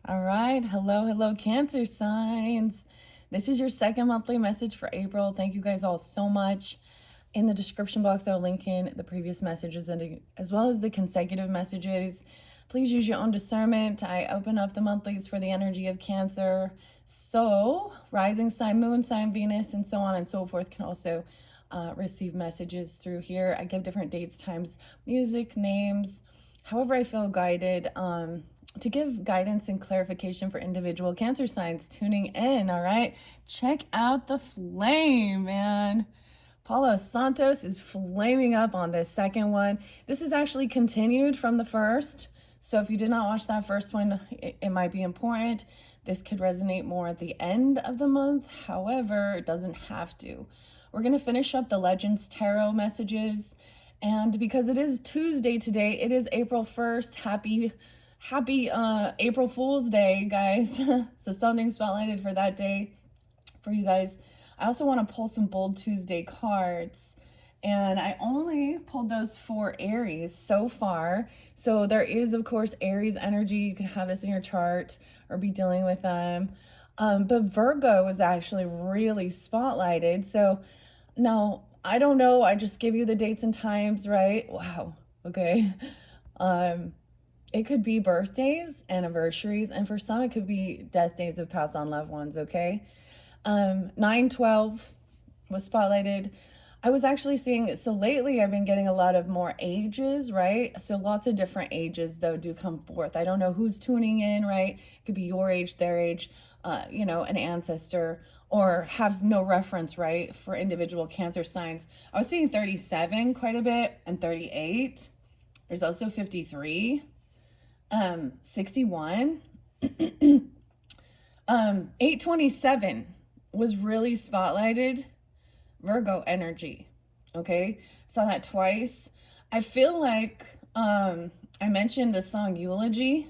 All right. Hello, Cancer signs. This is your second monthly message for April. Thank you guys all so much. In the description box, I'll link in the previous messages and as well as the consecutive messages. Please use your own discernment. I open up the monthlies for the energy of Cancer. So, rising sign, moon sign, Venus, and so on and so forth can also receive messages through here. I give different dates, times, music, names, however I feel guided. To give guidance and clarification for individual Cancer signs tuning in, all right? Check out the flame, man. Paulo Santos is flaming up on this second one. This is actually continued from the first. So if you did not watch that first one, it might be important. This could resonate more at the end of the month. However, it doesn't have to. We're going to finish up the Legends Tarot messages. And because it is Tuesday today, it is April 1st. Happy April Fool's Day, guys. So something spotlighted for that day for you guys. I also want to pull some Bold Tuesday cards, and I only pulled those for Aries so far. So there is, of course, Aries energy. You can have this in your chart or be dealing with them. But Virgo was actually really spotlighted. So now, I don't know. I just give you the dates and times, right? Wow. Okay. It could be birthdays, anniversaries, and for some it could be death days of passed on loved ones, okay? 9/12 was spotlighted. I was actually seeing, so lately I've been getting a lot of more ages, right? So lots of different ages, though, do come forth. I don't know who's tuning in, right? It could be your age, their age, an ancestor, or have no reference, right, for individual Cancer signs. I was seeing 37 quite a bit and 38. There's also 53. 61. 827 was really spotlighted. Virgo energy. Okay, saw that twice. I feel like I mentioned the song Eulogy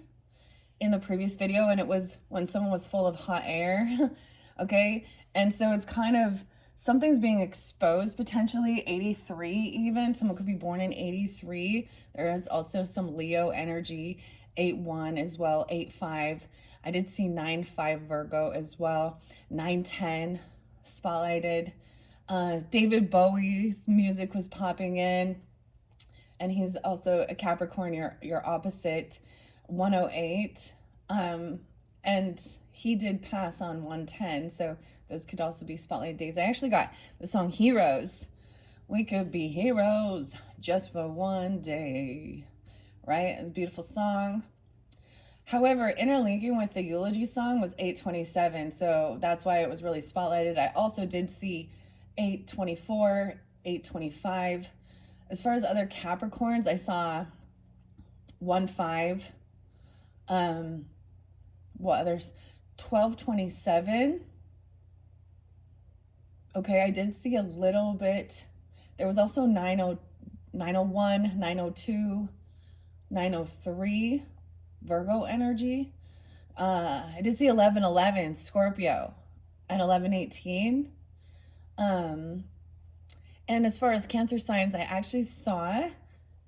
in the previous video, and it was when someone was full of hot air. Okay, and so it's kind of something's being exposed, potentially 83 even. Someone could be born in 83. There is also some Leo energy. 8-1 as well, 8-5. I did see 9-5 Virgo as well. 9-10 spotlighted. David Bowie's music was popping in, and he's also a Capricorn, your opposite. 108. And he did pass on 110, so those could also be spotlight days. I actually got the song Heroes. We could be heroes just for one day, right? It's a beautiful song. However, interlinking with the Eulogy song was 827, so that's why it was really spotlighted. I also did see 824, 825. As far as other Capricorns, I saw 1-5. What others? 1227. Okay, I did see a little bit. There was also 901, 902, 903 Virgo energy. I did see 1111 Scorpio and 1118. And as far as Cancer signs, I actually saw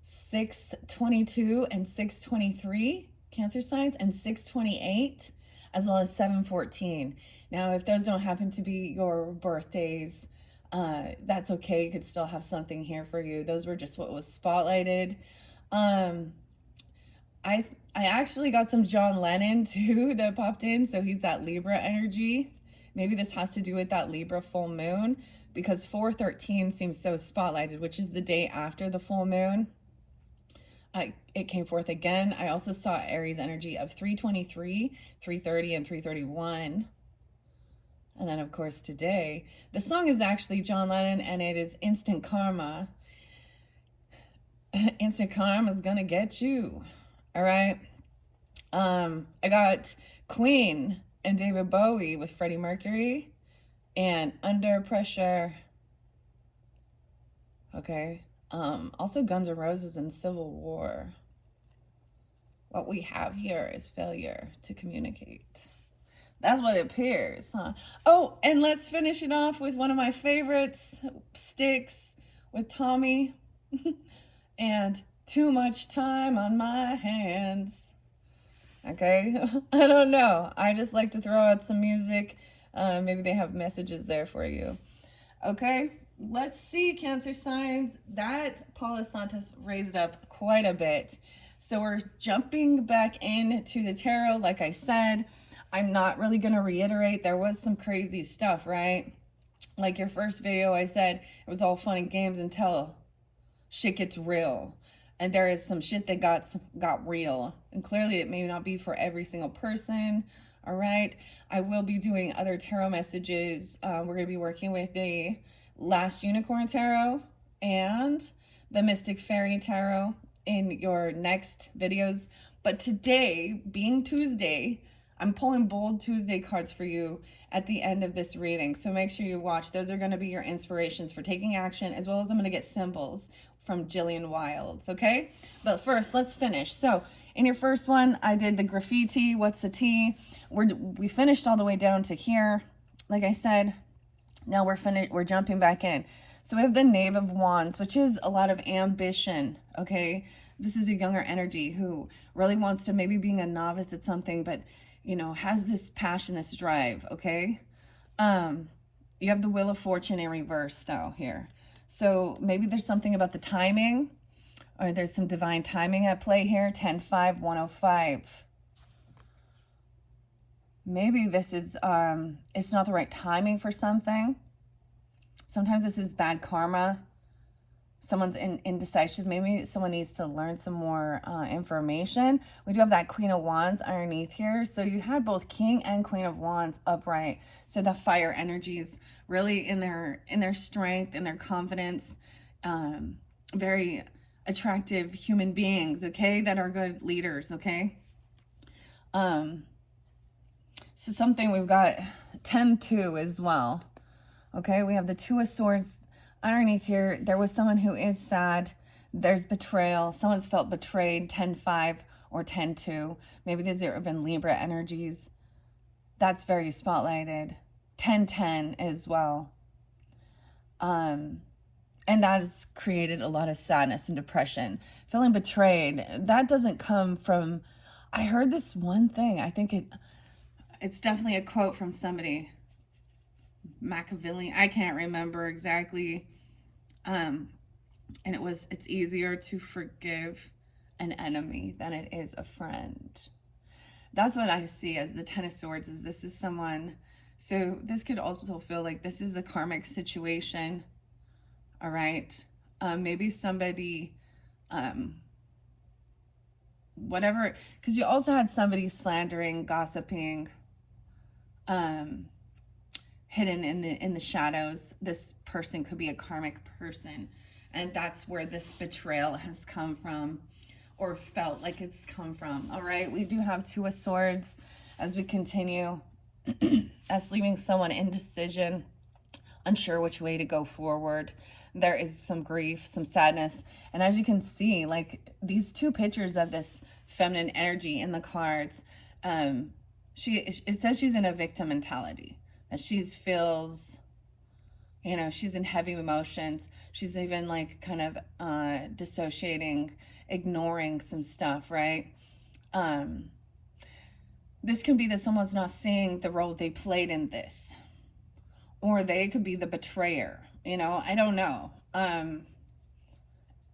622 and 623 Cancer signs, and 628, as well as 714. Now, if those don't happen to be your birthdays, that's okay. You could still have something here for you. Those were just what was spotlighted. I actually got some John Lennon too that popped in, so he's that Libra energy. Maybe this has to do with that Libra full moon, because 413 seems so spotlighted, which is the day after the full moon. It came forth again. I also saw Aries energy of 323, 330, and 331. And then, of course, today, the song is actually John Lennon, and it is Instant Karma. Instant Karma is gonna get you. All right. I got Queen and David Bowie with Freddie Mercury and Under Pressure. Okay. Also Guns N' Roses and Civil War. What we have here is failure to communicate. That's what it appears, huh? Oh, and let's finish it off with one of my favorites, Styx with Tommy and Too Much Time on My Hands. Okay? I don't know. I just like to throw out some music. Maybe they have messages there for you. Okay? Let's see, Cancer signs. That Paula Santos raised up quite a bit. So we're jumping back into the tarot, like I said. I'm not really going to reiterate. There was some crazy stuff, right? Like your first video, I said it was all fun and games until shit gets real. And there is some shit that got real. And clearly it may not be for every single person. All right. I will be doing other tarot messages. We're going to be working with the Last Unicorn Tarot and the Mystic Fairy Tarot in your next videos. But today, being Tuesday, I'm pulling bold Tuesday cards for you at the end of this reading. So make sure you watch. Those are going to be your inspirations for taking action, as well as I'm going to get symbols from Jillian Wilds, okay? But first, let's finish. So in your first one, I did the graffiti. What's the tea? We finished all the way down to here. Like I said, now we're jumping back in. So we have the Knave of Wands, which is a lot of ambition, okay? This is a younger energy who really wants to, maybe being a novice at something, but, you know, has this passion, this drive, okay? You have the Wheel of Fortune in reverse, though, here. So maybe there's something about the timing, or there's some divine timing at play here. 10-5, 105. Maybe this is, it's not the right timing for something. Sometimes this is bad karma. Someone's indecisive. Maybe someone needs to learn some more information. We do have that Queen of Wands underneath here. So you had both King and Queen of Wands upright. So the fire energies really in their strength, in their confidence. Very attractive human beings, okay? That are good leaders, okay? So something, we've got 10-2 as well. Okay, we have the Two of Swords underneath here. There was someone who is sad. There's betrayal. Someone's felt betrayed. 10-5 or 10-2. Maybe these are even Libra energies. That's very spotlighted. 10-10 as well. And that has created a lot of sadness and depression. Feeling betrayed. That doesn't come from... I heard this one thing. I think it's definitely a quote from somebody. Machiavelli. I can't remember exactly. And it's easier to forgive an enemy than it is a friend. That's what I see as the Ten of Swords, is this is someone. So this could also feel like this is a karmic situation. All right. Maybe somebody, whatever, because you also had somebody slandering, gossiping, hidden in the shadows. This person could be a karmic person, and that's where this betrayal has come from, or felt like it's come from. All right, we do have Two of Swords as we continue. That's leaving someone indecision, unsure which way to go forward. There is some grief, some sadness, and as you can see, like these two pictures of this feminine energy in the cards, it says she's in a victim mentality. And she feels, you know, she's in heavy emotions. She's even like kind of dissociating, ignoring some stuff, right? This can be that someone's not seeing the role they played in this. Or they could be the betrayer, you know, I don't know.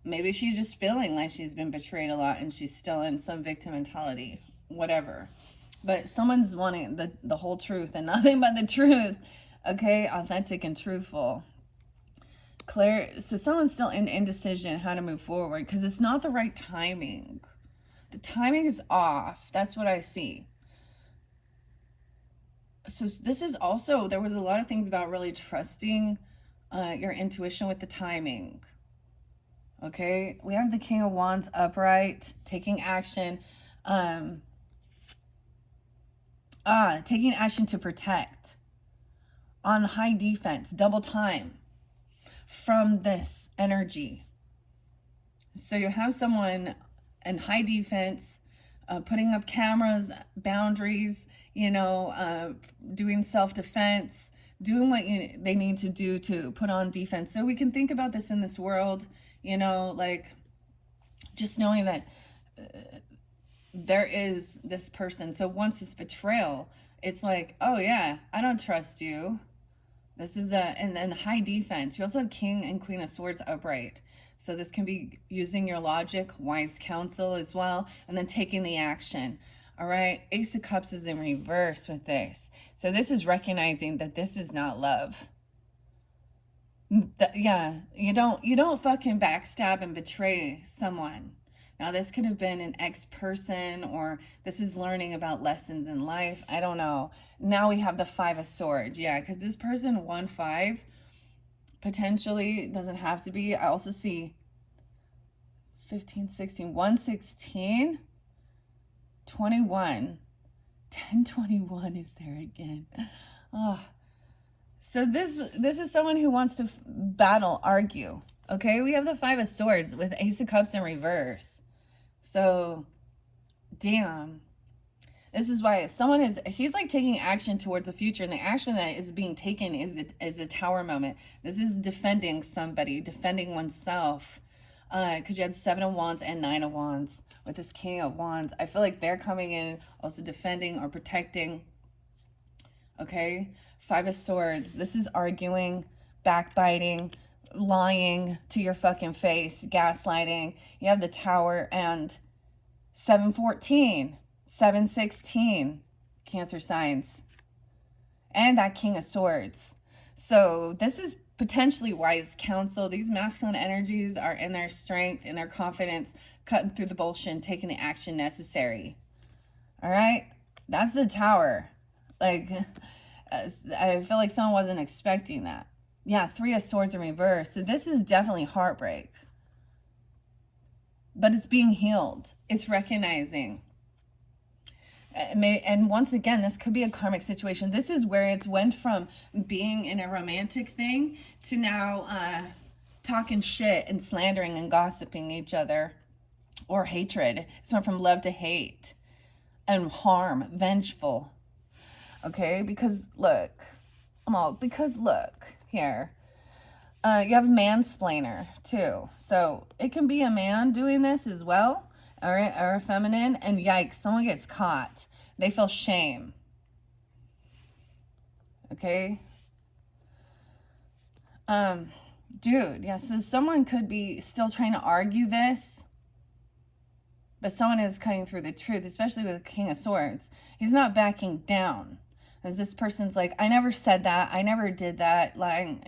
Maybe she's just feeling like she's been betrayed a lot and she's still in some victim mentality, whatever. But someone's wanting the whole truth and nothing but the truth. Okay, authentic and truthful. So someone's still in indecision how to move forward because it's not the right timing. The timing is off. That's what I see. So this is also, there was a lot of things about really trusting your intuition with the timing. Okay, we have the King of Wands upright, taking action. Taking action to protect. On high defense, double time from this energy. So you have someone in high defense, putting up cameras, boundaries, you know, doing self-defense, doing what they need to do to put on defense. So we can think about this in this world, you know, like just knowing that there is this person. So once this betrayal, it's like, oh yeah, I don't trust you. This is and then high defense. You also had King and Queen of Swords upright. So this can be using your logic, wise counsel as well, and then taking the action. All right. Ace of Cups is in reverse with this. So this is recognizing that this is not love. Yeah, you don't fucking backstab and betray someone. Now this could have been an ex-person, or this is learning about lessons in life. I don't know. Now we have the Five of Swords. Yeah, because this person 1-5 potentially doesn't have to be. I also see 15, 16, 116, 21, 1021 is there again. Oh. So this is someone who wants to battle, argue. Okay, we have the Five of Swords with Ace of Cups in reverse. So, damn. This is why he's like taking action towards the future, and the action that is being taken is a Tower moment. This is defending somebody, defending oneself. Because you had Seven of Wands and Nine of Wands with this King of Wands. I feel like they're coming in also defending or protecting. Okay, Five of Swords. This is arguing, backbiting, lying to your fucking face, gaslighting. You have the Tower and 714, 716, Cancer signs, and that King of Swords. So this is potentially wise counsel. These masculine energies are in their strength, in their confidence, cutting through the bullshit and taking the action necessary. All right, that's the Tower. Like, I feel like someone wasn't expecting that. Yeah, Three of Swords in reverse. So this is definitely heartbreak. But it's being healed. It's recognizing. And once again, this could be a karmic situation. This is where it's went from being in a romantic thing to now talking shit and slandering and gossiping each other. Or hatred. It's went from love to hate. And harm. Vengeful. Okay, because look, here, you have mansplainer too. So it can be a man doing this as well, all right, or a feminine, and yikes, someone gets caught. They feel shame. Okay. Dude, yeah, so someone could be still trying to argue this, but someone is cutting through the truth, especially with the King of Swords. He's not backing down. As this person's like, I never said that. I never did that. Lying,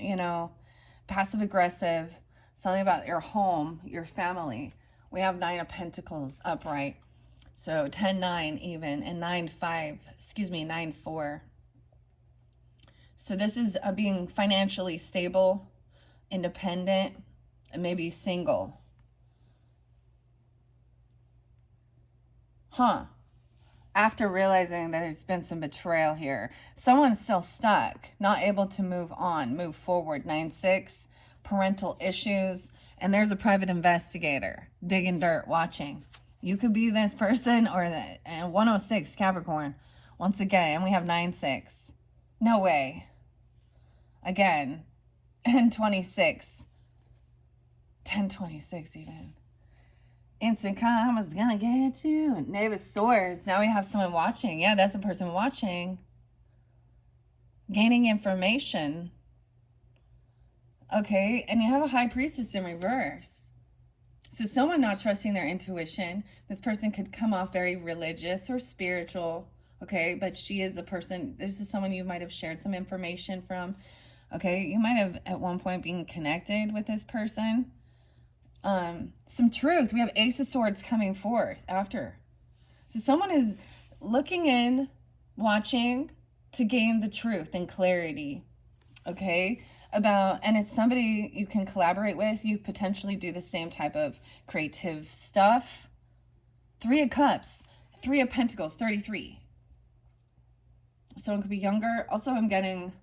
passive aggressive. Something about your home, your family. We have 9 of Pentacles upright. So 10-9 even, and 9-5, 9-4. So this is being financially stable, independent, and maybe single. After realizing that there's been some betrayal here, someone's still stuck, not able to move forward. 9-6, parental issues, and there's a private investigator digging dirt, watching. You could be this person or that. And 106, Capricorn. Once again, we have 9-6. No way. Again. And 26. 10-26 even. Instant karma's gonna get you. Knave of Swords. Now we have someone watching. Yeah, that's a person watching. Gaining information. Okay, and you have a High Priestess in reverse. So someone not trusting their intuition. This person could come off very religious or spiritual. Okay, but she is a person. This is someone you might have shared some information from. Okay, you might have at one point been connected with this person. Some truth. We have Ace of Swords coming forth after. So someone is looking in, watching to gain the truth and clarity. Okay? And it's somebody you can collaborate with. You potentially do the same type of creative stuff. 3 of Cups, 3 of Pentacles, 33. Someone could be younger. Also, I'm getting,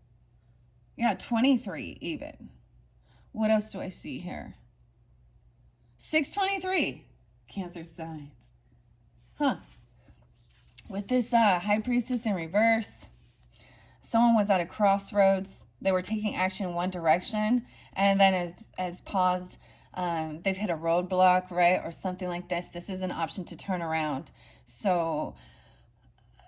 23 even. What else do I see here? 623, Cancer signs. With this High Priestess in reverse, someone was at a crossroads. They were taking action in one direction, and then as paused, they've hit a roadblock, right? Or something like this. This is an option to turn around. So,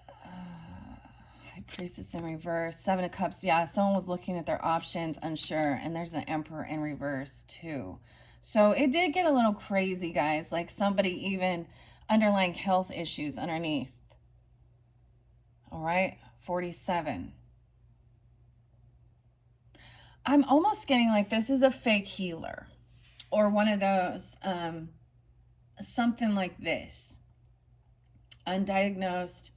High Priestess in reverse, Seven of Cups. Yeah, someone was looking at their options, unsure. And there's an Emperor in reverse too. So it did get a little crazy, guys. Like somebody even underlying health issues underneath. All right, 47. I'm almost getting like this is a fake healer. Or one of those, something like this. Undiagnosed,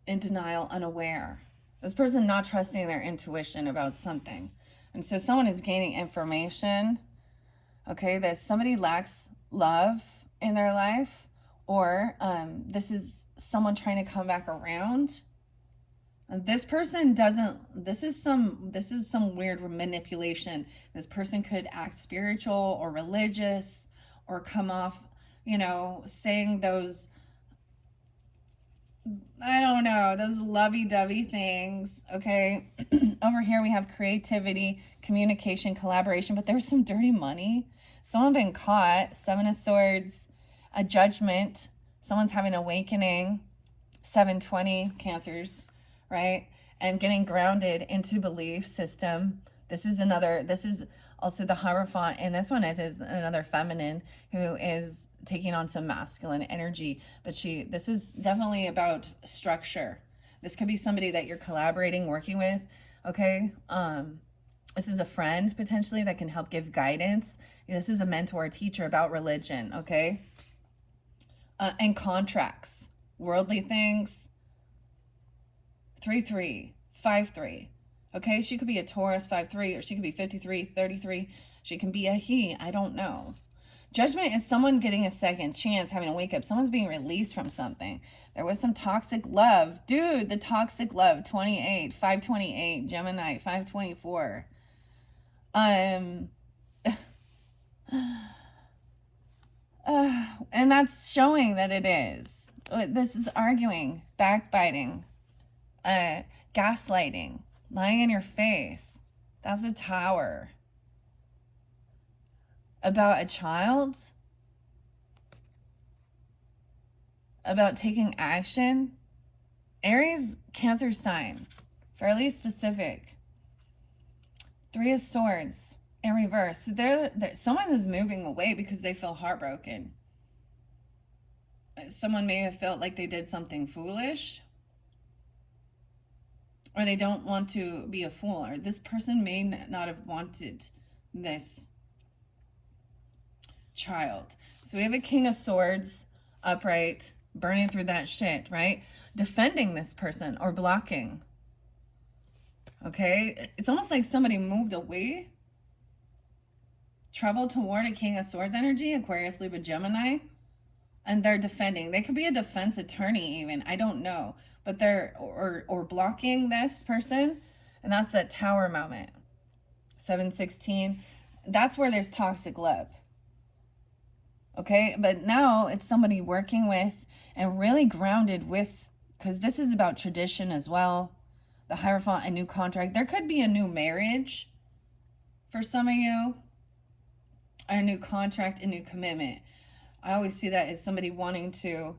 in denial, unaware. This person not trusting their intuition about something. And so someone is gaining information, okay, that somebody lacks love in their life, or this is someone trying to come back around. And this person doesn't, this is some weird manipulation. This person could act spiritual or religious or come off, you know, saying those, I don't know, those lovey-dovey things, okay? Over here we have creativity, communication, collaboration, but there's some dirty money. Someone been caught. Seven of Swords, a judgment. Someone's having an awakening. 720, Cancers, right? And getting grounded into belief system. This is also the Hierophant, and this one is another feminine who is taking on some masculine energy, but this is definitely about structure. This could be somebody that you're collaborating, working with, okay? This is a friend potentially that can help give guidance. This is a mentor, teacher about religion, okay? And contracts, worldly things. 3-3, 5-3. Okay, she could be a Taurus 5-3, or she could be 53, 33. She can be a he. I don't know. Judgment is someone getting a second chance, having a wake up. Someone's being released from something. There was some toxic love. Dude, the toxic love. 28, 528, Gemini, 524. And that's showing that it is. This is arguing, backbiting, gaslighting, lying in your face. That's a Tower. About a child? About taking action? Aries, Cancer sign. Fairly specific. 3 of Swords in reverse. So someone is moving away because they feel heartbroken. Someone may have felt like they did something foolish, or they don't want to be a fool, or this person may not have wanted this child. So we have a King of Swords upright, burning through that shit, right? Defending this person or blocking. Okay? It's almost like somebody moved away, traveled toward a King of Swords energy, Aquarius, Libra, Gemini, and they're defending. They could be a defense attorney even. I don't know. But they're, or blocking this person. And that's that Tower moment. 716. That's where there's toxic love. Okay? But now it's somebody working with and really grounded with, because this is about tradition as well. The Hierophant, a new contract. There could be a new marriage for some of you. Or a new contract, a new commitment. I always see that as somebody wanting to,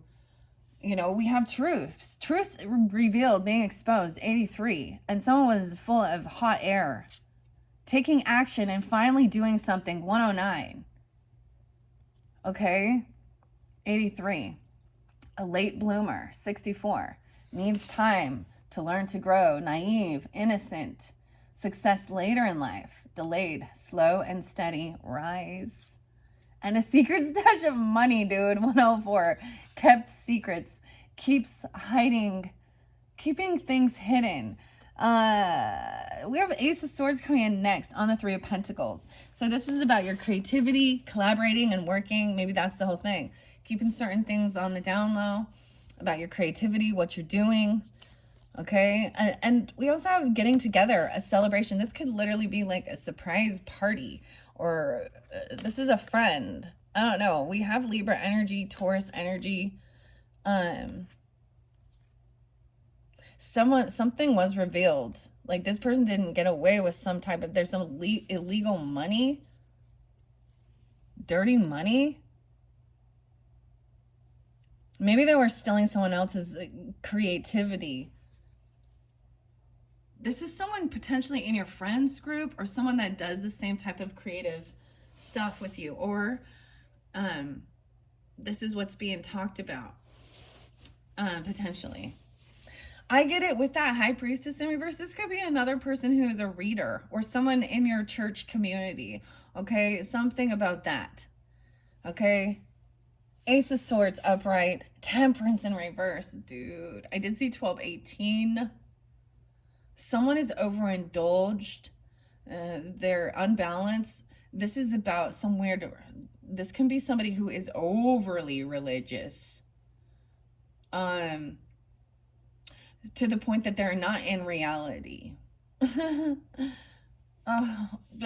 you know, we have truths revealed, being exposed, 83. And someone was full of hot air. Taking action and finally doing something, 109. Okay? 83. A late bloomer, 64. Needs time to learn to grow, naive, innocent. Success later in life, delayed, slow and steady, rise. And a secret stash of money, dude, 104. Kept secrets, keeps hiding, keeping things hidden. We have Ace of Swords coming in next on the 3 of Pentacles. So this is about your creativity, collaborating and working. Maybe that's the whole thing. Keeping certain things on the down low about your creativity, what you're doing. Okay. And we also have getting together, a celebration. This could literally be like a surprise party, or this is a friend. I don't know. We have Libra energy, Taurus energy. Something was revealed. Like this person didn't get away with some type of, there's some illegal money, dirty money. Maybe they were stealing someone else's creativity. This is someone potentially in your friends group or someone that does the same type of creative stuff with you, or this is what's being talked about potentially. I get it with that high priestess in reverse. This could be another person who is a reader or someone in your church community. Okay, something about that. Okay, Ace of Swords upright, Temperance in reverse. Dude, I did see 1218. Someone is overindulged. They're unbalanced. This is about this can be somebody who is overly religious. To the point that they're not in reality. But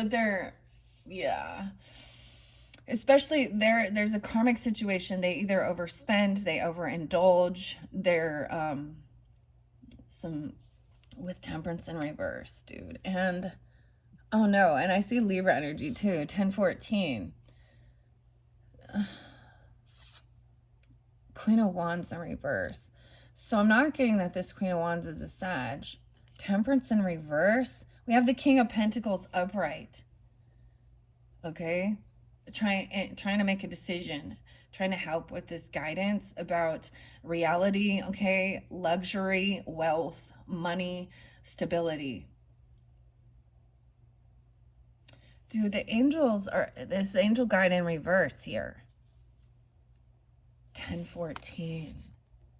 they're, yeah. Especially there's a karmic situation. They either overspend, they overindulge. They're some with Temperance in reverse, dude. And oh no, and I see Libra energy too. 1014. Queen of Wands in reverse. So I'm not getting that this Queen of Wands is a Sag. Temperance in reverse. We have the King of Pentacles upright. Okay? Trying to make a decision. Trying to help with this guidance about reality. Okay? Luxury, wealth, money, stability. Dude, the angels are... This angel guide in reverse here. 1014.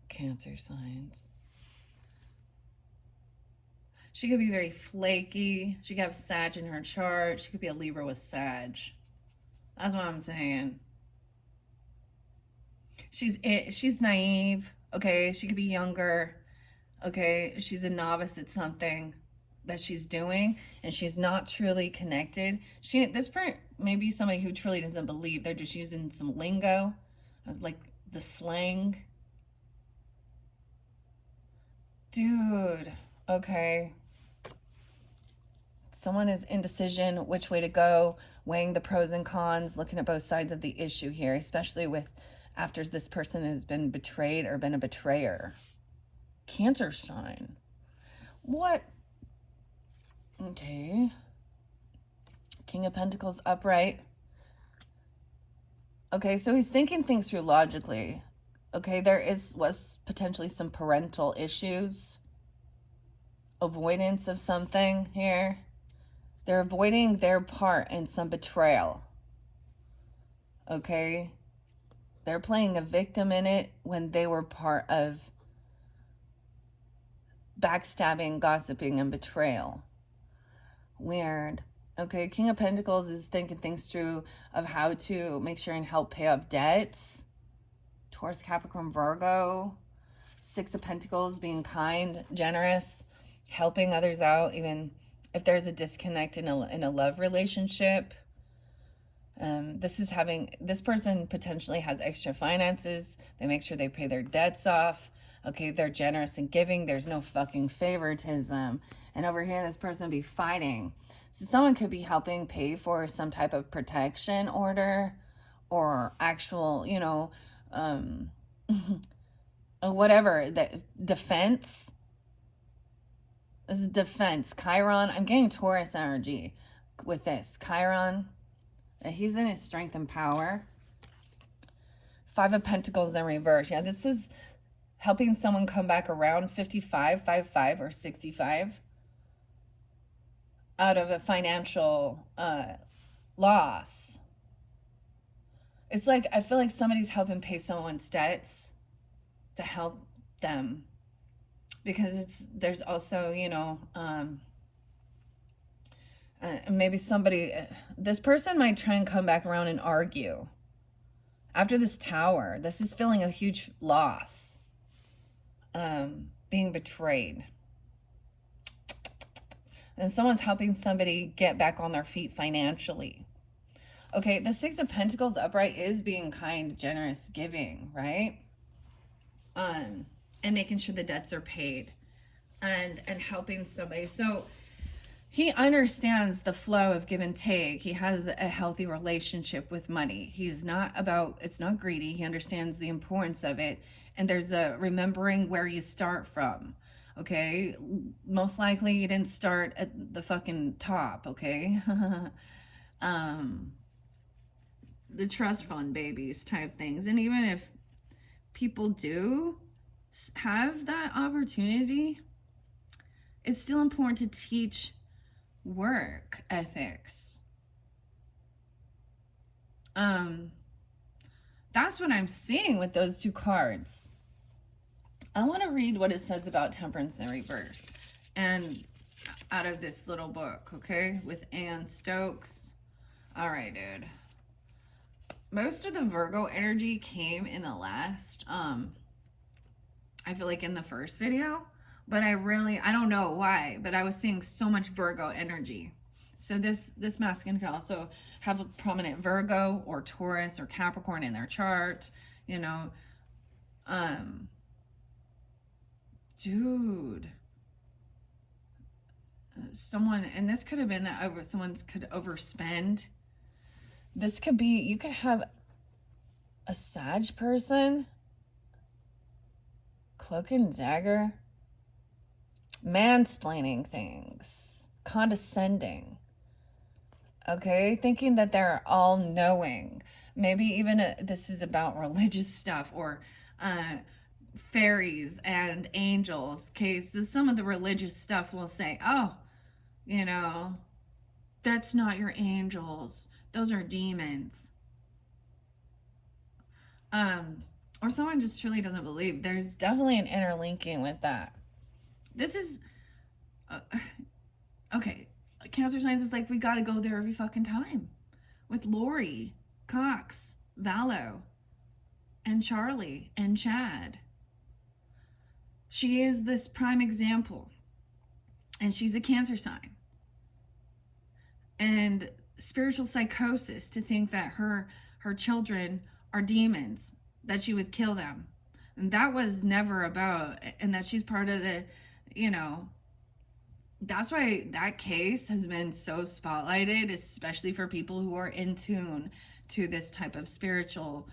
Cancer signs. She could be very flaky. She could have Sag in her chart. She could be a Libra with Sag. That's what I'm saying. She's naive. Okay, she could be younger. Okay, she's a novice at something that she's doing, and she's not truly connected. This part may be somebody who truly doesn't believe. They're just using some lingo, like the slang. Dude, okay. Someone is indecision, which way to go, weighing the pros and cons, looking at both sides of the issue here, especially with after this person has been betrayed or been a betrayer. Cancer sign. What? Okay. King of Pentacles upright. Okay, so he's thinking things through logically. Okay, was potentially some parental issues. Avoidance of something here. They're avoiding their part in some betrayal. Okay? They're playing a victim in it when they were part of backstabbing, gossiping, and betrayal. Weird. Okay, King of Pentacles is thinking things through of how to make sure and help pay off debts. Taurus, Capricorn, Virgo. Six of Pentacles, being kind, generous, helping others out, even if there's a disconnect in a love relationship. This person potentially has extra finances. They make sure they pay their debts off. Okay, they're generous in giving. There's no fucking favoritism. And over here, this person be fighting. So someone could be helping pay for some type of protection order or actual, whatever, that defense. This is defense. Chiron. I'm getting Taurus energy with this. Chiron. He's in his strength and power. Five of Pentacles in reverse. Yeah, this is helping someone come back around 55, 55, or 65 out of a financial loss. It's like, I feel like somebody's helping pay someone's debts to help them. Because there's also, maybe somebody, this person might try and come back around and argue. After this Tower, this is feeling a huge loss. Being betrayed. And someone's helping somebody get back on their feet financially. Okay, the Six of Pentacles upright is being kind, generous, giving, right? And making sure the debts are paid and helping somebody. So he understands the flow of give and take. He has a healthy relationship with money. He's not about, it's not greedy. He understands the importance of it. And there's a remembering where you start from. Okay. Most likely you didn't start at the fucking top. Okay. The trust fund babies type things. And even if people do have that opportunity, it's still important to teach work ethics. That's what I'm seeing with those two cards. I want to read what it says about temperance in reverse, and out of this little book, okay, with Anne Stokes. All right, dude. Most of the Virgo energy came in the last, I feel like in the first video, but I don't know why, but I was seeing so much Virgo energy. So this masculine could also have a prominent Virgo or Taurus or Capricorn in their chart, you know. Dude. Someone, and this could have been that someone could overspend. This could be, you could have a Sag person, cloak and dagger, mansplaining things, condescending, okay, thinking that they're all knowing. Maybe even this is about religious stuff, or fairies and angels. Okay, so some of the religious stuff will say, oh, you know, that's not your angels, those are demons. Or someone just truly doesn't believe. There's definitely an interlinking with that. This is okay, Cancer signs is like, we gotta go there every fucking time with Lori, Cox, Valo, and Charlie, and Chad. She is this prime example, and she's a Cancer sign. And spiritual psychosis to think that her children are demons, that she would kill them. And that was never about, and that she's part of the, you know, that's why that case has been so spotlighted, especially for people who are in tune to this type of spiritual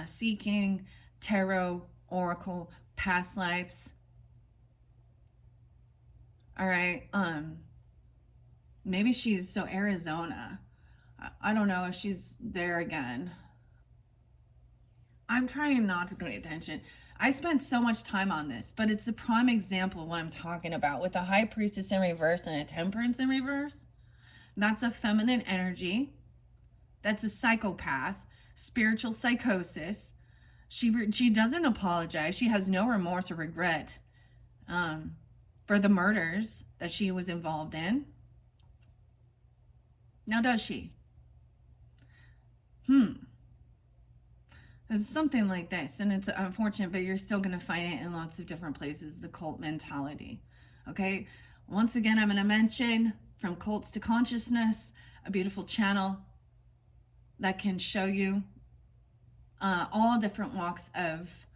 seeking, tarot, oracle, past lives. All right. Maybe she's, so Arizona. I don't know if she's there again. I'm trying not to pay attention. I spent so much time on this, but it's a prime example of what I'm talking about with a High Priestess in reverse and a Temperance in reverse. That's a feminine energy. That's a psychopath, spiritual psychosis. She doesn't apologize. She has no remorse or regret for the murders that she was involved in. Now, does she? It's something like this, and it's unfortunate, but you're still going to find it in lots of different places, the cult mentality. Okay? Once again, I'm going to mention From Cults to Consciousness, a beautiful channel that can show you all different walks of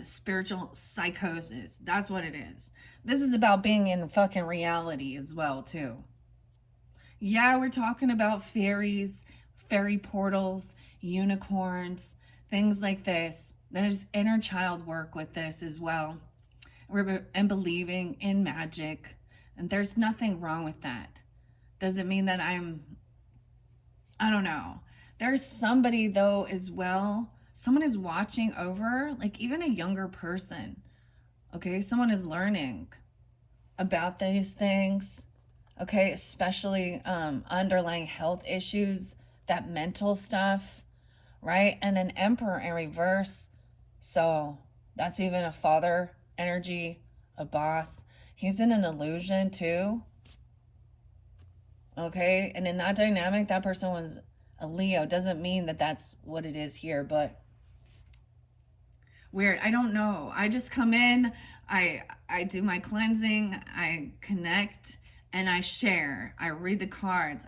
spiritual psychosis. That's what it is. This is about being in fucking reality as well, too. Yeah, we're talking about fairies, fairy portals, unicorns, things like this. There's inner child work with this as well. And believing in magic. And there's nothing wrong with that. Doesn't mean that I don't know. There's somebody though as well. Someone is watching over, like even a younger person. Okay, someone is learning about these things. Okay, especially underlying health issues, that mental stuff, right? And an Emperor in reverse. So that's even a father energy, a boss. He's in an illusion too. Okay, and in that dynamic, that person was a Leo. Doesn't mean that that's what it is here, but weird. I don't know. I just come in, I do my cleansing, I connect, and I share. I read the cards.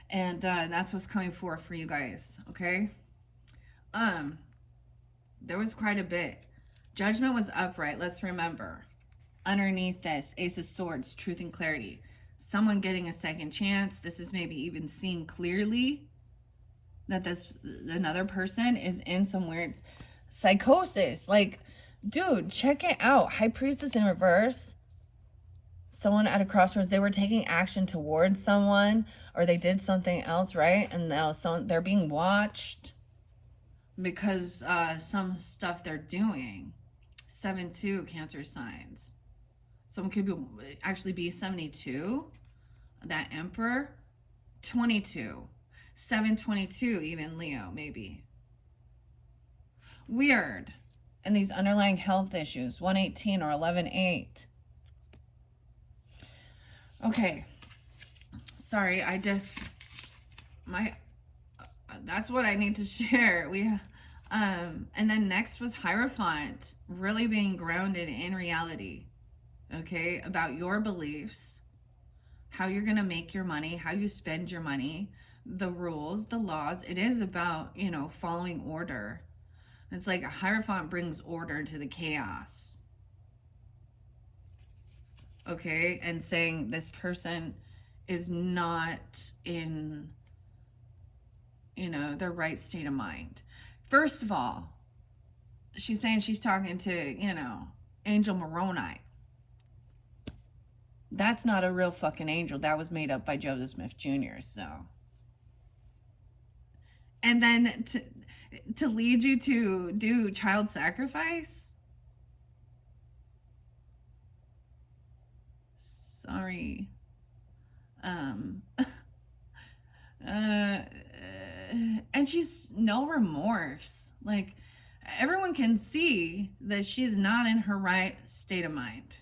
And that's what's coming forth for you guys. Okay. There was quite a bit. Judgment was upright. Let's remember. Underneath this, Ace of Swords, truth and clarity. someone getting a second chance. This is maybe even seeing clearly that this another person is in some weird psychosis. Like, dude, check it out. High Priestess in reverse. Someone at a crossroads, they were taking action towards someone, or they did something else, right? And now they're being watched because some stuff they're doing. 7-2 Cancer signs. Someone could actually be 72. That Emperor. 22. 7-22 even Leo, maybe. Weird. And these underlying health issues. 118 or 11-8. Okay. Sorry, that's what I need to share. And then next was Hierophant, really being grounded in reality, okay, about your beliefs, how you're going to make your money, how you spend your money, the rules, the laws. It is about, following order. It's like a Hierophant brings order to the chaos, okay, and saying this person is not in, their right state of mind. First of all, she's saying she's talking to, Angel Moroni. That's not a real fucking angel. That was made up by Joseph Smith Jr., so. And then to lead you to do child sacrifice? Sorry. And she's no remorse. Like, everyone can see that she's not in her right state of mind.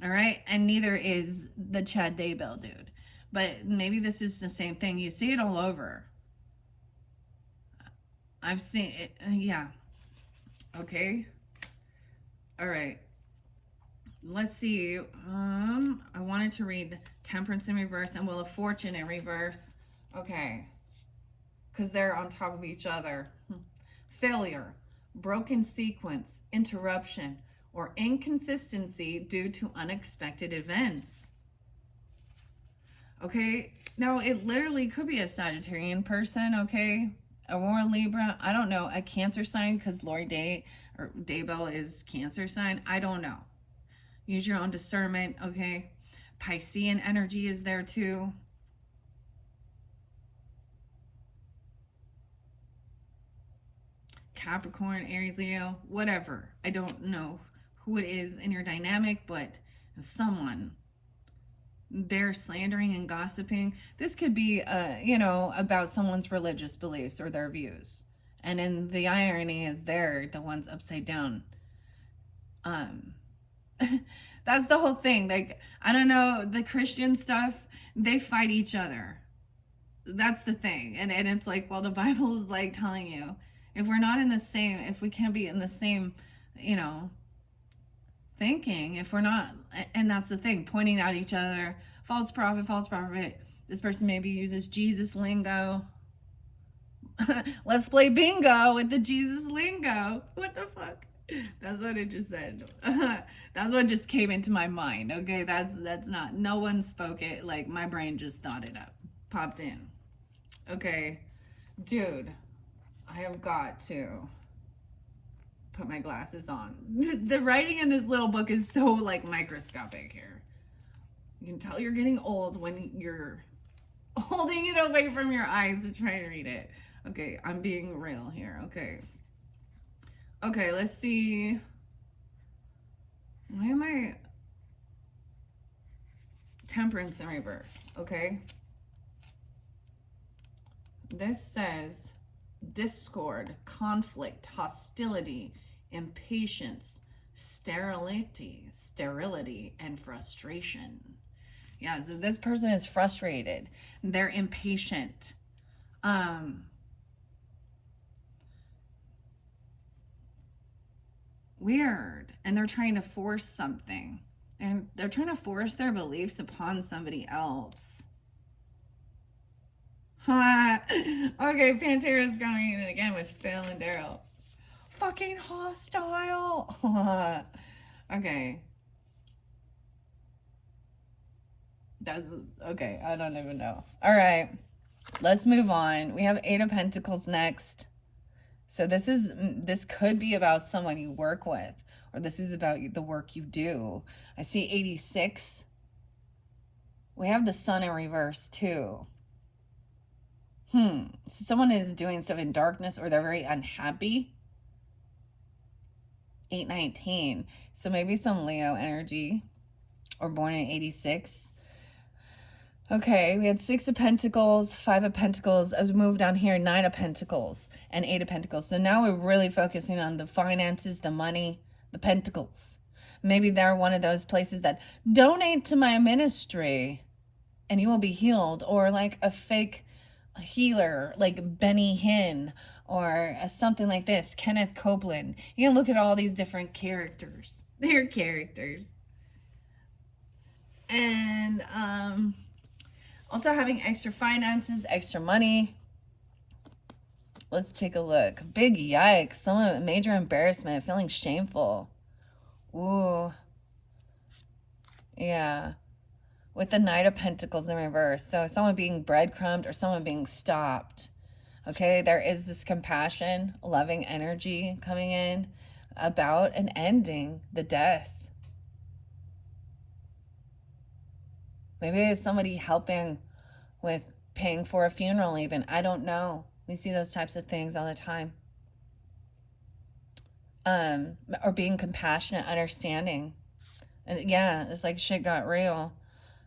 All right? And neither is the Chad Daybell dude. But maybe this is the same thing. You see it all over. I've seen it. Yeah. Okay. All right. Let's see. I wanted to read Temperance in reverse and Wheel of Fortune in reverse. Okay. Because they're on top of each other. Failure, broken sequence, interruption, or inconsistency due to unexpected events. Okay. Now, it literally could be a Sagittarian person, okay? Aurora Libra, I don't know. A Cancer sign, because Lori Daybell is Cancer sign. I don't know. Use your own discernment, okay? Piscean energy is there too. Capricorn, Aries, Leo, whatever. I don't know who it is in your dynamic, but someone. They're slandering and gossiping. This could be, about someone's religious beliefs or their views. And then the irony is they're the ones upside down. That's the whole thing. Like, I don't know, the Christian stuff, they fight each other. That's the thing. And it's like, well, the Bible is like telling you, if we can't be in the same, thinking, if we're not, and that's the thing, pointing out each other, false prophet, this person maybe uses Jesus lingo. Let's play bingo with the Jesus lingo. What the fuck? That's what it just said. That's what just came into my mind. Okay, that's not, no one spoke it. Like, my brain just thought it up, popped in. Okay, dude, I have got to put my glasses on. The writing in this little book is so like microscopic here. You can tell you're getting old when you're holding it away from your eyes to try and read it. Okay, I'm being real here. Okay, let's see. Why am I Temperance in reverse? Okay. This says discord, conflict, hostility, impatience, sterility, and frustration. Yeah, so this person is frustrated. They're impatient. Weird. And they're trying to force something. And they're trying to force their beliefs upon somebody else. Okay, Pantera's coming in again with Phil and Daryl. Fucking hostile. Okay. That's okay. I don't even know. All right. Let's move on. We have Eight of Pentacles next. So this could be about someone you work with, or this is about the work you do. I see 86. We have the Sun in reverse too. So someone is doing stuff in darkness, or they're very unhappy. 819. So maybe some Leo energy, or born in 86. Okay, we had Six of Pentacles, Five of Pentacles. As we move down here, Nine of Pentacles and Eight of Pentacles. So now we're really focusing on the finances, the money, the pentacles. Maybe they're one of those places that donate to my ministry and you will be healed. Or like a fake healer like Benny Hinn, or something like this, Kenneth Copeland. You can look at all these different characters. They're characters. And also having extra finances, extra money. Let's take a look. Big yikes. Some major embarrassment, feeling shameful. Ooh. Yeah. With the Knight of Pentacles in reverse. So someone being breadcrumbed or someone being stopped. Okay, there is this compassion, loving energy coming in about an ending, the death. Maybe it's somebody helping with paying for a funeral even. I don't know. We see those types of things all the time. Or being compassionate, understanding. And yeah, it's like shit got real.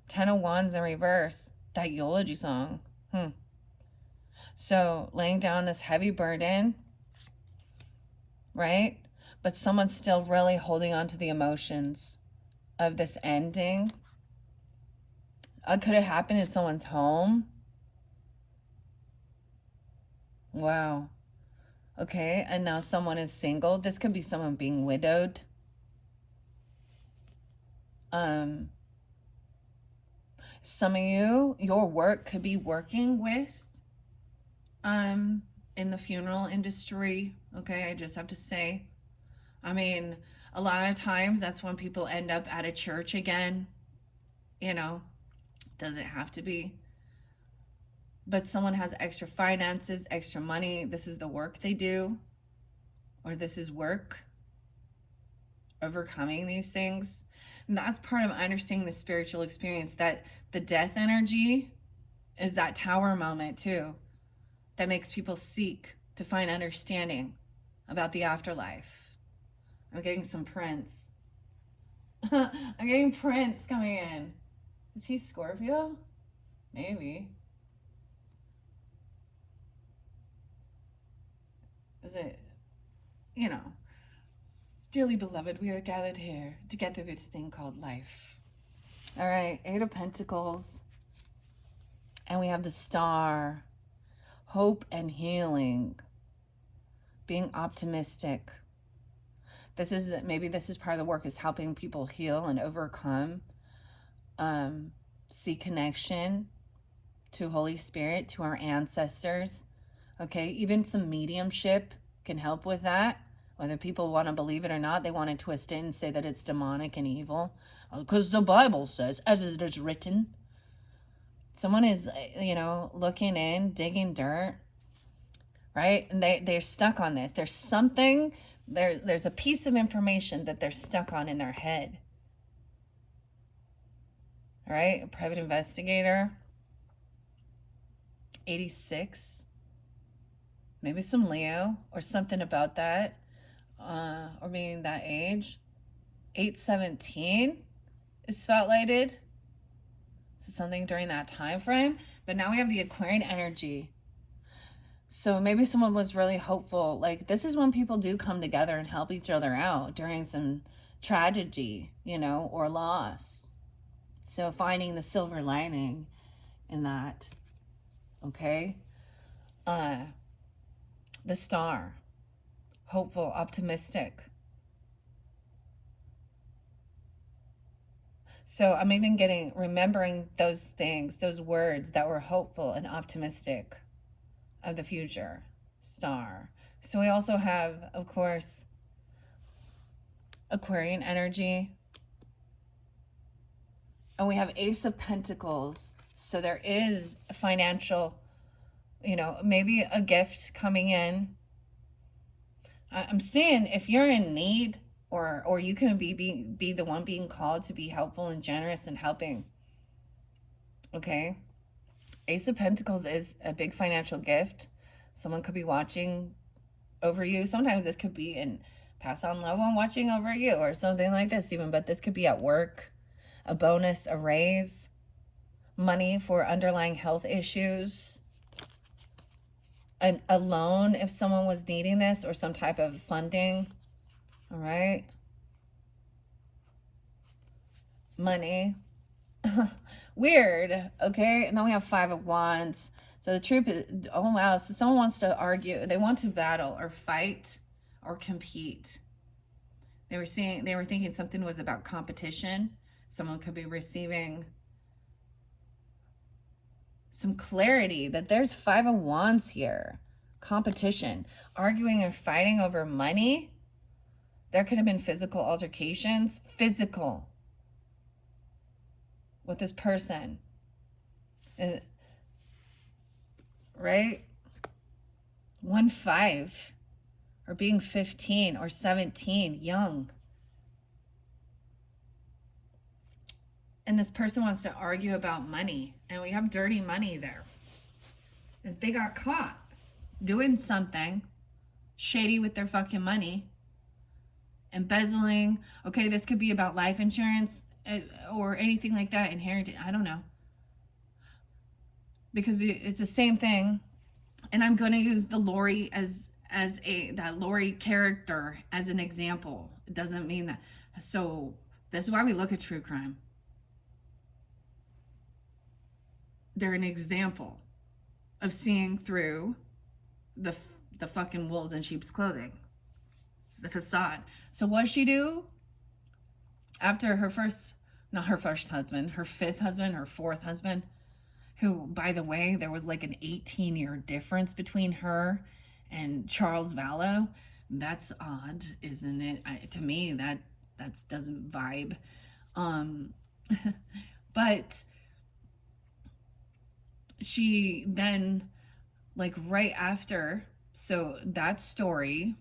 10 of Wands in reverse. That eulogy song. So laying down this heavy burden, right? But someone's still really holding on to the emotions of this ending. It could have happened in someone's home. Wow. Okay, and now someone is single. This could be someone being widowed. Some of you, your work could be working with in the funeral industry. Okay, I just have to say. I mean, a lot of times that's when people end up at a church again. You know, doesn't have to be. But someone has extra finances, extra money. This is the work they do, or this is work, overcoming these things. And that's part of understanding the spiritual experience, that the death energy is that tower moment too, that makes people seek to find understanding about the afterlife. I'm getting some Prince. I'm getting Prince coming in. Is he Scorpio? Maybe. Is it, you know, dearly beloved, we are gathered here to get through this thing called life. All right, Eight of Pentacles. And we have the Star. Hope and healing. Being optimistic. Maybe this is part of the work, is helping people heal and overcome. See connection to Holy Spirit, to our ancestors. Okay, even some mediumship can help with that. Whether people want to believe it or not, they want to twist it and say that it's demonic and evil. Because the Bible says, as it is written. Someone is, looking in, digging dirt, right? And they're stuck on this. There's something, there's a piece of information that they're stuck on in their head. All right, a private investigator. 86. Maybe some Leo or something about that, or being that age. 817 is spotlighted. So something during that time frame. But now we have the Aquarian energy. So maybe someone was really hopeful. Like, this is when people do come together and help each other out during some tragedy, or loss. So finding the silver lining in that. Okay. The Star. Hopeful, optimistic. So I'm even remembering those things, those words that were hopeful and optimistic of the future. Star. So we also have, of course, Aquarian energy. And we have Ace of Pentacles. So there is financial, you know, maybe a gift coming in. I'm seeing if you're in need, or you can be the one being called to be helpful and generous and helping. Okay. Ace of Pentacles is a big financial gift. Someone could be watching over you. Sometimes this could be in pass on loved one watching over you or something like this even, but this could be at work, a bonus, a raise, money for underlying health issues, a loan if someone was needing this, or some type of funding. All right. Money. Weird. Okay. And then we have Five of Wands. So the truth is, oh wow. So someone wants to argue. They want to battle or fight or compete. They were thinking something was about competition. Someone could be receiving some clarity that there's Five of Wands here. Competition. Arguing or fighting over money. There could have been physical altercations. Physical. With this person. Right? 1-5. Or being 15 or 17. Young. And this person wants to argue about money. And we have dirty money there. If they got caught doing something shady with their fucking money. Embezzling. Okay, this could be about life insurance or anything like that. Inherited. I don't know. Because it's the same thing. And I'm going to use the Lori that Lori character as an example. It doesn't mean that. So this is why we look at true crime. They're an example of seeing through the fucking wolves in sheep's clothing. The facade. So what does she do? After her not her first husband, her fifth husband, her fourth husband, who, by the way, there was like an 18-year difference between her and Charles Vallow. That's odd, isn't it? To me, that doesn't vibe. But she then, like right after, so that story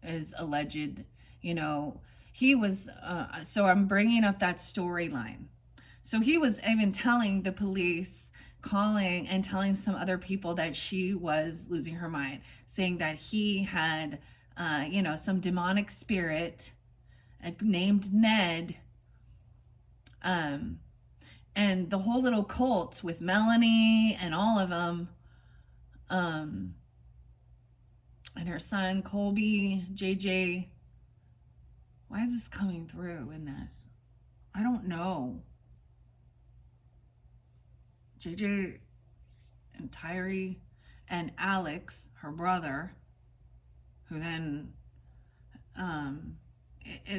is alleged, you know, he was, so I'm bringing up that storyline. So he was even telling the police, calling and telling some other people that she was losing her mind, saying that he had, you know, some demonic spirit named Ned, and the whole little cult with Melanie and all of them, and her son Colby, JJ. Why is this coming through in this? I don't know. JJ and Tyree and Alex, her brother, who then,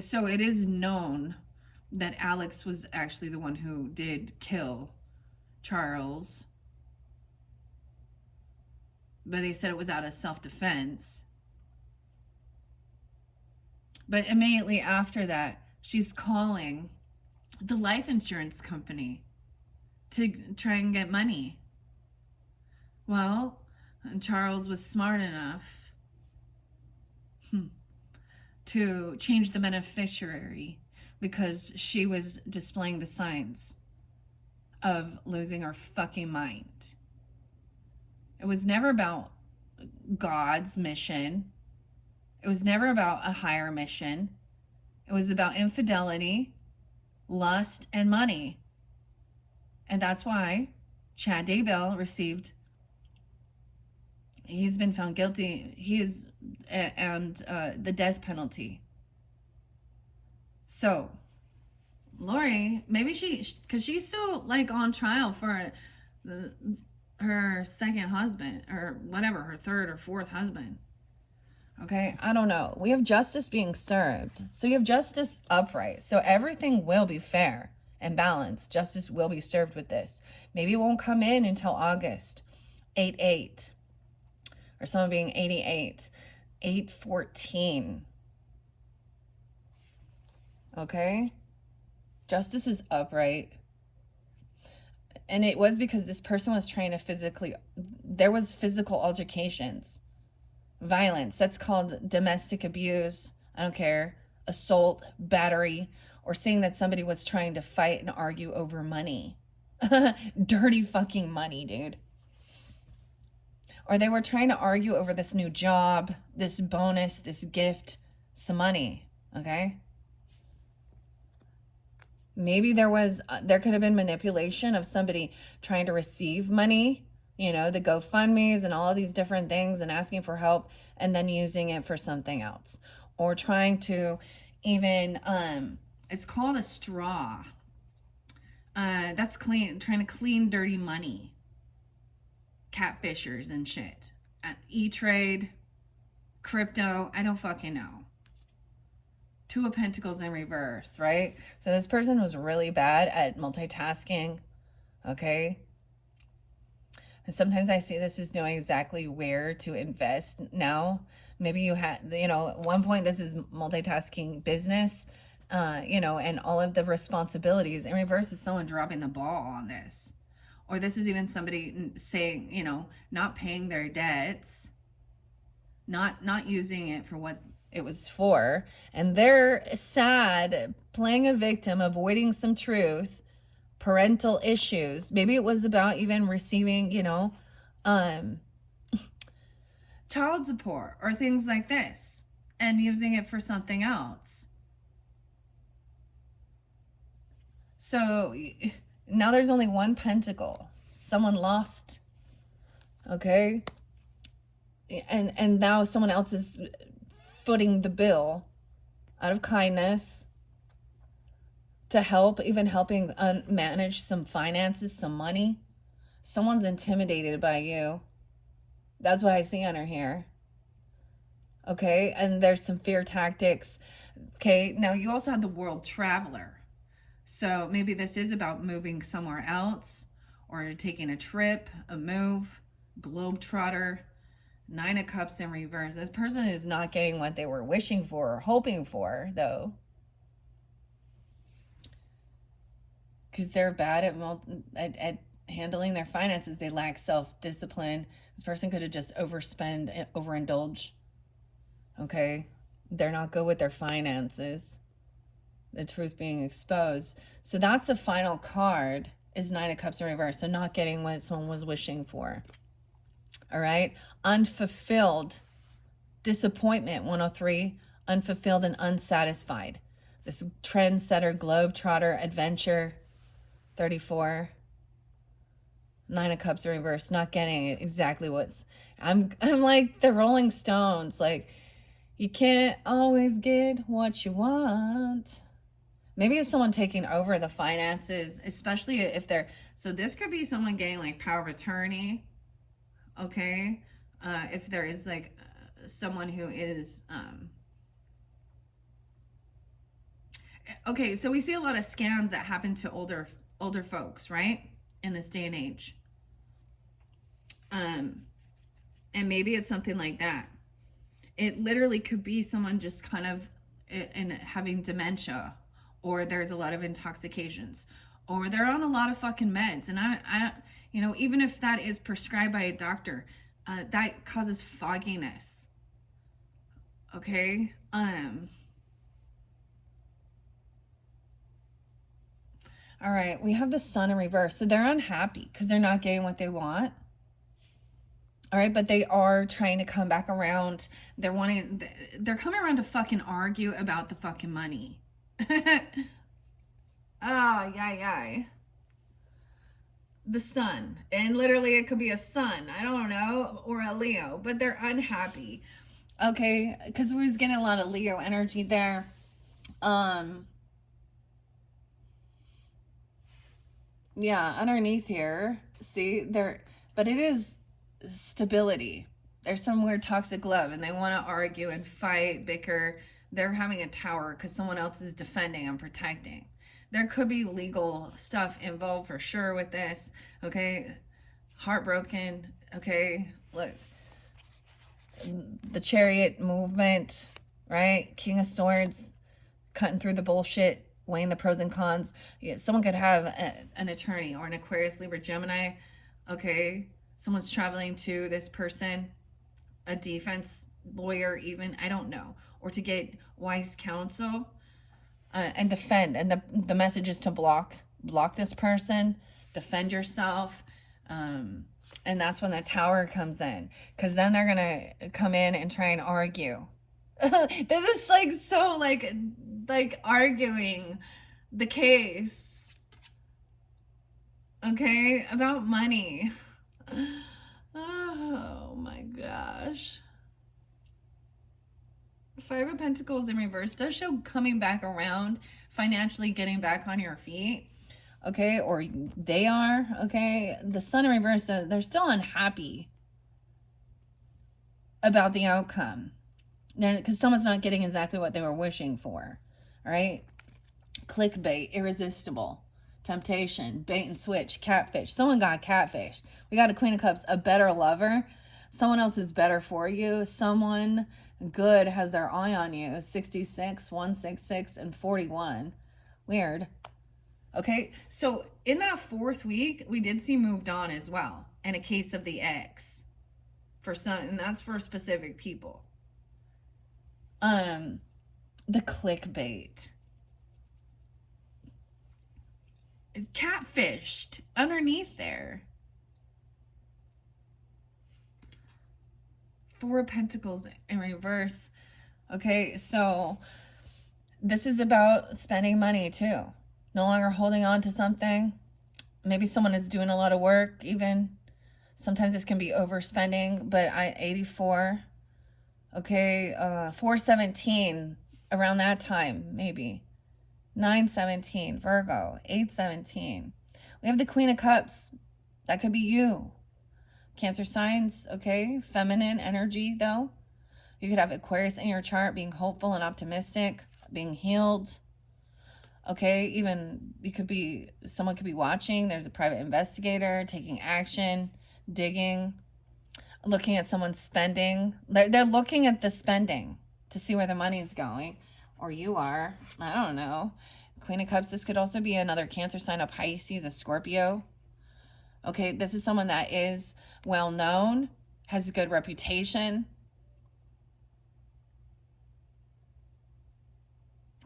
so it is known that Alex was actually the one who did kill Charles, but they said it was out of self-defense. But immediately after that, she's calling the life insurance company to try and get money. Well, Charles was smart enough to change the beneficiary because she was displaying the signs of losing her fucking mind. It was never about God's mission. It was never about a higher mission. It was about infidelity, lust, and money. And that's why Chad Daybell he's been found guilty. And the death penalty. So, Lori, maybe because she's still like on trial for her second husband or whatever, her third or fourth husband. Okay, I don't know. We have justice being served. So you have justice upright. So everything will be fair and balanced. Justice will be served with this. Maybe it won't come in until August. 8/8. Or someone being 88. 8/14. Okay? Justice is upright. And it was because this person was trying to there was physical altercations, violence. That's called domestic abuse. I don't care. Assault, battery, or saying that somebody was trying to fight and argue over money. Dirty fucking money, dude. Or they were trying to argue over this new job, this bonus, this gift, some money, okay? Maybe there could have been manipulation of somebody trying to receive money, the GoFundMes and all of these different things and asking for help and then using it for something else. Or trying to even, it's called a straw. That's trying to clean dirty money. Catfishers and shit. E-Trade, crypto, I don't fucking know. Two of Pentacles in reverse, right? So this person was really bad at multitasking, okay? And sometimes I see this as knowing exactly where to invest now. Maybe you had, at one point this is multitasking business, and all of the responsibilities. In reverse is someone dropping the ball on this. Or this is even somebody saying, not paying their debts, not using it for what it was for. And they're sad, playing a victim, avoiding some truth, parental issues. Maybe it was about even receiving, child support or things like this and using it for something else. So now there's only one pentacle. Someone lost. Okay? And now someone else is footing the bill out of kindness to help, even helping manage some finances, some money. Someone's intimidated by you. That's what I see under here. Okay? And there's some fear tactics. Okay? Now you also have the World Traveler. So maybe this is about moving somewhere else or taking a trip, a move, globetrotter, 9 of Cups in reverse. This person is not getting what they were wishing for or hoping for, though. Because they're bad at handling their finances. They lack self-discipline. This person could have just overindulge. Okay? They're not good with their finances. The truth being exposed. So that's the final card, is 9 of Cups in reverse. So not getting what someone was wishing for. All right. Unfulfilled. Disappointment, 103. Unfulfilled and unsatisfied. This trendsetter, globetrotter, adventure, 34. 9 of Cups in reverse. Not getting exactly what's... I'm like the Rolling Stones. Like, you can't always get what you want. Maybe it's someone taking over the finances, especially if they're... So this could be someone getting like power of attorney, okay? If there is like someone who is... Okay, so we see a lot of scams that happen to older folks, right? In this day and age. And maybe it's something like that. It literally could be someone just kind of having dementia, or there's a lot of intoxications, or they're on a lot of fucking meds. And I even if that is prescribed by a doctor, that causes fogginess. Okay? All right, we have the Sun in reverse. So they're unhappy because they're not getting what they want. All right, but they are trying to come back around. They're coming around to fucking argue about the fucking money. Yeah. The Sun. And literally it could be a Sun, I don't know, or a Leo, but they're unhappy. Okay, because we was getting a lot of Leo energy there. Yeah, underneath here, see, but it is stability. There's some weird toxic love, and they want to argue and fight, bicker. They're having a tower because someone else is defending and protecting. There could be legal stuff involved for sure with this, okay? Heartbroken, okay? Look, the Chariot movement, right? King of Swords, cutting through the bullshit, weighing the pros and cons. Someone could have an attorney or an Aquarius, Libra, Gemini. Okay, someone's traveling to this person, a defense lawyer even, I don't know, or to get wise counsel and defend. And the message is to block this person, defend yourself. And that's when the Tower comes in, because then they're gonna come in and try and argue. This is like so like arguing the case, okay, about money. Oh my gosh. Five of Pentacles in reverse does show coming back around, financially getting back on your feet. Okay, or they are, okay? The Sun in reverse, they're still unhappy about the outcome. Because someone's not getting exactly what they were wishing for, all right? Clickbait, irresistible, temptation, bait and switch, catfish. Someone got catfish. We got a Queen of Cups, a better lover. Someone else is better for you. Someone good has their eye on you. 66, 166, and 41. Weird. Okay, so in that fourth week, we did see moved on as well. And a case of the ex. For some, and that's for specific people. The clickbait. Catfished underneath there. Four of Pentacles in reverse. Okay, so this is about spending money too. No longer holding on to something. Maybe someone is doing a lot of work even. Sometimes this can be overspending, but 84. Okay, 417, around that time, maybe. 917, Virgo, 817. We have the Queen of Cups. That could be you. Cancer signs, okay? Feminine energy, though. You could have Aquarius in your chart, being hopeful and optimistic, being healed. Okay, even someone could be watching. There's a private investigator taking action, digging, looking at someone's spending. They're looking at the spending to see where the money's going. Or you are. I don't know. Queen of Cups, this could also be another Cancer sign, a Pisces, a Scorpio. Okay, this is someone that is well known, has a good reputation.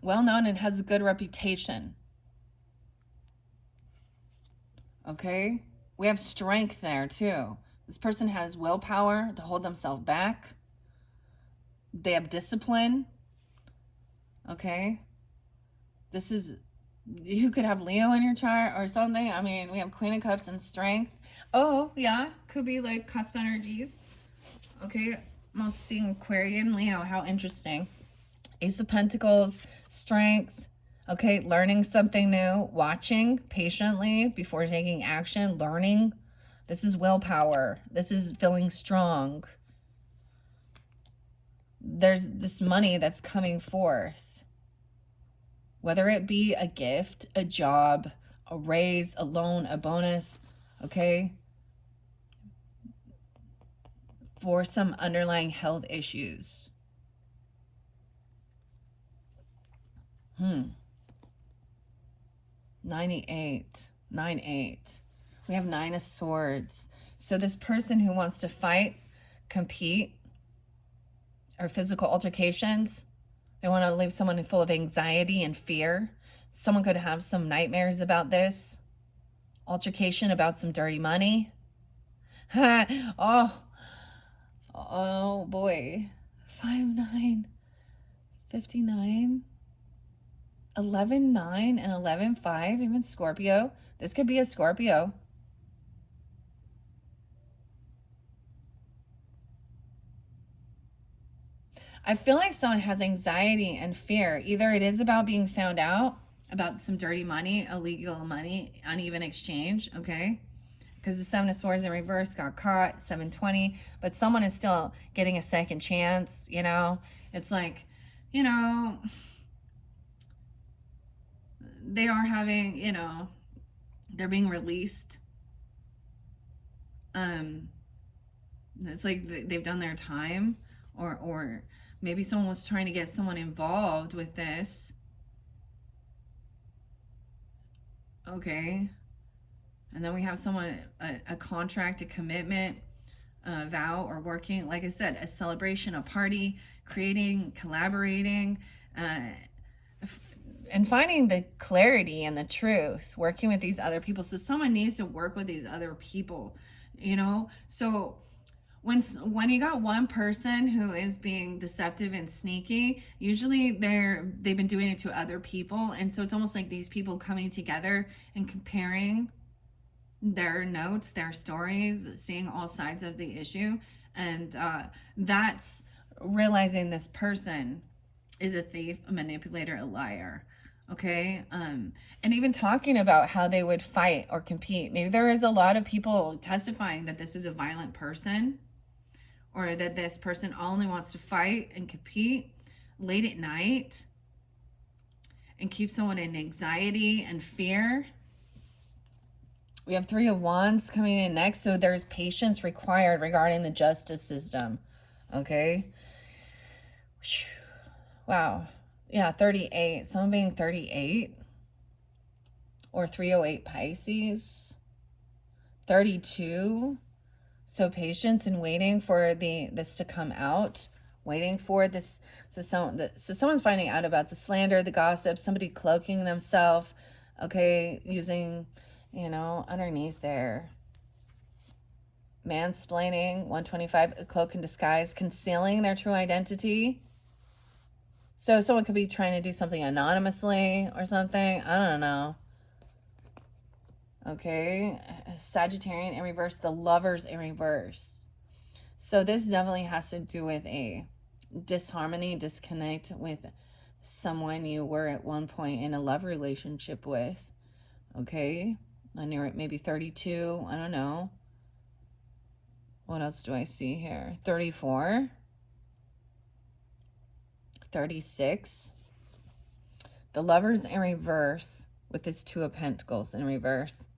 Well known and has a good reputation. Okay, we have strength there too. This person has willpower to hold themselves back. They have discipline. Okay, you could have Leo in your chart or something. I mean, we have Queen of Cups and strength. Oh yeah, could be like cusp energies. Okay, I'm also seeing Aquarian, Leo. How interesting. Ace of Pentacles, strength. Okay, learning something new, watching patiently before taking action, learning. This is willpower. This is feeling strong. There's this money that's coming forth. Whether it be a gift, a job, a raise, a loan, a bonus, okay? For some underlying health issues. 98, 9-8. We have 9 of Swords. So this person who wants to fight, compete, or physical altercations, they want to leave someone full of anxiety and fear. Someone could have some nightmares about this. Altercation about some dirty money. Oh boy. 5-9, 59. 11-9 and 11-5, even Scorpio. This could be a Scorpio. I feel like someone has anxiety and fear. Either it is about being found out, about some dirty money, illegal money, uneven exchange, okay? Because the 7 of Swords in reverse got caught, 720, but someone is still getting a second chance, you know? It's like, you know, they are having, you know, they're being released. It's like they've done their time, or maybe someone was trying to get someone involved with this. Okay. And then we have someone, a contract, a commitment, a vow, or working, like I said, a celebration, a party, creating, collaborating, and finding the clarity and the truth, working with these other people. So someone needs to work with these other people, you know? So when you got one person who is being deceptive and sneaky, usually they've been doing it to other people. And so it's almost like these people coming together and comparing their notes, their stories, seeing all sides of the issue. And that's realizing this person is a thief, a manipulator, a liar. Okay. And even talking about how they would fight or compete. Maybe there is a lot of people testifying that this is a violent person, or that this person only wants to fight and compete late at night and keep someone in anxiety and fear. We have Three of Wands coming in next. So there's patience required regarding the justice system. Okay. Wow. Yeah, 38. Someone being 38. Or 308 Pisces. 32. So patience and waiting for this to come out. Waiting for this. So someone's finding out about the slander, the gossip, somebody cloaking themselves. Okay, using, underneath there. Mansplaining, 125, a cloak in disguise, concealing their true identity. So someone could be trying to do something anonymously or something. I don't know. Okay, Sagittarian in reverse, the Lovers in reverse. So this definitely has to do with a disharmony, disconnect with someone you were at one point in a love relationship with. Okay, and you're at maybe 32, I don't know. What else do I see here? 34. 36. The Lovers in reverse with this Two of Pentacles in reverse.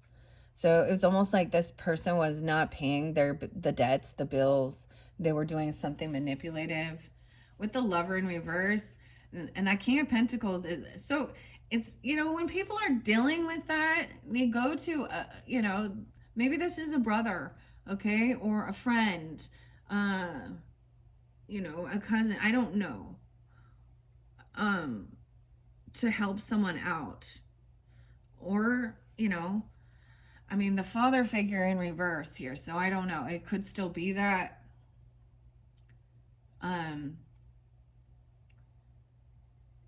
So it was almost like this person was not paying the debts, the bills. They were doing something manipulative. With the Lover in reverse, and that King of Pentacles is so it's, when people are dealing with that, they go to maybe this is a brother, okay, or a friend, a cousin, I don't know, to help someone out, or the father figure in reverse here. So I don't know. It could still be that.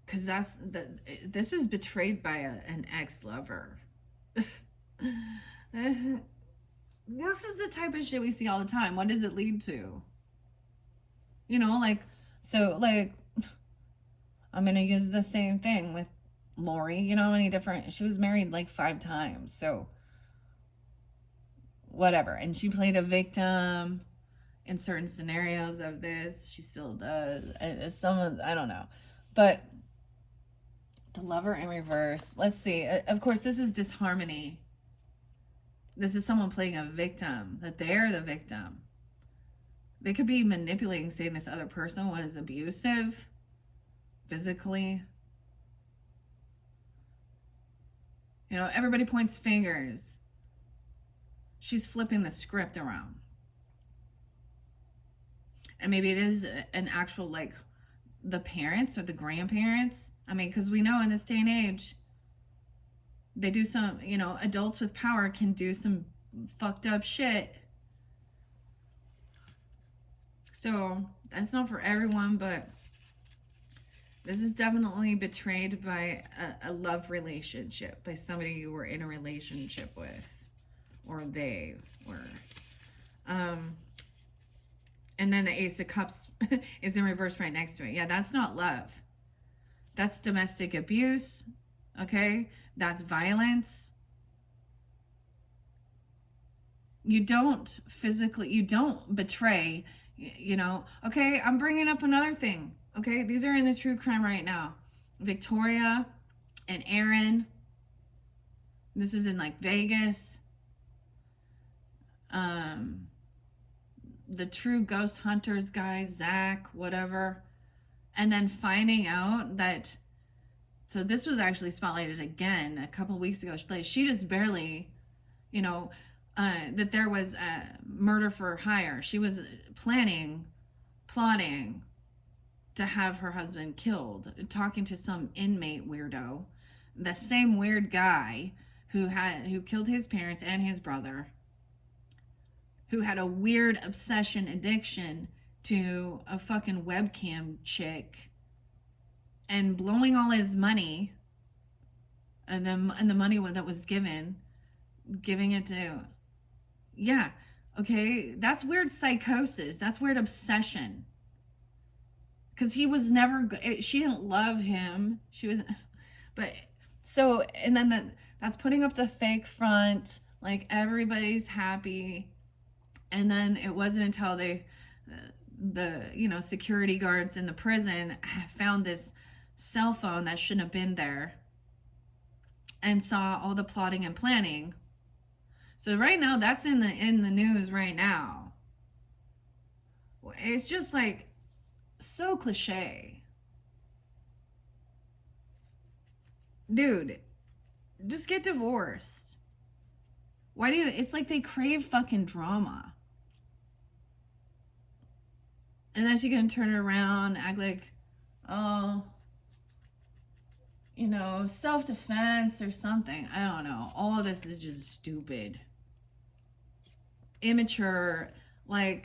Because this is betrayed by an ex-lover. This is the type of shit we see all the time. What does it lead to? I'm going to use the same thing with Lori. How many she was married like 5 times. So whatever. And she played a victim in certain scenarios of this. She still does. I don't know. But the Lover in reverse. Let's see. Of course, this is disharmony. This is someone playing a victim, that they're the victim. They could be manipulating, saying this other person was abusive physically. Everybody points fingers. She's flipping the script around. And maybe it is an actual, like, the parents or the grandparents. Because we know in this day and age, they do some, adults with power can do some fucked up shit. So that's not for everyone, but this is definitely betrayed by a love relationship, by somebody you were in a relationship with, or they were. And then the Ace of Cups is in reverse right next to it. Yeah, that's not love. That's domestic abuse, okay? That's violence. You don't betray, Okay, I'm bringing up another thing, okay? These are in the true crime right now. Victoria and Aaron. This is in, like, Vegas. The true ghost hunters guy, Zach, whatever. And then finding out that So this was actually spotlighted again a couple weeks ago. Like, she just barely, that there was a murder for hire. She was plotting to have her husband killed, talking to some inmate weirdo, the same weird guy who killed his parents and his brother, who had a weird obsession addiction to a fucking webcam chick, and blowing all his money and the money that was giving it to, yeah, okay, that's weird psychosis, that's weird obsession. Because he was never, she didn't love him, she was, but so, and then that's putting up the fake front, like everybody's happy. And then it wasn't until the security guards in the prison found this cell phone that shouldn't have been there and saw all the plotting and planning. So right now, that's in the news right now. It's just like so cliche. Dude, just get divorced. Why do you, it's like they crave fucking drama. And then she can turn it around, act like, oh, self-defense or something. I don't know. All of this is just stupid. Immature, and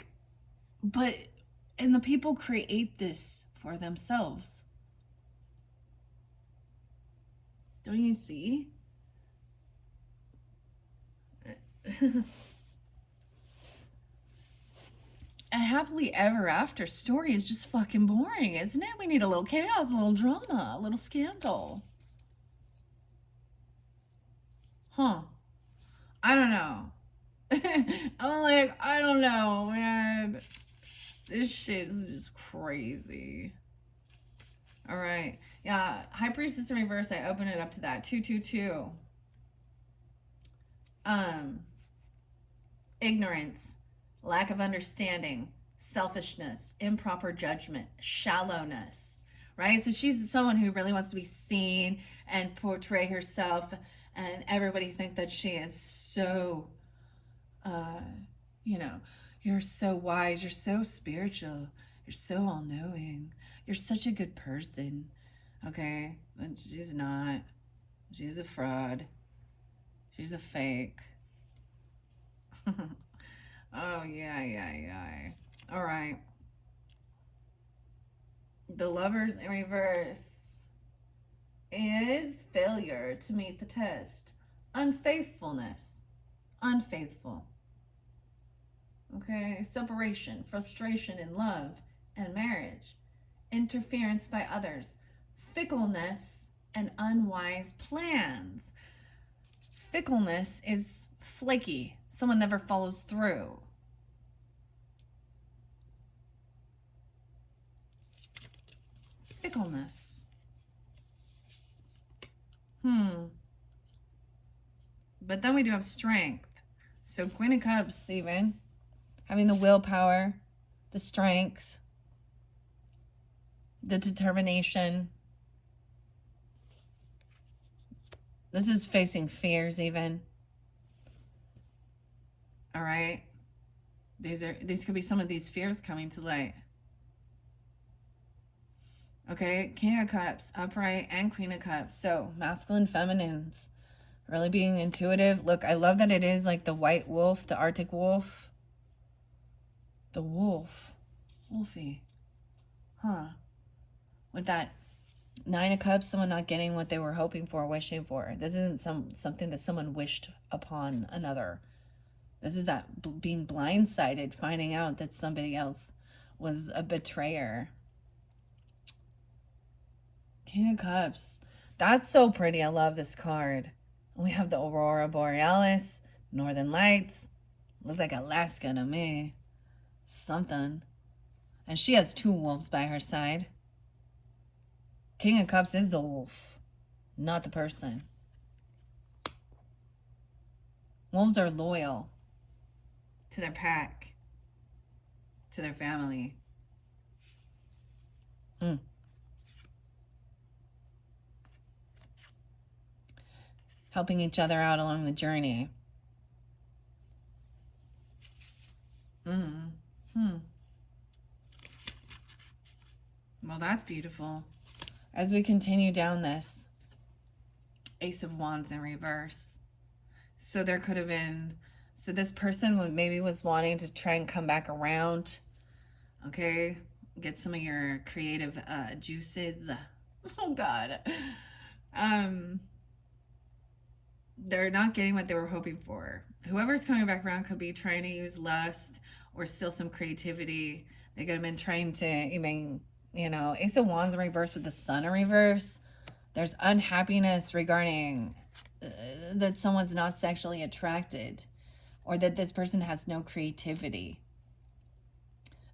the people create this for themselves. Don't you see? A happily ever after story is just fucking boring, isn't it? We need a little chaos, a little drama, a little scandal. Huh. I don't know. I'm like, I don't know, man. This shit is just crazy. All right. Yeah, High Priestess in reverse, I open it up to that. 222. Ignorance, lack of understanding, selfishness, improper judgment, shallowness, right? So she's someone who really wants to be seen and portray herself, and everybody think that she is so, you're so wise, you're so spiritual, you're so all-knowing, you're such a good person, okay? But she's not. She's a fraud. She's a fake. Oh, yeah. All right. The Lovers in reverse is failure to meet the test. Unfaithfulness. Unfaithful. Okay? Separation, frustration in love and marriage. Interference by others. Fickleness and unwise plans. Fickleness is flaky. Someone never follows through. Fickleness. But then we do have strength. So Queen of Cups, even having the willpower, the strength, the determination. This is facing fears even. All right. These could be some of these fears coming to light. Okay, King of Cups, upright, and Queen of Cups. So masculine, feminines, really being intuitive. Look, I love that it is like the white wolf, the Arctic wolf. The wolf. Wolfie. Huh. With that 9 of Cups, someone not getting what they were hoping for, wishing for. This isn't something that someone wished upon another. This is that being blindsided, finding out that somebody else was a betrayer. King of Cups. That's so pretty. I love this card. We have the Aurora Borealis, Northern Lights. Looks like Alaska to me. Something. And she has 2 wolves by her side. King of Cups is the wolf, not the person. Wolves are loyal to their pack, to their family. helping each other out along the journey. Well, that's beautiful. As we continue down this, Ace of Wands in reverse. So there could have been, so this person maybe was wanting to try and come back around. Okay, get some of your creative juices. Oh God. They're not getting what they were hoping for. Whoever's coming back around could be trying to use lust or still some creativity. They could have been trying to even, you know, Ace of Wands in reverse with the Sun in reverse. There's unhappiness regarding that someone's not sexually attracted, or that this person has no creativity.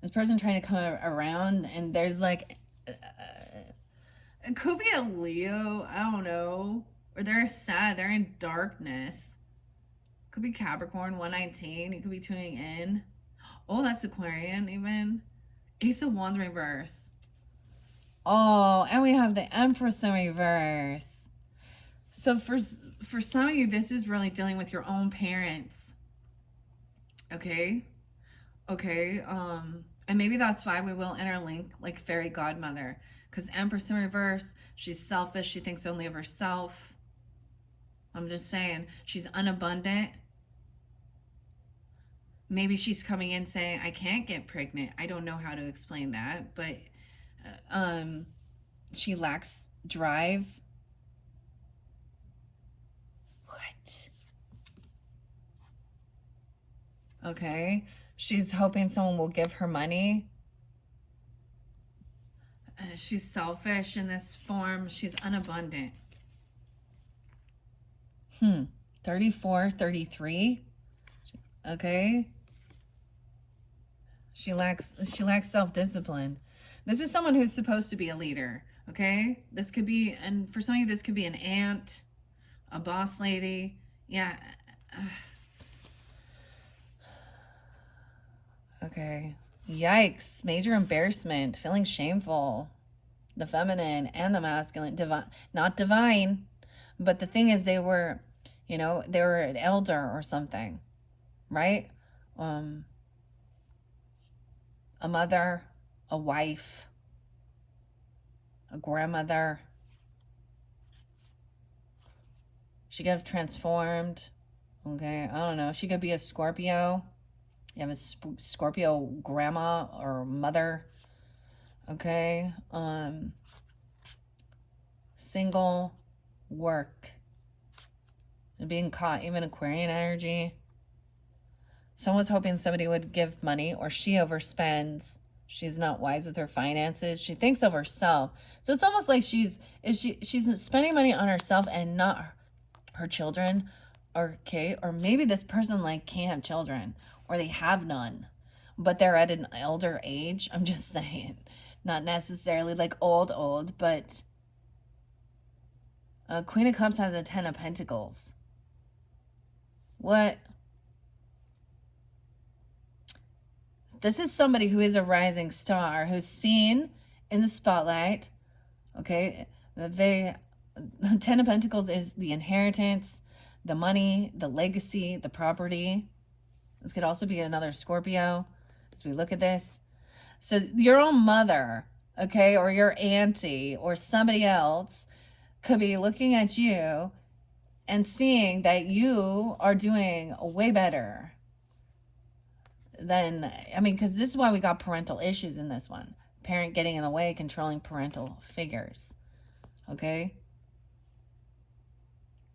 This person trying to come around, and there's like, it could be a Leo, I don't know. Or they're sad, they're in darkness. Could be Capricorn, 119. You could be tuning in. Oh, that's Aquarian even. Ace of Wands reverse. Oh, and we have the Empress in reverse. So for some of you, this is really dealing with your own parents. Okay? Okay, and maybe that's why we will interlink like fairy godmother. Because Empress in reverse, she's selfish. She thinks only of herself. I'm just saying, she's unabundant. Maybe she's coming in saying, I can't get pregnant. I don't know how to explain that. But she lacks drive. What? Okay. She's hoping someone will give her money. She's selfish in this form. She's unabundant. 34, 33. Okay. She lacks self-discipline. This is someone who's supposed to be a leader. Okay. This could be, and for some of you, this could be an aunt, a boss lady. Yeah. Okay. Yikes. Major embarrassment. Feeling shameful. The feminine and the masculine. Not divine. But the thing is, they were, you know, they were an elder or something. Right? A mother. A wife. A grandmother. She could have transformed. Okay. I don't know. She could be a Scorpio. You have a Scorpio grandma or mother. Okay. Single, work. Being caught, even Aquarian energy. Someone's hoping somebody would give money, or she overspends. She's not wise with her finances. She thinks of herself. So it's almost like she's spending money on herself and not her children. Okay. Or maybe this person like can't have children, or they have none, but they're at an elder age. I'm just saying, not necessarily like old, but Queen of Cups has a 10 of Pentacles. What? This is somebody who is a rising star, who's seen in the spotlight. Okay. The 10 of Pentacles is the inheritance, the money, the legacy, the property. This could also be another Scorpio as we look at this. So your own mother, okay, or your auntie or somebody else could be looking at you and seeing that you are doing way better than, I mean, because this is why we got parental issues in this one. Parent getting in the way, controlling parental figures, okay?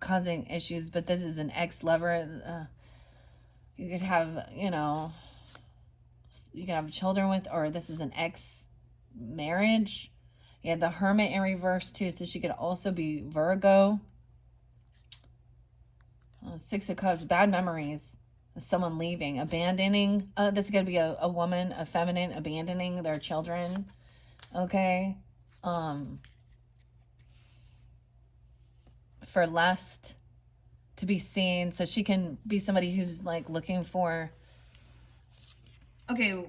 Causing issues, but this is an ex-lover. You could have, you know, you could have children with, or this is an ex-marriage. You had the Hermit in reverse too, so she could also be Virgo. 6 of Cups, bad memories. Someone leaving, abandoning. This is going to be a woman, a feminine, abandoning their children. Okay. For lust. To be seen, so she can be somebody who's like looking for, okay,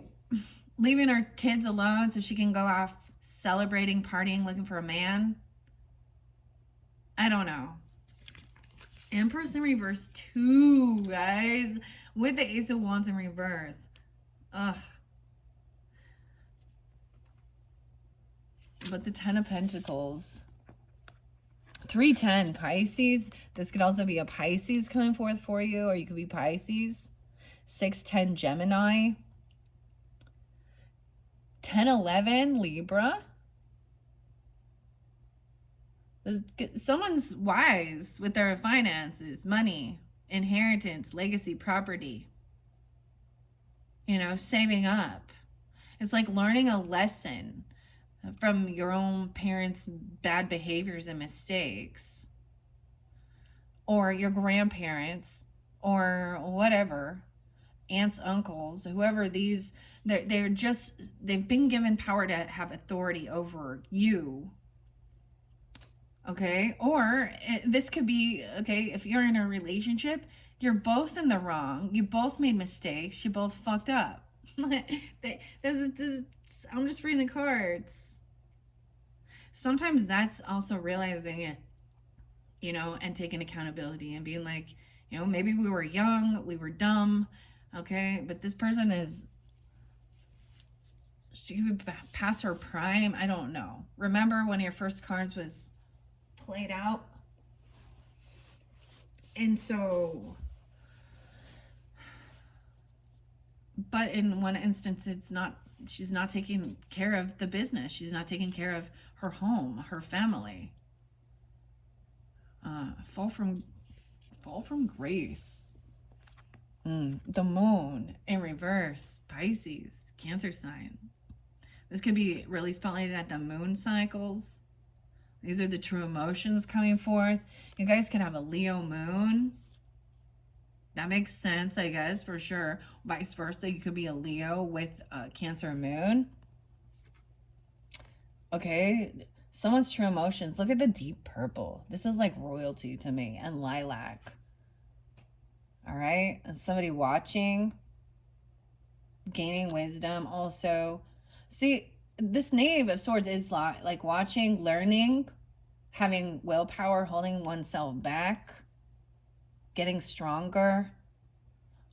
leaving her kids alone so she can go off celebrating, partying, looking for a man. I don't know. Empress in reverse too, guys. With the Ace of Wands in reverse. Ugh. But the 10 of Pentacles. 310 Pisces. This could also be a Pisces coming forth for you, or you could be Pisces. 610 Gemini. 1011 Libra. Someone's wise with their finances, money, inheritance, legacy, property. You know, saving up. It's like learning a lesson from your own parents' bad behaviors and mistakes, or your grandparents, or whatever, aunts, uncles, whoever these, they've been given power to have authority over you. Okay, or this could be, okay, if you're in a relationship, you're both in the wrong, you both made mistakes, you both fucked up. I'm just reading the cards. Sometimes that's also realizing it, you know, and taking accountability and being like, you know, maybe we were young, we were dumb, okay, but this person is, she could be past her prime. I don't know. Remember when your first cards was played out? And so, but in one instance, it's not, she's not taking care of the business. She's not taking care of her home, her family. Fall from grace. The moon in reverse, Pisces, Cancer sign. This could be really spotlighted at the moon cycles. These are the true emotions coming forth. You guys can have a Leo moon. That makes sense, I guess, for sure. Vice versa, you could be a Leo with a Cancer moon. Okay, someone's true emotions. Look at the deep purple. This is like royalty to me, and lilac. All right, and somebody watching, gaining wisdom also. See, this Knave of Swords is like watching, learning, having willpower, holding oneself back, getting stronger.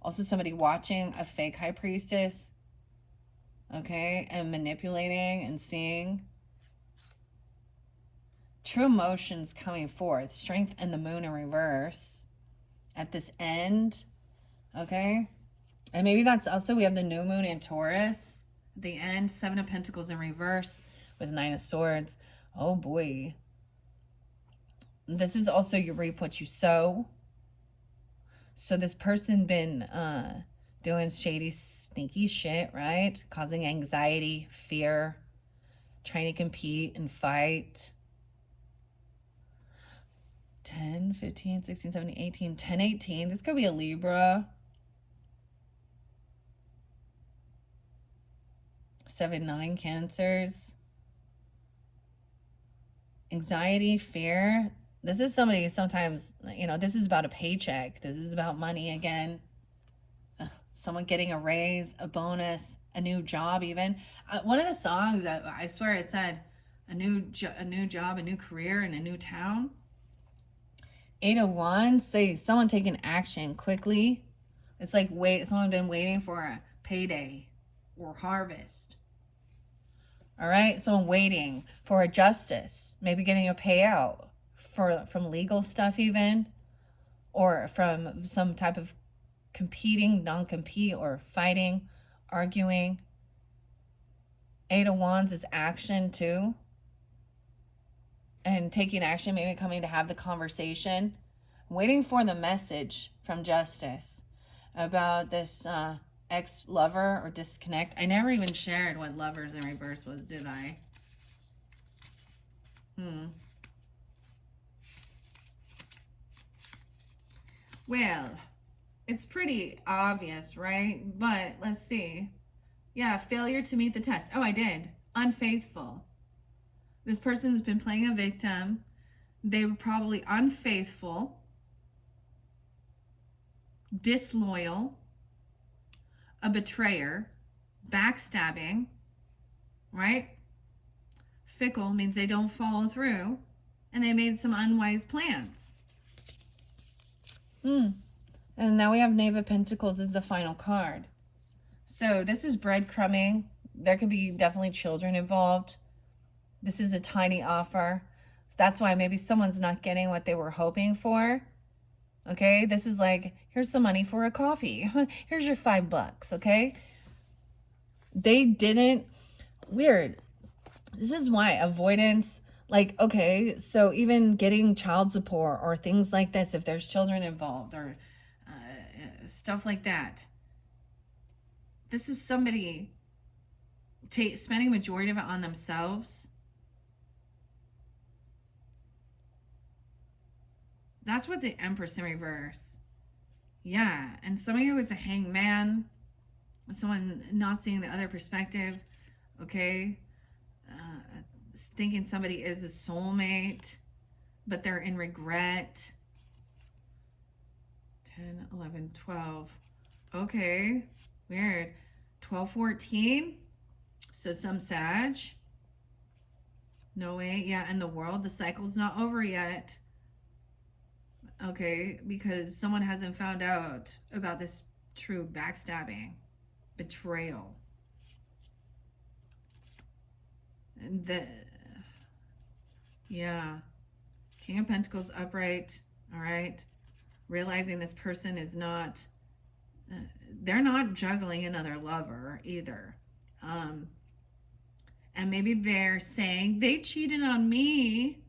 Also somebody watching a fake High Priestess, okay, and manipulating and seeing. True emotions coming forth. Strength and the moon in reverse at this end, okay? And maybe that's also, we have the new moon in Taurus. The end, 7 of Pentacles in reverse with 9 of Swords. Oh boy. This is also you reap what you sow. So this person been doing shady, sneaky shit, right? Causing anxiety, fear, trying to compete and fight. 10, 15, 16, 17, 18, 10, 18. This could be a Libra. 7, 9 Cancers. Anxiety, fear. This is somebody sometimes, you know, this is about a paycheck. This is about money again. Someone getting a raise, a bonus, a new job even. One of the songs that I swear it said a new job, a new career, and a new town. 8 of Wands, say someone taking action quickly. It's like someone been waiting for a payday or harvest. All right, someone waiting for a justice, maybe getting a payout from legal stuff even, or from some type of competing, non-compete, or fighting, arguing. 8 of Wands is action too. And taking action, maybe coming to have the conversation, waiting for the message from justice about this ex-lover or disconnect. I never even shared what lovers in reverse was, did I? Well, it's pretty obvious, right? But let's see. Yeah, failure to meet the test. Oh, I did. Unfaithful. This person's been playing a victim. They were probably unfaithful, disloyal, a betrayer, backstabbing, right? Fickle means they don't follow through, and they made some unwise plans. And now we have Knave of Pentacles as the final card. So this is breadcrumbing. There could be definitely children involved. This is a tiny offer. So that's why maybe someone's not getting what they were hoping for. Okay, this is like, here's some money for a coffee. Here's your $5, okay? They didn't, weird. This is why avoidance, like, okay, so even getting child support or things like this, if there's children involved or stuff like that. This is somebody spending majority of it on themselves. That's what the Empress in reverse. Yeah, and some of you is a hangman. Someone not seeing the other perspective. Okay, thinking somebody is a soulmate, but they're in regret. 10, 11, 12. Okay, weird. 12, 14. So some Sag. No way. Yeah, and the world, the cycle's not over yet. Okay, because someone hasn't found out about this true backstabbing, betrayal. And yeah. King of Pentacles upright. All right. Realizing this person is not, they're not juggling another lover either. And maybe they're saying they cheated on me,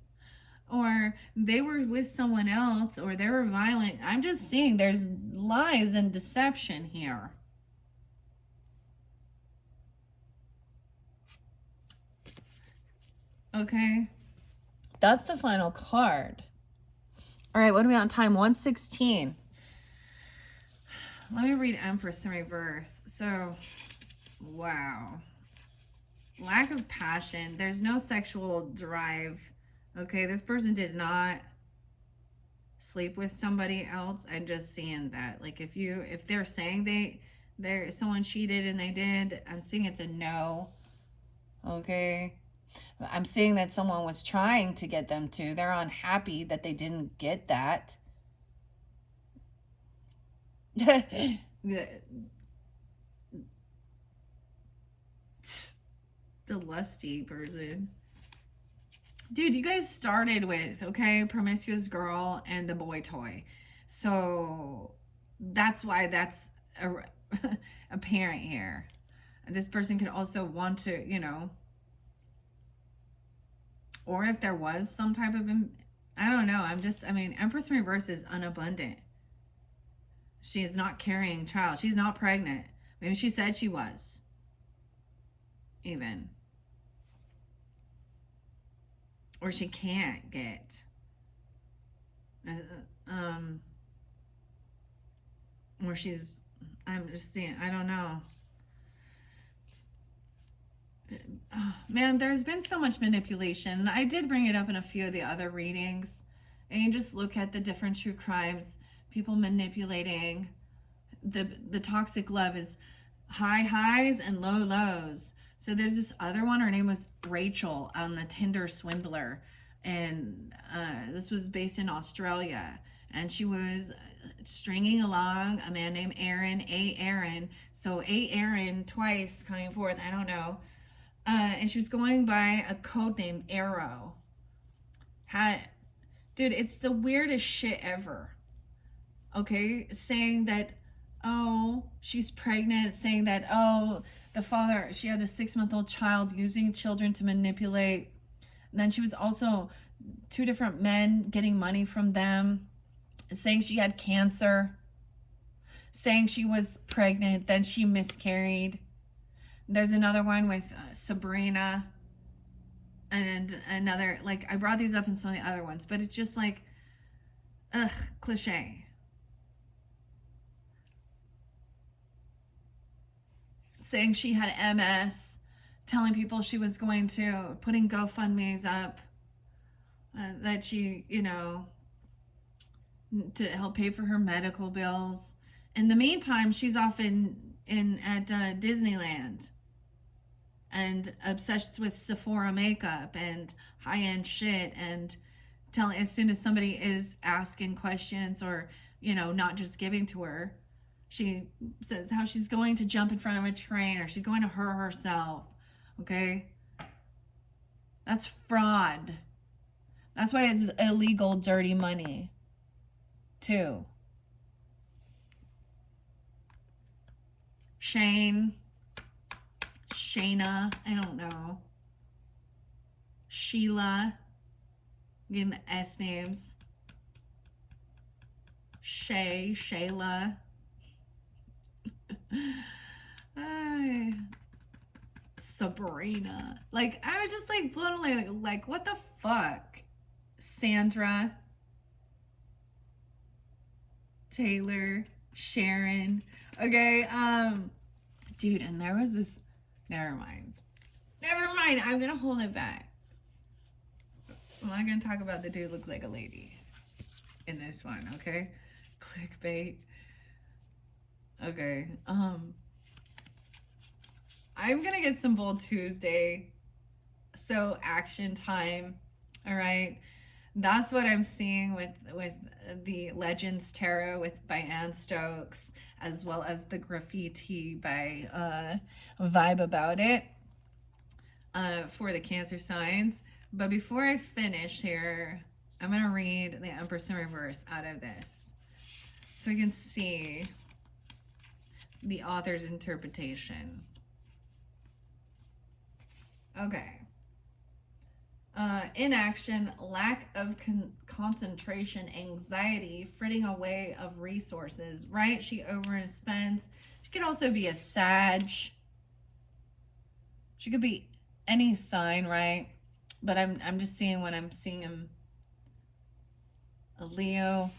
or they were with someone else, or they were violent. I'm just seeing there's lies and deception here. Okay. That's the final card. All right, what are we on time? 1:16. Let me read Empress in reverse. So, wow. Lack of passion. There's no sexual drive. Okay, this person did not sleep with somebody else. I'm just seeing that. Like if they're saying someone cheated and they did, I'm seeing it's a no. Okay. I'm seeing that someone was trying to get them to. They're unhappy that they didn't get that. The lusty person. Dude, you guys started with, okay, promiscuous girl and a boy toy. So that's why that's apparent here. This person could also want to, you know, or if there was some type of, I don't know. I mean, Empress in reverse is unabundant. She is not carrying a child. She's not pregnant. Maybe she said she was. Even. Or she can't get. Or she's, I'm just seeing, I don't know. Oh, man, there's been so much manipulation. I did bring it up in a few of the other readings. And you just look at the different true crimes, people manipulating. The toxic love is high highs and low lows. So there's this other one, her name was Rachel on the Tinder Swindler. And this was based in Australia. And she was stringing along a man named Aaron, Aaron. So Aaron twice coming forth, I don't know. And she was going by a code name Arrow. Dude, it's the weirdest shit ever. Okay, saying that, oh, she's pregnant, saying that, oh, the father, she had a 6-month-old child, using children to manipulate. And then she was also 2 different men getting money from them, saying she had cancer, saying she was pregnant, then she miscarried. There's another one with Sabrina and another, like, I brought these up in some of the other ones, but it's just like, ugh, cliche. Saying she had MS, telling people she was going to, putting GoFundMe's up, that she, you know, to help pay for her medical bills. In the meantime, she's off at Disneyland and obsessed with Sephora makeup and high-end shit, and telling, as soon as somebody is asking questions or you know, not just giving to her. She says how she's going to jump in front of a train or she's going to hurt herself. Okay? That's fraud. That's why it's illegal, dirty money, too. Shane, Shayna, I don't know. Sheila, getting the S names. Shay, Shayla. Sabrina. Like, I was just like blown away. Like, what the fuck? Sandra. Taylor. Sharon. Okay, dude, and there was this, never mind. I'm gonna hold it back. I'm not gonna talk about the dude looks like a lady in this one, okay? Clickbait. Okay, I'm gonna get some Bold Tuesday, so action time, all right? That's what I'm seeing with the Legends Tarot by Anne Stokes, as well as the Graffiti by Vibe About It for the Cancer signs. But before I finish here, I'm going to read the Empress in Reverse out of this so we can see the author's interpretation. Okay. Inaction, lack of concentration, anxiety, fritting away of resources, right? She overspends. She could also be a Sag. She could be any sign, right? But I'm just seeing when I'm seeing him, a Leo.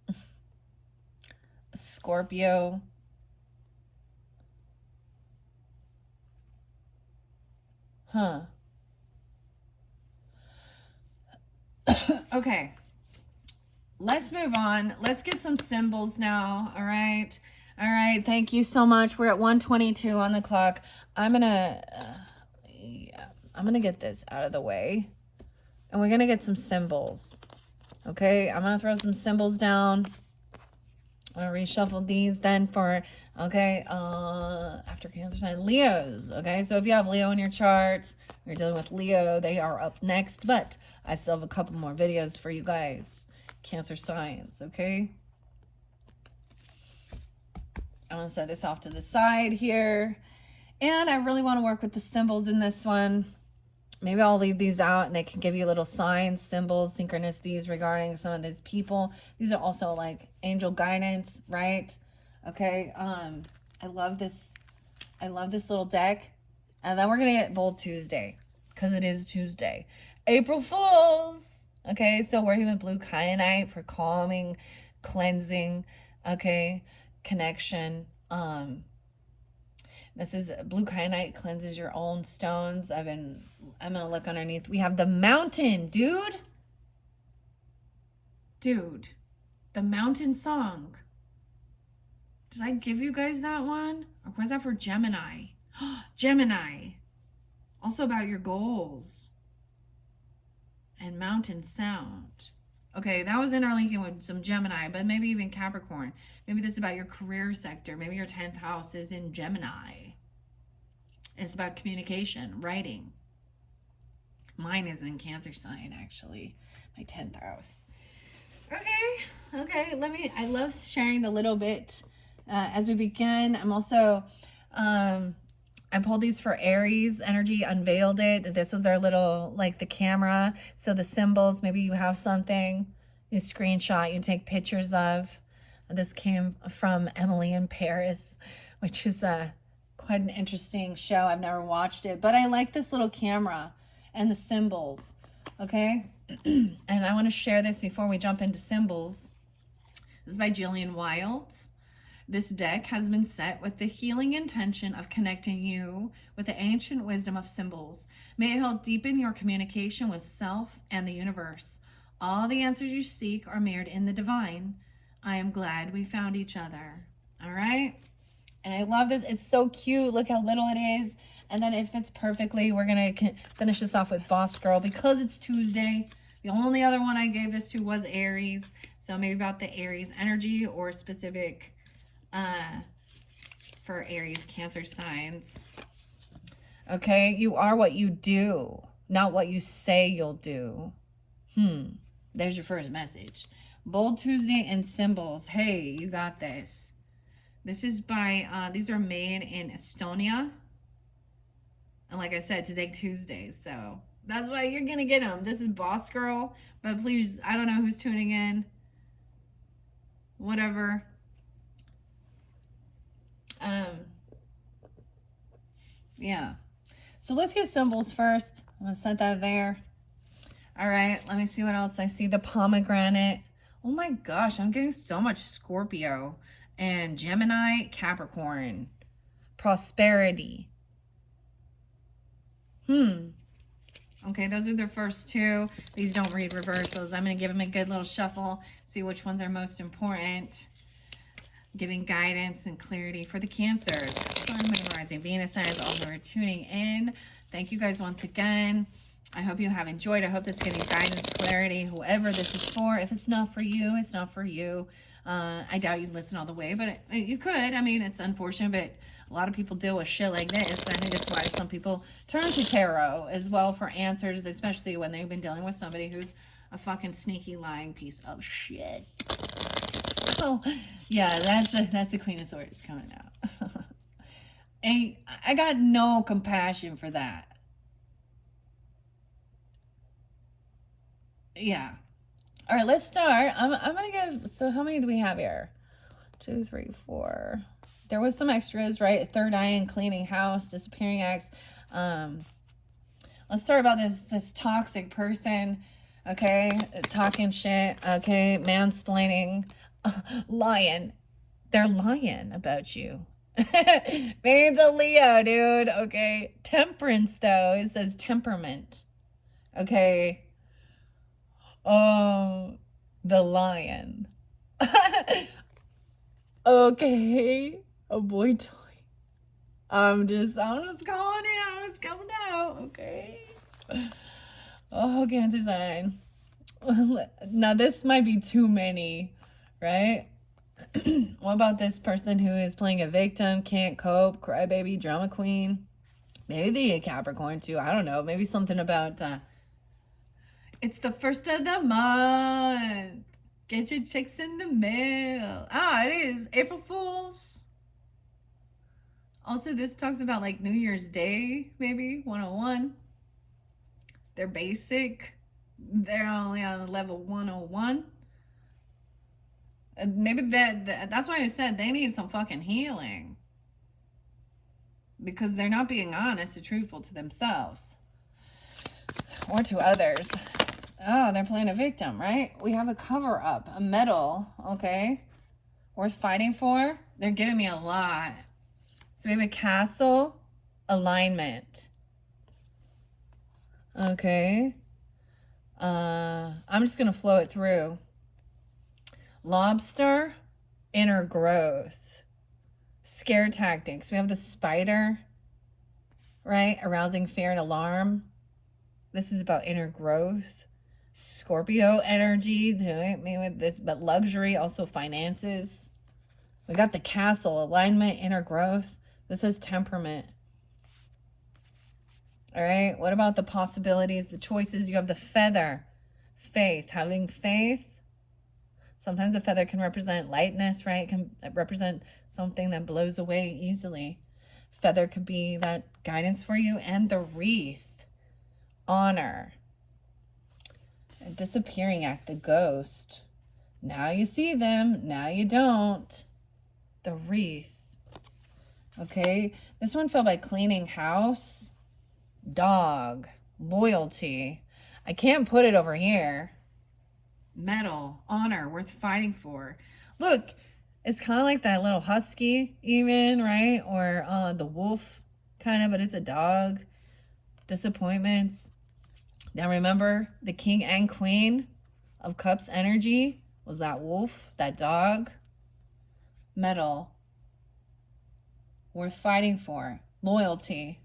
A Scorpio. Huh. Okay. Let's move on. Let's get some symbols now. All right. All right. Thank you so much. We're at 1:22 on the clock. I'm going to get this out of the way. And we're going to get some symbols. Okay. I'm going to throw some symbols down. I'm going to reshuffle these then for, okay, after Cancer sign, Leos, okay? So if you have Leo in your chart, you're dealing with Leo, they are up next, but I still have a couple more videos for you guys. Cancer signs, okay? I'm going to set this off to the side here. And I really want to work with the symbols in this one. Maybe I'll leave these out and they can give you little signs, symbols, synchronicities regarding some of these people. These are also like angel guidance, right? Okay. I love this. I love this little deck. And then we're going to get Bold Tuesday because it is Tuesday. April Fools. Okay. So working with blue kyanite for calming, cleansing. Okay. Connection. This is blue kyanite cleanses your own stones. I'm going to look underneath. We have the mountain, dude. Dude, the mountain song. Did I give you guys that one? Or was that for Gemini? Gemini. Also about your goals. And mountain sound. Okay, that was interlinking with some Gemini, but maybe even Capricorn. Maybe this is about your career sector. Maybe your 10th house is in Gemini. It's about communication, writing. Mine is in Cancer sign, actually. My 10th house. Okay. I love sharing the little bit as we begin. I'm also, I pulled these for Aries energy, unveiled it. This was their little, like the camera. So the symbols, maybe you have something, you screenshot, you take pictures of. This came from Emily in Paris, which is quite an interesting show. I've never watched it, but I like this little camera and the symbols. Okay. And I want to share this before we jump into symbols. This is by Jillian Wild. This deck has been set with the healing intention of connecting you with the ancient wisdom of symbols. May it help deepen your communication with self and the universe. All the answers you seek are mirrored in the divine. I am glad we found each other. All right. And I love this. It's so cute. Look how little it is. And then it fits perfectly. We're going to finish this off with Boss Girl because it's Tuesday. The only other one I gave this to was Aries. So maybe about the Aries energy or specific for Aries Cancer signs. Okay, you are what you do, not what you say you'll do. There's your first message. Bold Tuesday and symbols. Hey, you got this. This is by, these are made in Estonia. And like I said, today Tuesday, so that's why you're going to get them. This is Boss Girl, but please, I don't know who's tuning in. Whatever. Yeah. So let's get symbols first. I'm going to set that there. All right, let me see what else I see. The pomegranate. Oh my gosh, I'm getting so much Scorpio and Gemini, Capricorn. Prosperity. Okay, those are the first two. These don't read reversals. I'm going to give them a good little shuffle, see which ones are most important. Giving guidance and clarity for the Cancers. Sun, Moon, Rising, Venus signs, all who are tuning in. Thank you guys once again. I hope you have enjoyed. I hope this is giving guidance, clarity, whoever this is for. If it's not for you, it's not for you. I doubt you'd listen all the way, but you could. I mean, it's unfortunate, but a lot of people deal with shit like this. I think that's why some people turn to tarot as well for answers, especially when they've been dealing with somebody who's a fucking sneaky, lying piece of shit. So, yeah, that's the Queen of Swords coming out. And I got no compassion for that. Yeah. All right, let's start. I'm going to give, so how many do we have here? 2, 3, 4. There was some extras, right? Third eye and cleaning house, disappearing acts. Let's start about this toxic person, okay? Talking shit, okay? Mansplaining, lying. They're lying about you. Maybe it's a Leo, dude, okay? Temperance, though, it says temperament, okay? The lion. Okay, a boy toy. I'm just calling it out. It's coming out, okay? Oh, Cancer sign. Now this might be too many, right? What about this person who is playing a victim, can't cope, crybaby, drama queen? Maybe a Capricorn too. I don't know. Maybe something about it's the first of the month. Get your checks in the mail. Ah, it is April Fool's. Also, this talks about like New Year's Day, maybe 101. They're basic. They're only on level 101. And maybe that's why I said they need some fucking healing. Because they're not being honest or truthful to themselves. Or to others. Oh, they're playing a victim, right? We have a cover-up, a medal, okay? Worth fighting for. They're giving me a lot. So we have a castle, alignment. Okay. I'm just going to flow it through. Lobster, inner growth. Scare tactics. We have the spider, right? Arousing fear and alarm. This is about inner growth. Scorpio energy, doing me with this, but luxury, also finances. We got the castle, alignment, inner growth. This is temperament. All right, what about the possibilities, the choices? You have the feather, faith, having faith. Sometimes the feather can represent lightness, right? It can represent something that blows away easily. Feather could be that guidance for you. And the wreath, honor. A disappearing act, the ghost. Now you see them, now you don't. The wreath. Okay, this one fell by cleaning house. Dog, loyalty. I can't put it over here. Medal, honor, worth fighting for. Look, it's kind of like that little husky even, right? Or the wolf kind of, but it's a dog. Disappointments. Now remember, the king and queen of cups energy was that wolf, that dog. Medal. Worth fighting for. Loyalty.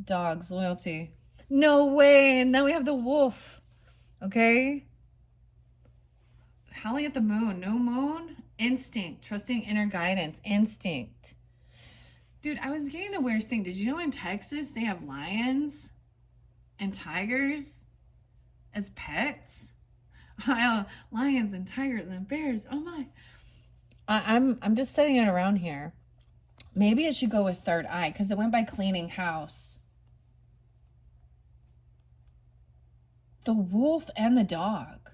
Dogs, loyalty. No way. And then we have the wolf. Okay? Howling at the moon. New moon. Instinct. Trusting inner guidance. Instinct. Dude, I was getting the weirdest thing. Did you know in Texas they have lions and tigers as pets? Lions and tigers and bears. Oh my. I'm just setting it around here. Maybe it should go with third eye because it went by cleaning house. The wolf and the dog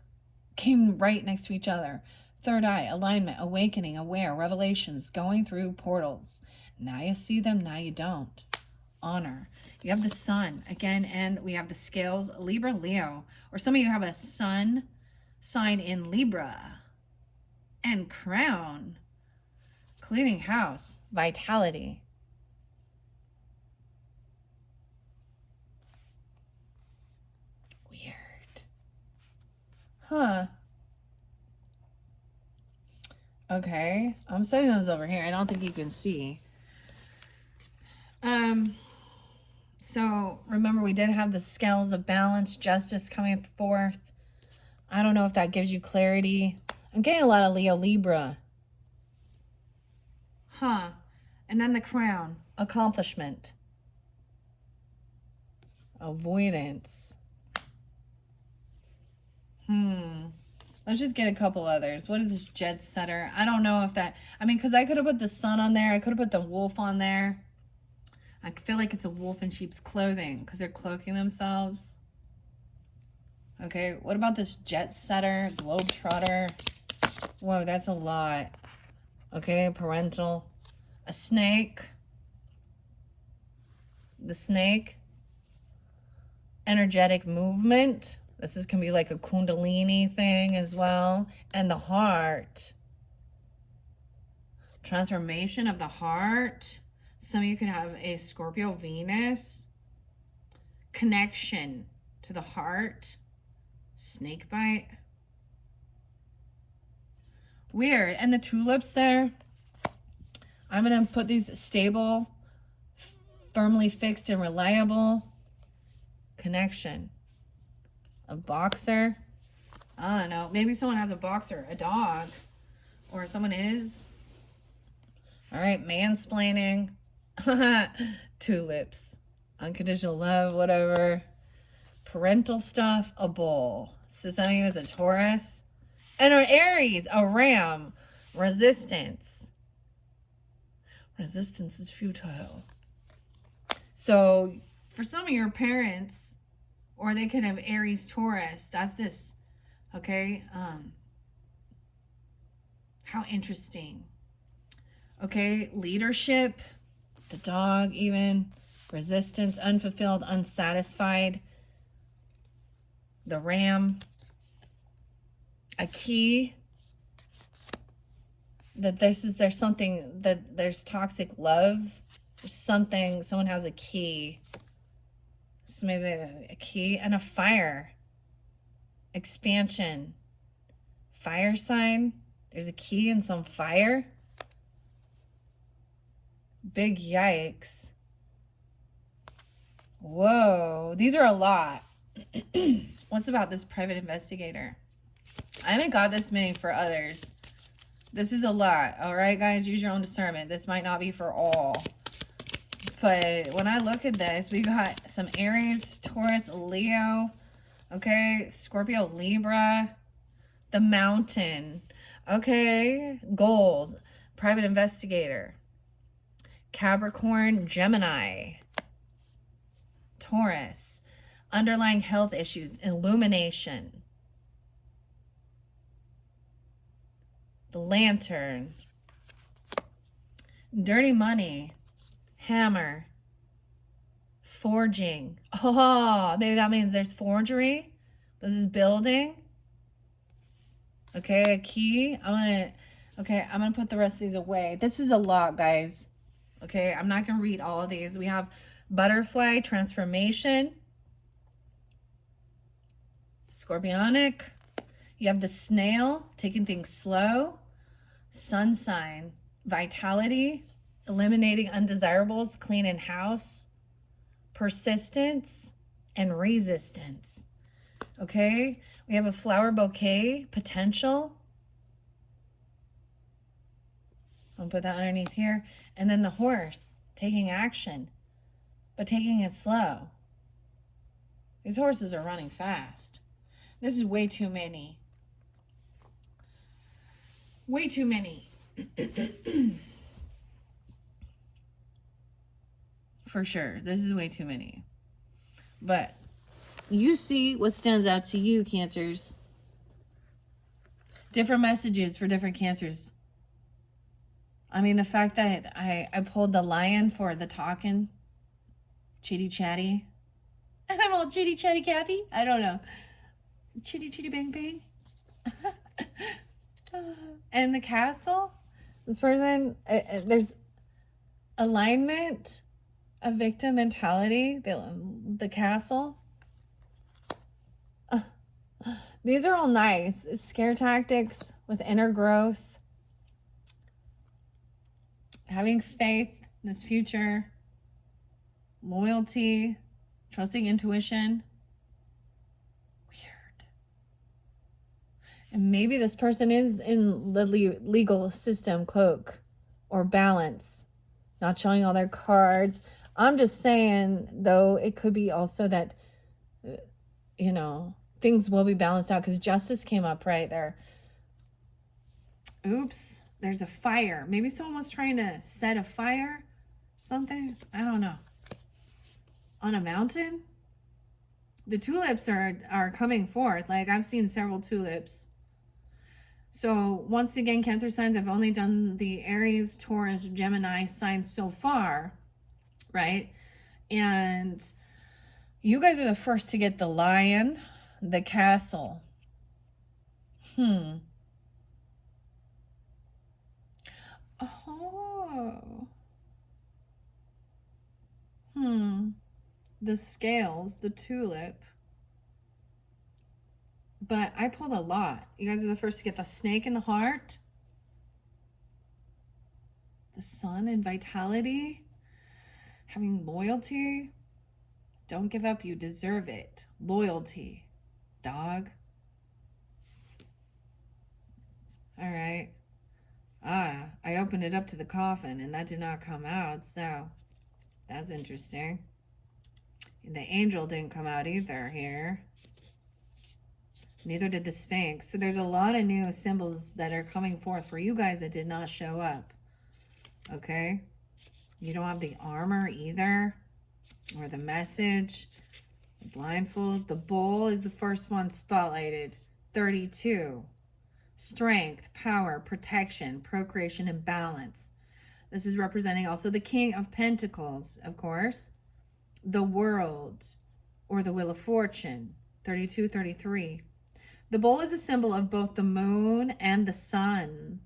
came right next to each other. Third eye, alignment, awakening, aware, revelations, going through portals. Now you see them, now you don't. Honor. You have the sun again, and we have the scales, Libra, Leo. Or some of you have a sun sign in Libra. And crown. Cleaning house, vitality. Weird. Huh. Okay, I'm setting those over here. I don't think you can see. So remember we did have the scales of balance, justice coming forth. I don't know if that gives you clarity. I'm getting a lot of Leo, Libra. Huh. And then the crown, accomplishment. Avoidance. Let's just get a couple others. What is this jet setter? I don't know if that, I mean, because I could have put the sun on there. I could have put the wolf on there. I feel like it's a wolf in sheep's clothing because they're cloaking themselves. Okay, what about this jet setter, globetrotter? Whoa, that's a lot. Okay, parental. A snake. The snake. Energetic movement. This can be like a kundalini thing as well. And the heart. Transformation of the heart. Some of you can have a Scorpio Venus. Connection to the heart. Snake bite. Weird. And the tulips there. I'm going to put these stable, firmly fixed and reliable. Connection. A boxer. I don't know. Maybe someone has a boxer, a dog, or someone is. All right, mansplaining. Tulips. Unconditional love, whatever. Parental stuff, a bull. So some of you is a Taurus. And an Aries, a ram. Resistance. Resistance is futile. So for some of your parents, or they could have Aries, Taurus. That's this, okay? How interesting. Okay, leadership, the dog even, resistance, unfulfilled, unsatisfied, the ram, a key, that there's something, that there's toxic love, there's something, someone has a key. So maybe a key and a fire. Expansion. Fire sign. There's a key and some fire. Big yikes. Whoa. These are a lot. What's about this private investigator? I haven't got this many for others. This is a lot. All right, guys, use your own discernment. This might not be for all. But when I look at this, we got some Aries, Taurus, Leo, okay, Scorpio, Libra, the mountain, okay, goals, private investigator, Capricorn, Gemini, Taurus, underlying health issues, illumination, the lantern, dirty money, hammer, forging. Oh, maybe that means there's forgery. This is building. Okay, a key. I'm gonna put the rest of these away. This is a lot, guys. Okay, I'm not gonna read all of these. We have butterfly, transformation, scorpionic. You have the snail, taking things slow, sun sign, vitality, eliminating undesirables, cleaning house, persistence, and resistance. Okay, we have a flower bouquet, potential. I'll put that underneath here. And then the horse, taking action, but taking it slow. These horses are running fast. This is way too many. Way too many. For sure. This is way too many. But you see what stands out to you, Cancers. Different messages for different Cancers. I mean, the fact that I pulled the lion for the talking, chitty chatty. And I'm all chitty chatty Kathy. I don't know. Chitty chitty bang bang. And the castle. This person, there's alignment, a victim mentality. The castle. These are all nice. Scare tactics with inner growth. Having faith in this future. Loyalty. Trusting intuition. Weird. And maybe this person is in the legal system cloak or balance. Not showing all their cards. I'm just saying, though, it could be also that, you know, things will be balanced out because justice came up right there. Oops. There's a fire. Maybe someone was trying to set a fire. Something. I don't know. On a mountain? The tulips are coming forth. Like, I've seen several tulips. So, once again, Cancer signs, I've only done the Aries, Taurus, Gemini signs so far. Right? And you guys are the first to get the lion, the castle. Oh. The scales, the tulip. But I pulled a lot. You guys are the first to get the snake in the heart. The sun and vitality. Having loyalty. Don't give up. You deserve it. Loyalty. Dog. All right. I opened it up to the coffin and that did not come out. So that's interesting. The angel didn't come out either here. Neither did the Sphinx. So there's a lot of new symbols that are coming forth for you guys that did not show up. Okay? You don't have the armor either. Or the message. The blindfold. The bull is the first one spotlighted. 32. Strength, power, protection, procreation, and balance. This is representing also the King of Pentacles, of course. The world, or the Wheel of Fortune. 32, 33. The bull is a symbol of both the moon and the sun.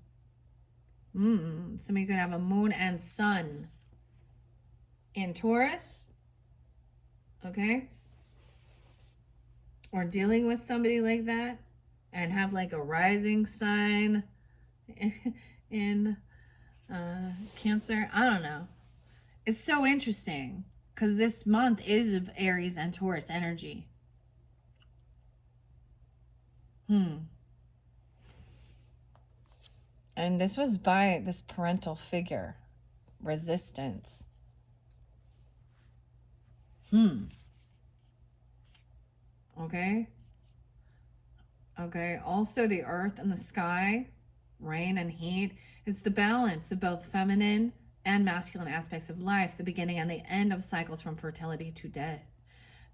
Somebody could have a moon and sun in Taurus. Okay? Or dealing with somebody like that. And have like a rising sign in Cancer. I don't know. It's so interesting because this month is of Aries and Taurus energy. And this was by this parental figure. Resistance. Okay. Okay, also the earth and the sky, rain and heat. It's the balance of both feminine and masculine aspects of life, the beginning and the end of cycles from fertility to death.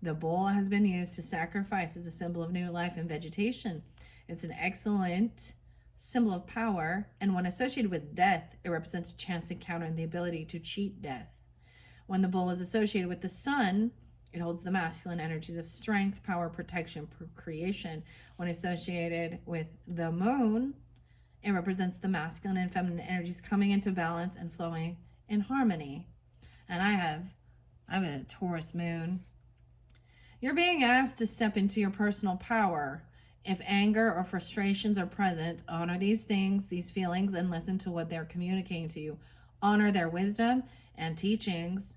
The bull has been used to sacrifice as a symbol of new life and vegetation. It's an excellent symbol of power, and when associated with death, it represents a chance encounter and the ability to cheat death. When the bull is associated with the sun, it holds the masculine energies of strength, power, protection, procreation. When associated with the moon, it represents the masculine and feminine energies coming into balance and flowing in harmony. And I have a Taurus moon. You're being asked to step into your personal power. If anger or frustrations are present, honor these things, these feelings, and listen to what they're communicating to you. Honor their wisdom and teachings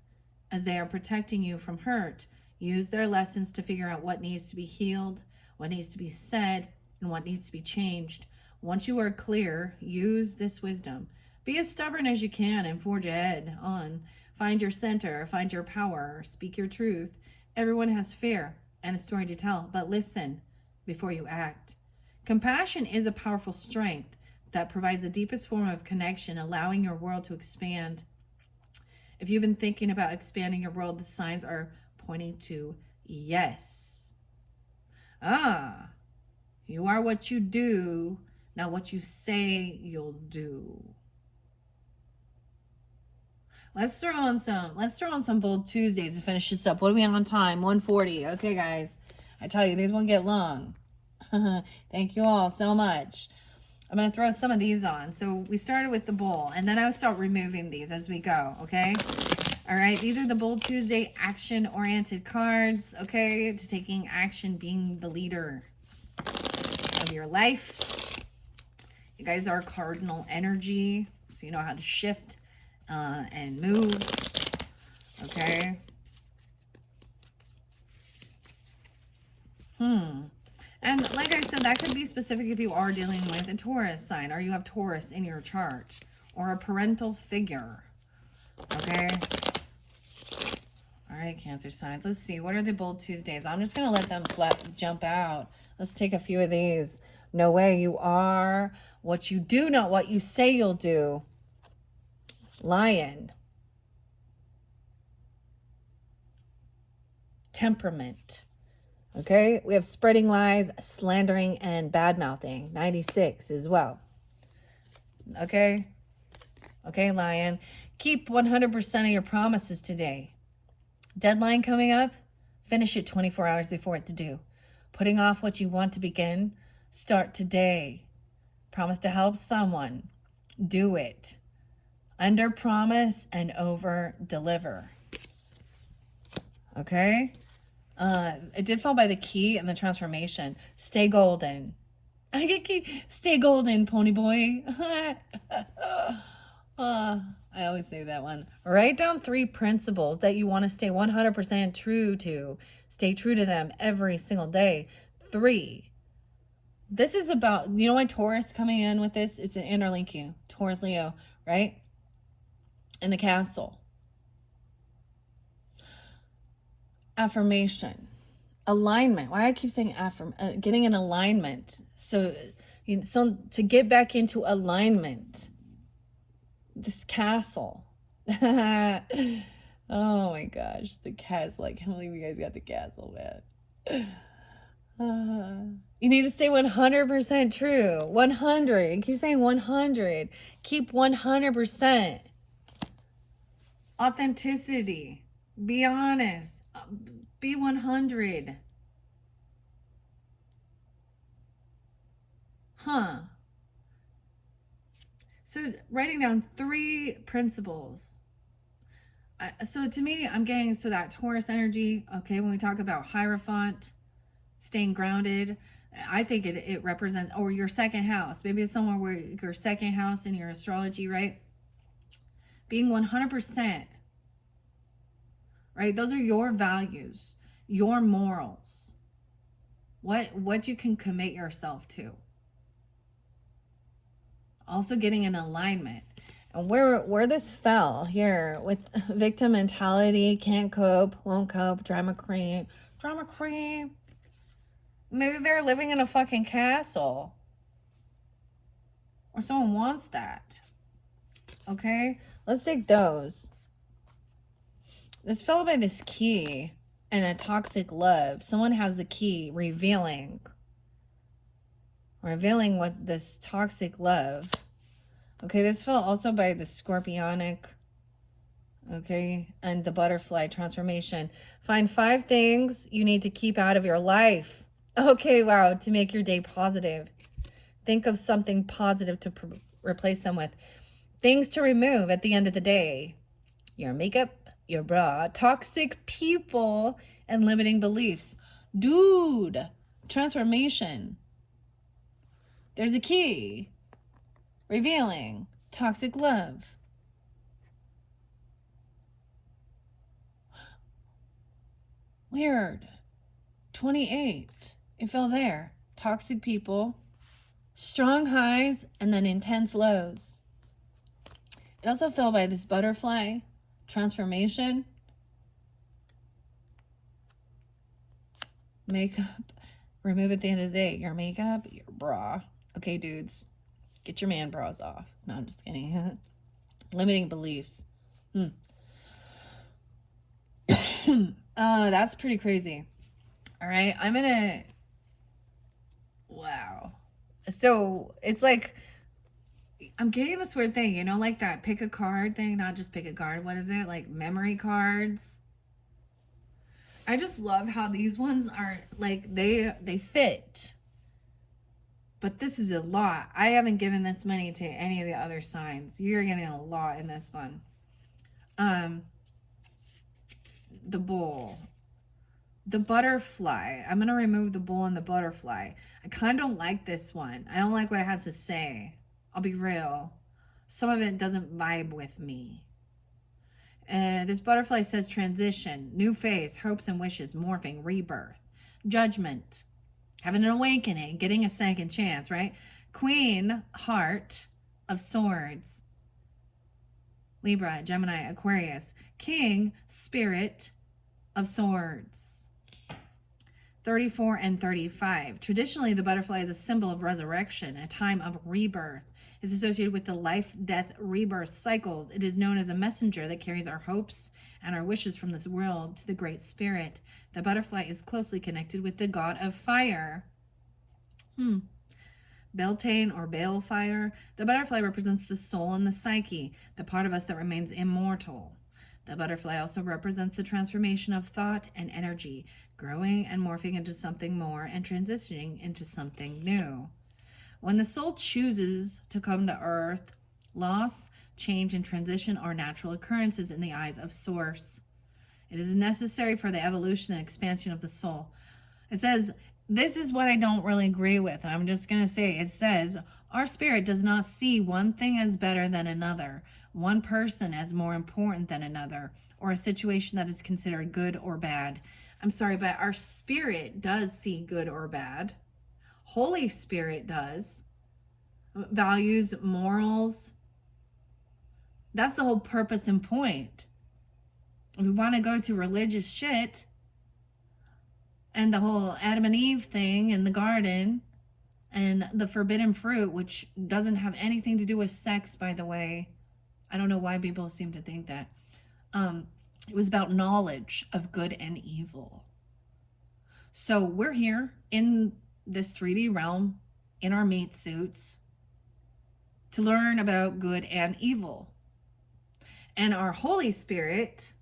as they are protecting you from hurt. Use their lessons to figure out what needs to be healed, what needs to be said, and what needs to be changed. Once you are clear, use this wisdom. Be as stubborn as you can and forge ahead on. Find your center, find your power, speak your truth. Everyone has fear and a story to tell, but listen before you act. Compassion is a powerful strength that provides the deepest form of connection, allowing your world to expand. If you've been thinking about expanding your world, the signs are pointing to yes. Ah, you are what you do, not what you say you'll do. Let's throw on some Bold Tuesdays to finish this up. What are we on time? 1:40. Okay, guys. I tell you, these won't get long. Thank you all so much. I'm going to throw some of these on. So we started with the bowl, and then I would start removing these as we go, okay? All right, these are the Bold Tuesday action-oriented cards, okay? To taking action, being the leader of your life. You guys are cardinal energy, so you know how to shift and move, okay? And like I said, that could be specific if you are dealing with a Taurus sign, or you have Taurus in your chart, or a parental figure, okay? All right, Cancer signs. Let's see. What are the Bold Tuesdays? I'm just going to let them jump out. Let's take a few of these. No way. You are what you do, not what you say you'll do. Lion. Temperament. Okay, we have spreading lies, slandering, and bad-mouthing. 96 as well. Okay? Okay, Lion. Keep 100% of your promises today. Deadline coming up? Finish it 24 hours before it's due. Putting off what you want to begin? Start today. Promise to help someone? Do it. Under promise and over deliver. Okay? It did fall by the key and the transformation. Stay golden. I get key. Stay golden, pony boy. I always say that one. Write down 3 principles that you want to stay 100% true to. Stay true to them every single day. 3. This is about, you know, my Taurus coming in with this. It's an interlink you. Taurus, Leo, right? In the castle. Affirmation. Alignment. Why I keep saying getting an alignment. So to get back into alignment. This castle. Oh my gosh, the castle. I can't believe you guys got the castle, man. You need to stay 100% true. 100. Keep saying 100. Keep 100%. Authenticity. Be honest. Be 100. So writing down 3 principles. So to me, I'm getting, so that Taurus energy, okay, when we talk about Hierophant, staying grounded, I think it represents, or your second house. Maybe it's somewhere where your second house in your astrology, right? Being 100%, right? Those are your values, your morals, what you can commit yourself to. Also getting an alignment. And where this fell here with victim mentality, can't cope, won't cope, drama queen. Maybe they're living in a fucking castle. Or someone wants that. Okay? Let's take those. This fell by this key and a toxic love. Someone has the key revealing what this toxic love. Okay, this fell also by the scorpionic. Okay, and the butterfly transformation. Find 5 things you need to keep out of your life. Okay, wow, to make your day positive. Think of something positive to replace them with. Things to remove at the end of the day. Your makeup, your bra, toxic people, and limiting beliefs. Dude, transformation. There's a key. Revealing toxic love. Weird. 28. It fell there. Toxic people, strong highs, and then intense lows. It also fell by this butterfly, transformation, makeup. Remove at the end of the day. Your makeup, your bra. Okay, dudes, get your man bras off. No, I'm just kidding. Limiting beliefs. That's pretty crazy. All right, wow. So it's like, I'm getting this weird thing, you know, like that pick a card thing, not just pick a card. What is it? Like memory cards. I just love how these ones are like, they fit. But this is a lot. I haven't given this many to any of the other signs. You're getting a lot in this one. The bull. The butterfly. I'm going to remove the bull and the butterfly. I kind of don't like this one. I don't like what it has to say. I'll be real. Some of it doesn't vibe with me. This butterfly says transition, new phase, hopes and wishes, morphing, rebirth, judgment, having an awakening, getting a second chance, right? Queen, heart of swords. Libra, Gemini, Aquarius. King, spirit of swords. 34 and 35. Traditionally, the butterfly is a symbol of resurrection, a time of rebirth. It's associated with the life, death, rebirth cycles. It is known as a messenger that carries our hopes and our wishes from this world to the Great Spirit. The butterfly is closely connected with the god of fire. Beltane or Balefire. The butterfly represents the soul and the psyche, the part of us that remains immortal. The butterfly also represents the transformation of thought and energy, growing and morphing into something more and transitioning into something new. When the soul chooses to come to earth, loss, change, and transition are natural occurrences in the eyes of Source. It is necessary for the evolution and expansion of the soul. It says, this is what I don't really agree with. And I'm just going to say, it says, our spirit does not see one thing as better than another, one person as more important than another, or a situation that is considered good or bad. I'm sorry, but our spirit does see good or bad. Holy Spirit does. Values, morals. That's the whole purpose and point. If we want to go to religious shit and the whole Adam and Eve thing in the garden and the forbidden fruit, which doesn't have anything to do with sex, by the way. I don't know why people seem to think that. It was about knowledge of good and evil. So we're here in this 3D realm in our meat suits to learn about good and evil. And our Holy Spirit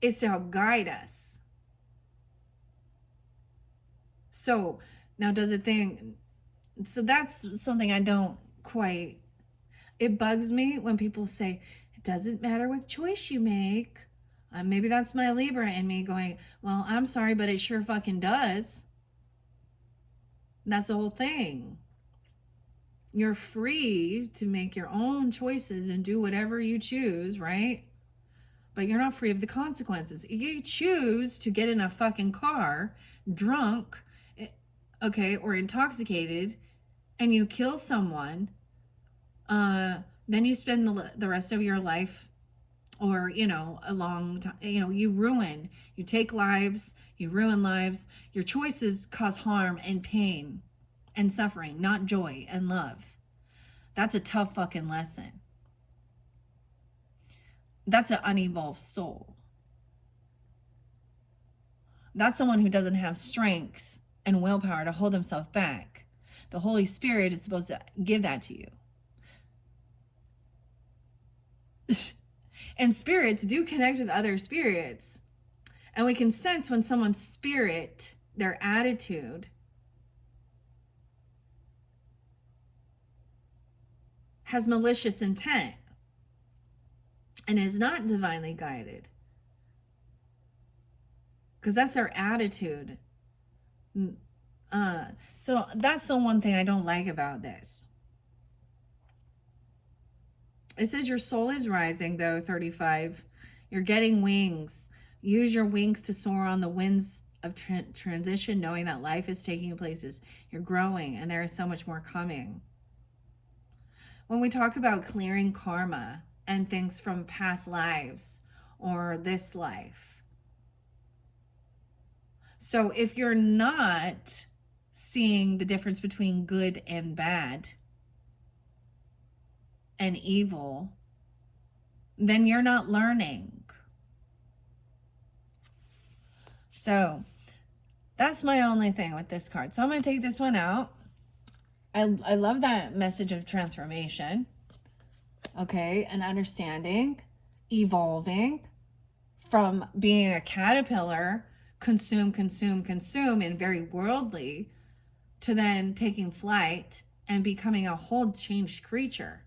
is to help guide us. So now does it think, so that's something I don't quite, it bugs me when people say, it doesn't matter what choice you make. Maybe that's my Libra in me going, well, I'm sorry, but it sure fucking does. That's the whole thing. You're free to make your own choices and do whatever you choose, right? But you're not free of the consequences. You choose to get in a fucking car, drunk, okay, or intoxicated, and you kill someone, then you spend the rest of your life, or, you know, a long time, you know, you take lives, you ruin lives. Your choices cause harm and pain and suffering, not joy and love. That's a tough fucking lesson. That's an unevolved soul. That's someone who doesn't have strength and willpower to hold himself back. The Holy Spirit is supposed to give that to you. And spirits do connect with other spirits. And we can sense when someone's spirit, their attitude, has malicious intent and is not divinely guided. Because that's their attitude. So that's the one thing I don't like about this. It says your soul is rising, though, 35. You're getting wings. Use your wings to soar on the winds of transition, knowing that life is taking you places, you're growing, and there is so much more coming. When we talk about clearing karma and things from past lives or this life, so if you're not seeing the difference between good and bad and evil, then you're not learning. So that's my only thing with this card. So I'm going to take this one out. I love that message of transformation. Okay, and understanding, evolving from being a caterpillar, consume, and very worldly, to then taking flight and becoming a whole changed creature.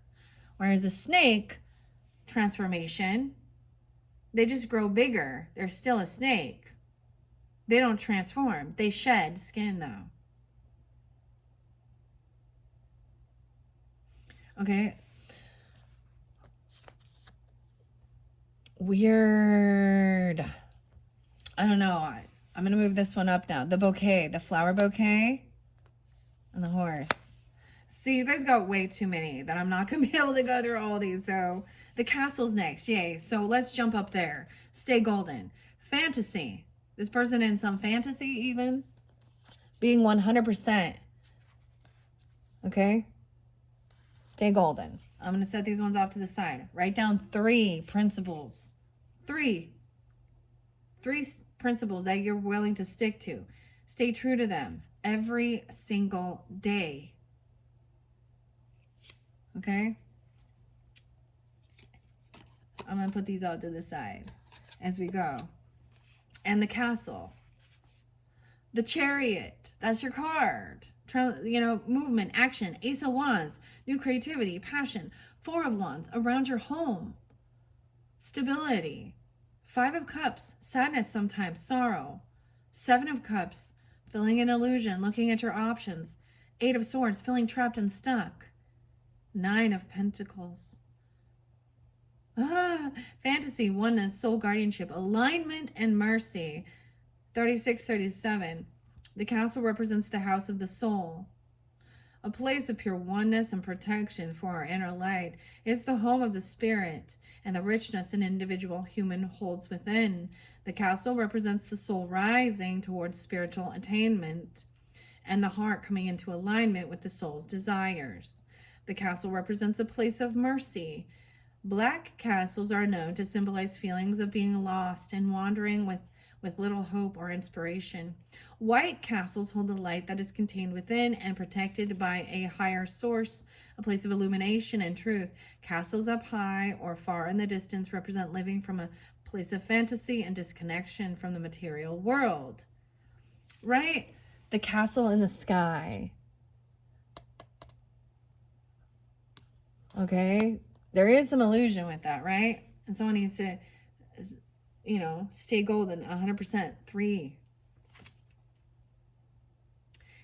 Whereas a snake, transformation, they just grow bigger. They're still a snake. They don't transform. They shed skin though. Okay. Weird. I don't know. I'm going to move this one up now. The bouquet, the flower bouquet, and the horse. See, you guys got way too many that I'm not going to be able to go through all these. So the castle's next. Yay. So let's jump up there. Stay golden. Fantasy. This person in some fantasy even. Being 100%. Okay. Stay golden. I'm going to set these ones off to the side. Write down 3 principles. 3 principles that you're willing to stick to. Stay true to them every single day. Okay? I'm going to put these out to the side as we go. And the castle. The chariot. That's your card. Movement, action, Ace of Wands, new creativity, passion, 4 of Wands, around your home, stability, 5 of Cups, sadness sometimes, sorrow, 7 of Cups, feeling an illusion, looking at your options, 8 of Swords, feeling trapped and stuck, 9 of Pentacles, fantasy, oneness, soul guardianship, alignment, and mercy, 36, 37. The castle represents the house of the soul, a place of pure oneness and protection for our inner light. It's the home of the spirit and the richness an individual human holds within. The castle represents the soul rising towards spiritual attainment and the heart coming into alignment with the soul's desires. The castle represents a place of mercy. Black castles are known to symbolize feelings of being lost and wandering with little hope or inspiration. White castles hold a light that is contained within and protected by a higher source, a place of illumination and truth. Castles up high or far in the distance represent living from a place of fantasy and disconnection from the material world. Right? The castle in the sky. Okay? There is some illusion with that, right? And someone needs to, stay golden, 100%. 3.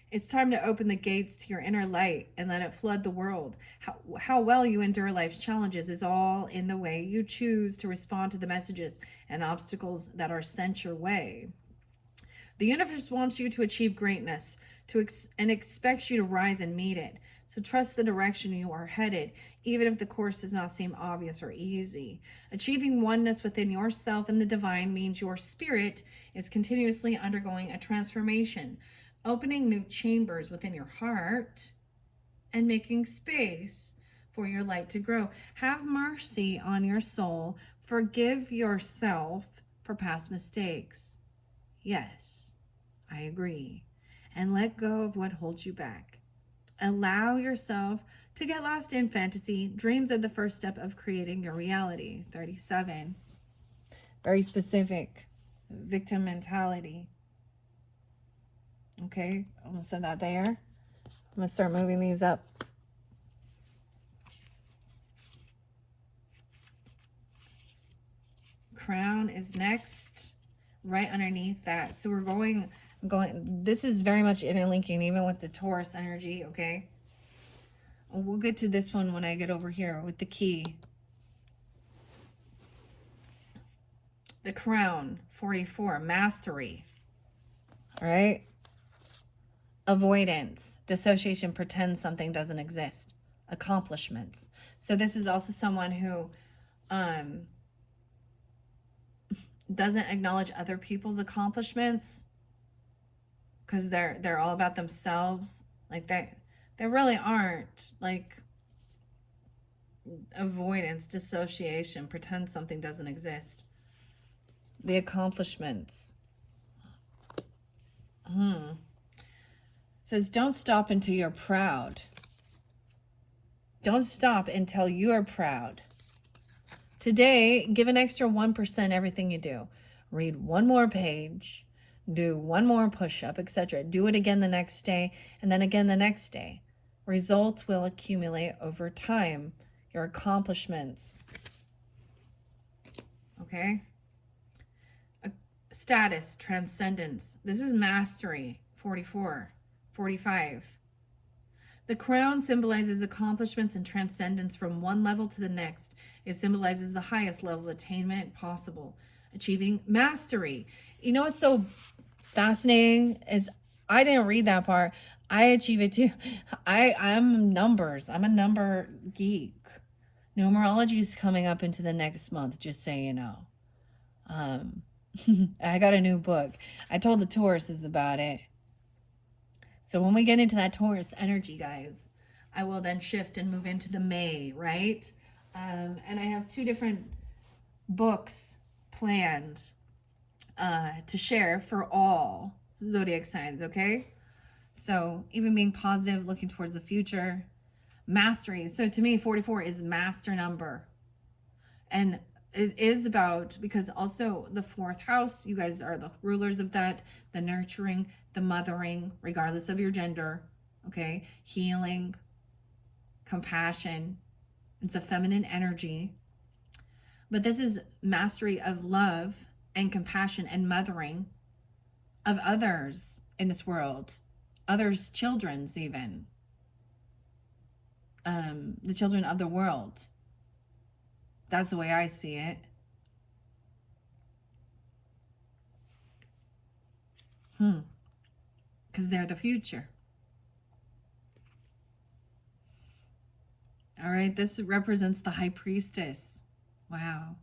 It's time to open the gates to your inner light and let it flood the world. How well you endure life's challenges is all in the way you choose to respond to the messages and obstacles that are sent your way. The universe wants you to achieve greatness and expects you to rise and meet it. So trust the direction you are headed, even if the course does not seem obvious or easy. Achieving oneness within yourself and the divine means your spirit is continuously undergoing a transformation, opening new chambers within your heart and making space for your light to grow. Have mercy on your soul. Forgive yourself for past mistakes. Yes, I agree. And let go of what holds you back. Allow yourself to get lost in fantasy. Dreams are the first step of creating your reality. 37. Very specific. Victim mentality. Okay, I'm going to set that there. I'm going to start moving these up. Crown is next, right underneath that. So we're going, this is very much interlinking even with the Taurus energy, okay? We'll get to this one when I get over here with the key. The crown, 44, mastery. All right. Avoidance, dissociation, pretend something doesn't exist. Accomplishments. So this is also someone who doesn't acknowledge other people's accomplishments because they're all about themselves. Like they really aren't. Like avoidance, dissociation, pretend something doesn't exist. The accomplishments. Says don't stop until you're proud. Don't stop until you're proud. Today, give an extra 1% everything you do. Read one more page, do one more push-up, etc. Do it again the next day, and then again the next day. Results will accumulate over time. Your accomplishments. Okay? Status, transcendence. This is mastery, 44, 45. The crown symbolizes accomplishments and transcendence from one level to the next. It symbolizes the highest level of attainment possible, achieving mastery. You know what's so fascinating is I didn't read that part. I achieve it too. I'm numbers. I'm a number geek. Numerology is coming up into the next month, just so you know. I got a new book. I told the Tauruses about it. So when we get into that Taurus energy, guys, I will then shift and move into the May, right? And I have 2 different books planned to share for all zodiac signs, okay? So even being positive, looking towards the future, mastery. So to me, 44 is master number. And it is about, because also the 4th house, you guys are the rulers of that, the nurturing, the mothering, regardless of your gender, okay? Healing, compassion. It's a feminine energy. But this is mastery of love and compassion and mothering of others in this world, others' children's even, the children of the world. That's the way I see it. Because they're the future. All right, this represents the high priestess. Wow.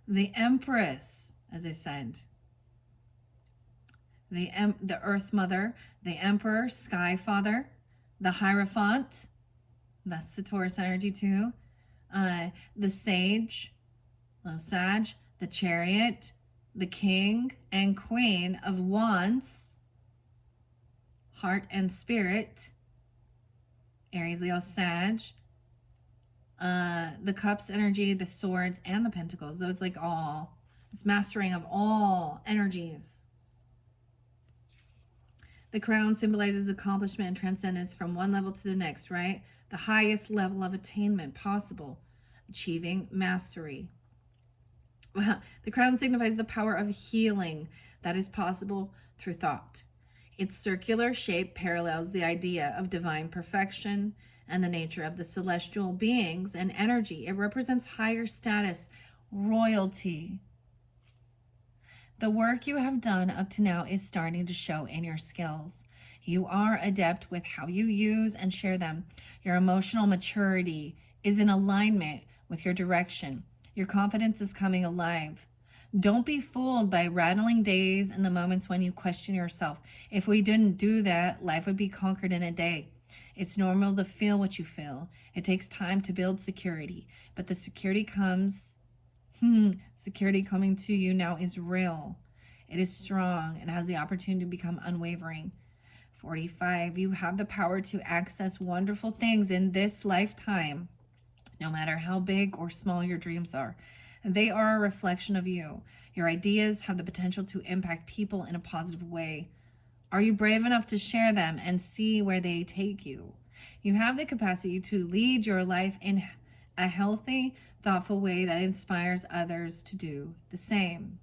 The empress, as I said. The earth mother, the emperor, sky father, the hierophant. That's the Taurus energy too. The sage, Sag, the chariot, the king and queen of wands, heart and spirit, Aries, Leo, Sag, the cups energy, the swords, and the pentacles. Those like all, it's mastering of all energies. The crown symbolizes accomplishment and transcendence from one level to the next, right? The highest level of attainment possible, achieving mastery. Well, the crown signifies the power of healing that is possible through thought. Its circular shape parallels the idea of divine perfection and the nature of the celestial beings and energy. It represents higher status, royalty. The work you have done up to now is starting to show in your skills. You are adept with how you use and share them. Your emotional maturity is in alignment with your direction. Your confidence is coming alive. Don't be fooled by rattling days and the moments when you question yourself. If we didn't do that, life would be conquered in a day. It's normal to feel what you feel. It takes time to build security, but the security coming to you now is real. It is strong and has the opportunity to become unwavering. 45, you have the power to access wonderful things in this lifetime, no matter how big or small your dreams are. They are a reflection of you. Your ideas have the potential to impact people in a positive way. Are you brave enough to share them and see where they take you? You have the capacity to lead your life in a healthy, thoughtful way that inspires others to do the same.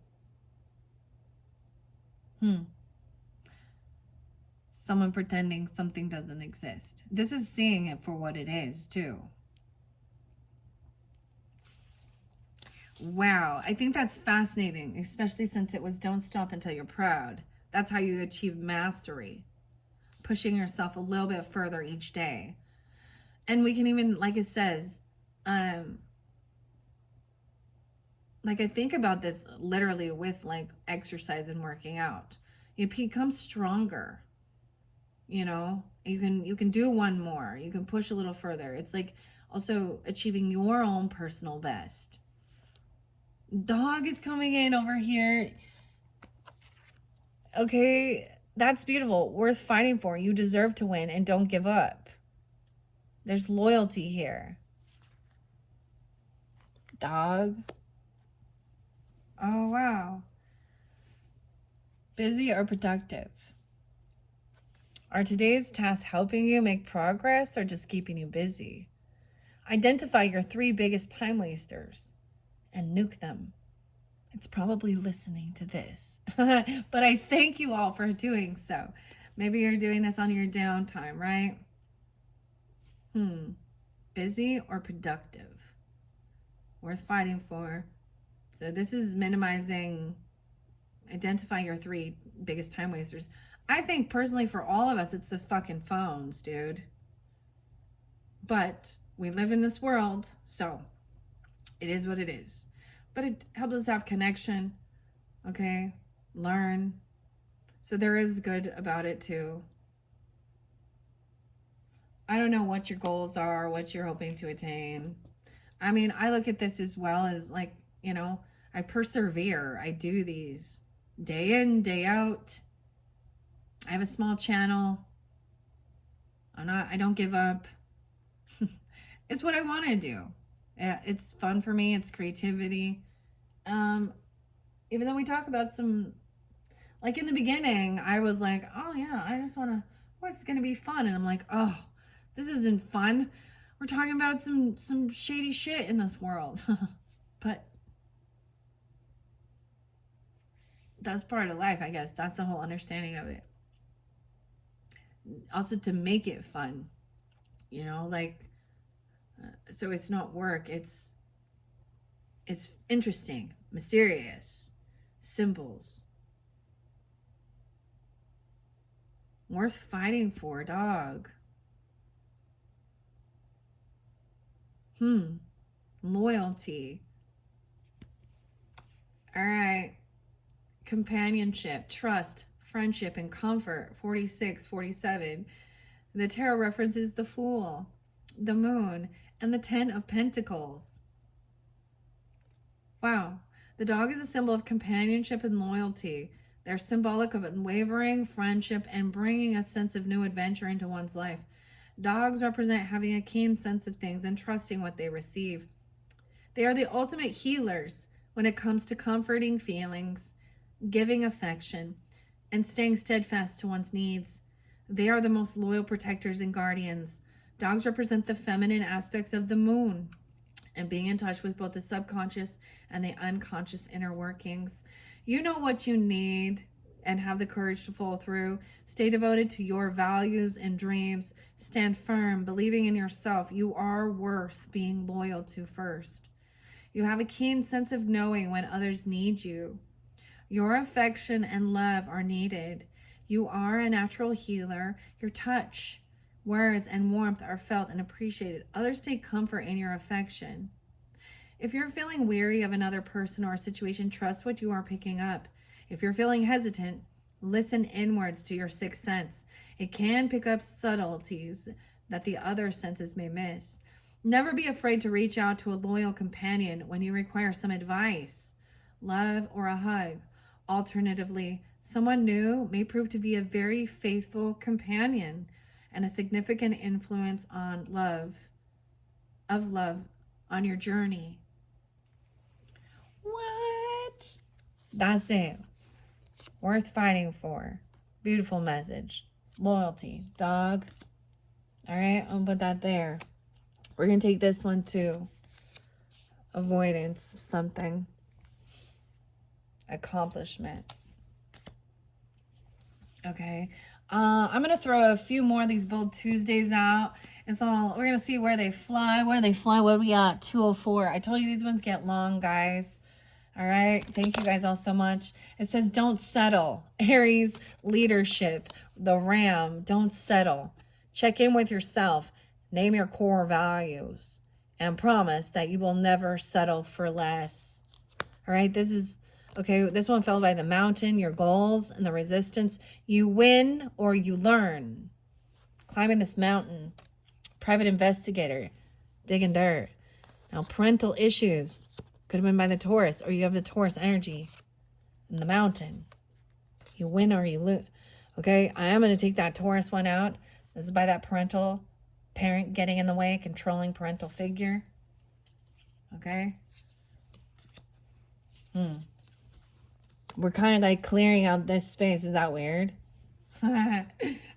Someone pretending something doesn't exist. This is seeing it for what it is, too. Wow, I think that's fascinating, especially since it was don't stop until you're proud. That's how you achieve mastery. Pushing yourself a little bit further each day. And we can even, like it says, like I think about this literally with like exercise and working out. You become stronger. You know, you can do one more. You can push a little further. It's like also achieving your own personal best. Dog is coming in over here. Okay, that's beautiful. Worth fighting for. You deserve to win and don't give up. There's loyalty here. Dog. Oh, wow. Busy or productive? Are today's tasks helping you make progress or just keeping you busy? Identify your 3 biggest time wasters and nuke them. It's probably listening to this. But I thank you all for doing so. Maybe you're doing this on your downtime, right? Busy or productive? Worth fighting for. So this is minimizing, identify your 3 biggest time wasters. I think personally for all of us, it's the fucking phones, dude. But we live in this world, so it is what it is. But it helps us have connection, okay? Learn. So there is good about it too. I don't know what your goals are, what you're hoping to attain. I mean, I look at this as well as like, you know, I persevere. I do these day in, day out. I have a small channel. I don't give up. It's what I want to do. It's fun for me. It's creativity. Even though we talk about some, like in the beginning, I was like, oh yeah, I just want to, what's going to be fun? And I'm like, oh, this isn't fun. We're talking about some shady shit in this world. But that's part of life, I guess. That's the whole understanding of it. Also to make it fun, you know, like, so it's not work. It's interesting, mysterious, symbols. Worth fighting for, dog. Loyalty. All right. Companionship, trust, friendship, and comfort. 46, 47. The tarot references the Fool, the Moon, and the 10 of Pentacles. Wow. The dog is a symbol of companionship and loyalty. They're symbolic of unwavering friendship and bringing a sense of new adventure into one's life. Dogs represent having a keen sense of things and trusting what they receive. They are the ultimate healers when it comes to comforting feelings, giving affection, and staying steadfast to one's needs. They are the most loyal protectors and guardians. Dogs represent the feminine aspects of the moon and being in touch with both the subconscious and the unconscious inner workings. You know what you need and have the courage to follow through. Stay devoted to your values and dreams. Stand firm, believing in yourself. You are worth being loyal to first. You have a keen sense of knowing when others need you. Your affection and love are needed. You are a natural healer. Your touch, words, and warmth are felt and appreciated. Others take comfort in your affection. If you're feeling weary of another person or a situation, trust what you are picking up. If you're feeling hesitant, listen inwards to your sixth sense. It can pick up subtleties that the other senses may miss. Never be afraid to reach out to a loyal companion when you require some advice, love, or a hug. Alternatively, someone new may prove to be a very faithful companion and a significant influence on love on your journey. What? That's it. Worth fighting for. Beautiful message. Loyalty. Dog. All right, I'll put that there. We're going to take this one too. Avoidance of something. Accomplishment. Okay. I'm going to throw a few more of these Bold Tuesdays out. And so we're going to see where they fly. What do we got? 204. I told you these ones get long, guys. All right. Thank you guys all so much. It says, don't settle. Aries, leadership, the ram, don't settle. Check in with yourself. Name your core values and promise that you will never settle for less. All right. This is, okay, this one fell by the mountain, your goals and the resistance. You win or you learn. Climbing this mountain. Private investigator, digging dirt. Now, parental issues. Could have been by the Taurus, or you have the Taurus energy in the mountain. You win or you lose. Okay, I am going to take that Taurus one out. This is by that parental parent getting in the way, controlling parental figure. Okay. We're kind of like clearing out this space. Is that weird? I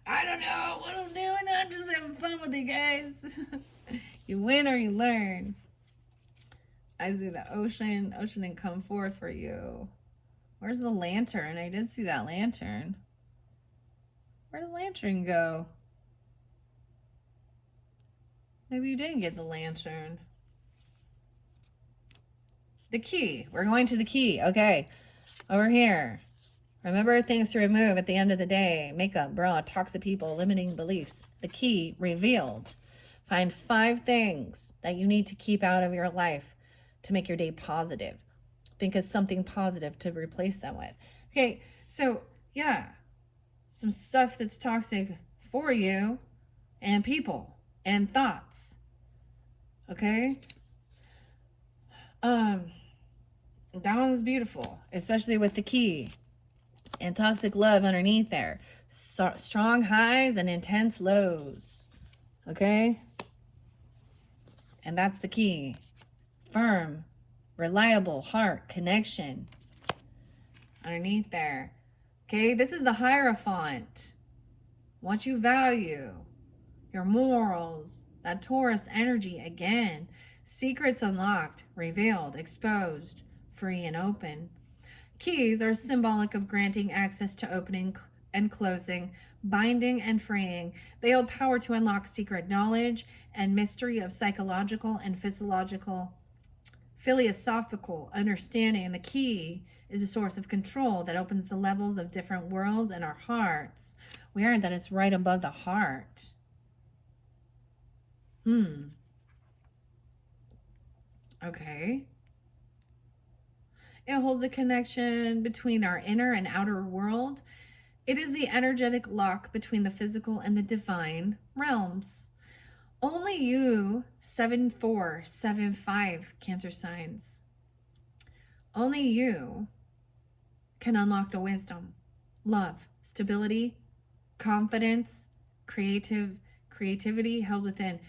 don't know what I'm doing. I'm just having fun with you guys. You win or you learn. I see the ocean. Ocean didn't come forth for you. Where's the lantern? I did see that lantern. Where did the lantern go? Maybe you didn't get the lantern. The key. We're going to the key. Okay. Over here. Remember things to remove at the end of the day. Makeup, bra, toxic people, limiting beliefs. The key revealed. Find 5 things that you need to keep out of your life to make your day positive. Think of something positive to replace them with. Okay, so yeah, some stuff that's toxic for you and people and thoughts. Okay? That one's beautiful, especially with the key and toxic love underneath there. Strong highs and intense lows. Okay? And that's the key. Firm, reliable heart connection underneath there. Okay, this is the Hierophant. What you value, your morals, that Taurus energy again. Secrets unlocked, revealed, exposed, free and open. Keys are symbolic of granting access to opening and closing, binding and freeing. They hold power to unlock secret knowledge and mystery of psychological and philosophical understanding. And the key is a source of control that opens the levels of different worlds in our hearts. We learned that it's right above the heart. Okay. It holds a connection between our inner and outer world. It is the energetic lock between the physical and the divine realms. Only you, 7475 Cancer signs, only you can unlock the wisdom, love, stability, confidence, creativity held within.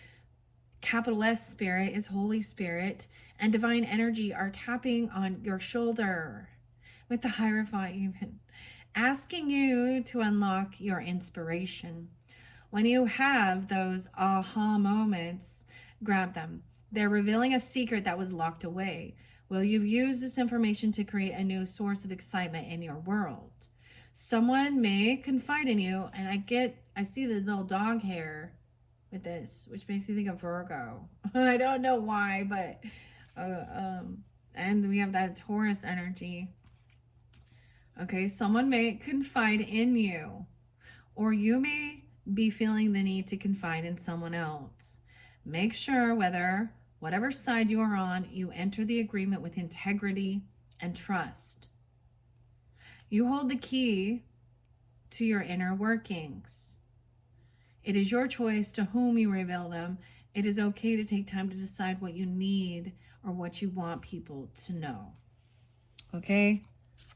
Capital S Spirit is Holy Spirit, and divine energy are tapping on your shoulder with the Hierophant even, asking you to unlock your inspiration. When you have those aha moments, grab them. They're revealing a secret that was locked away. Will you use this information to create a new source of excitement in your world? Someone may confide in you, and I see the little dog hair with this, which makes me think of Virgo. I don't know why, but and we have that Taurus energy. Okay, someone may confide in you, or you may be feeling the need to confide in someone else. Make sure whatever side you are on, you enter the agreement with integrity and trust. You hold the key to your inner workings. It is your choice to whom you reveal them. It is okay to take time to decide what you need or what you want people to know. Okay?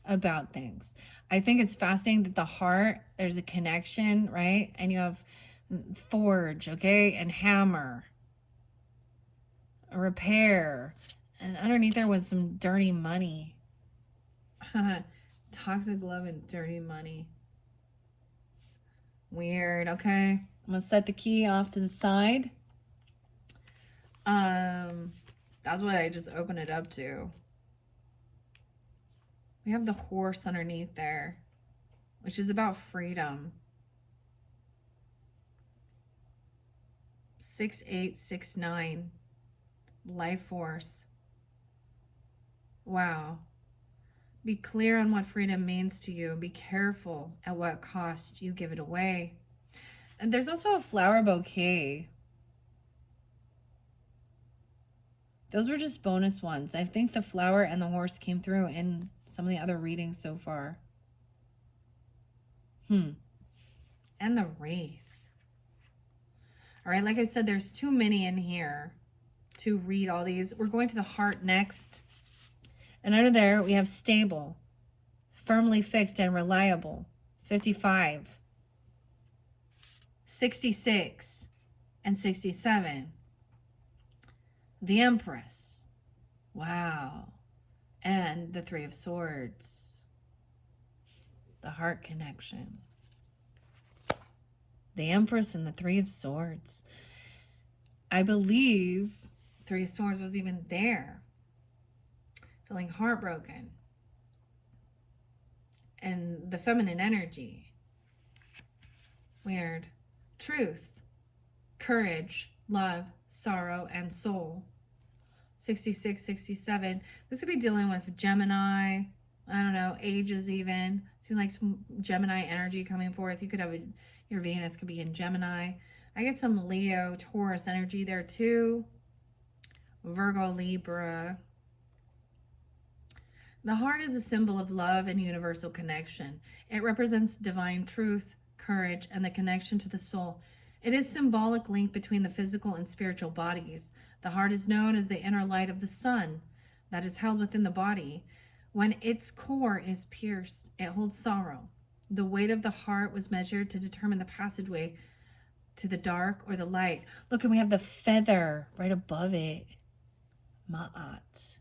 About things. I think it's fascinating that the heart, there's a connection, right? And you have forge, okay? And hammer. Repair. And underneath there was some dirty money. Toxic love and dirty money. Weird, okay? I'm gonna set the key off to the side. That's what I just opened it up to. We have the horse underneath there, which is about freedom. 6869, life force. Wow. Be clear on what freedom means to you. Be careful at what cost you give it away. And there's also a flower bouquet. Those were just bonus ones. I think the flower and the horse came through in some of the other readings so far. And the wraith. All right, like I said, there's too many in here to read all these. We're going to the heart next. And under there, we have stable, firmly fixed and reliable, 55, 66, and 67. The Empress. Wow. And the Three of Swords. The heart connection. The Empress and the Three of Swords. I believe Three of Swords was even there. Feeling heartbroken. And the feminine energy. Weird. Truth. Courage. Love. Sorrow. And soul. 66, 67. This could be dealing with Gemini. I don't know. Ages even. Seems like some Gemini energy coming forth. You could have your Venus could be in Gemini. I get some Leo, Taurus energy there too. Virgo, Libra. The heart is a symbol of love and universal connection. It represents divine truth, courage, and the connection to the soul. It is symbolic link between the physical and spiritual bodies. The heart is known as the inner light of the sun that is held within the body. When its core is pierced, it holds sorrow. The weight of the heart was measured to determine the passageway to the dark or the light. Look, and we have the feather right above it. Ma'at.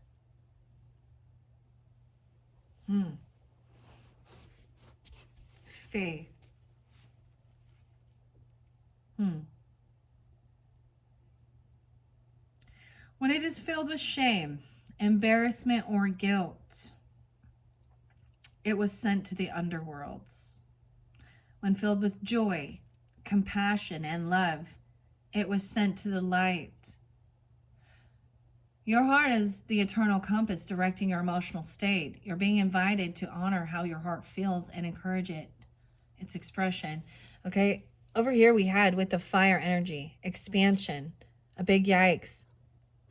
Faith. When it is filled with shame, embarrassment, or guilt, it was sent to the underworlds. When filled with joy, compassion, and love, it was sent to the light. Your heart is the eternal compass directing your emotional state. You're being invited to honor how your heart feels and encourage its expression. Okay, over here we had with the fire energy, expansion, a big yikes,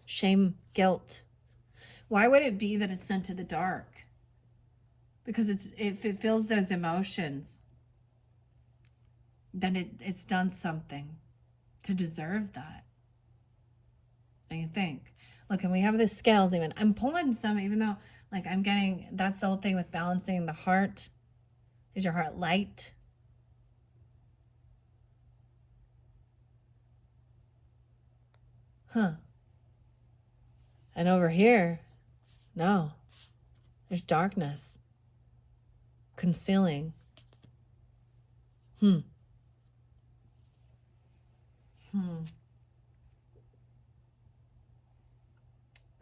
shame, guilt. Why would it be that it's sent to the dark? Because if it feels those emotions, then it's done something to deserve that. Don't you think? Look, and we have the scales even. I'm pulling some, even though, like, I'm getting, that's the whole thing with balancing the heart. Is your heart light? And over here, no. There's darkness. Concealing.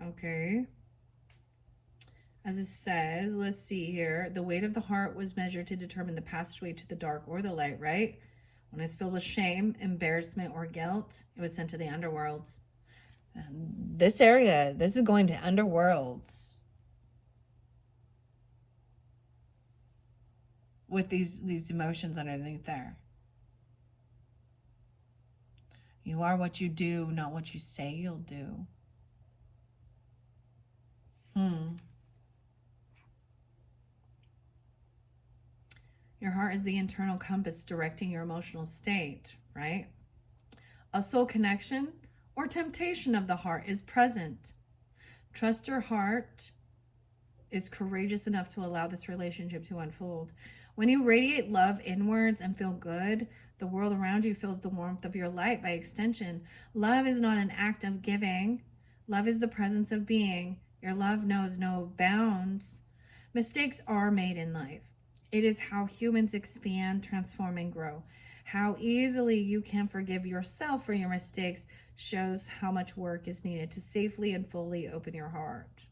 Okay. As it says, let's see here. The weight of the heart was measured to determine the passageway to the dark or the light, right? When it's filled with shame, embarrassment, or guilt, it was sent to the underworlds. And this area, this is going to underworlds. With these emotions underneath there. You are what you do, not what you say you'll do. Your heart is the internal compass directing your emotional state, right? A soul connection or temptation of the heart is present. Trust your heart is courageous enough to allow this relationship to unfold. When you radiate love inwards and feel good, the world around you feels the warmth of your light by extension. Love is not an act of giving. Love is the presence of being. Your love knows no bounds. Mistakes are made in life. It is how humans expand, transform, and grow. How easily you can forgive yourself for your mistakes shows how much work is needed to safely and fully open your heart.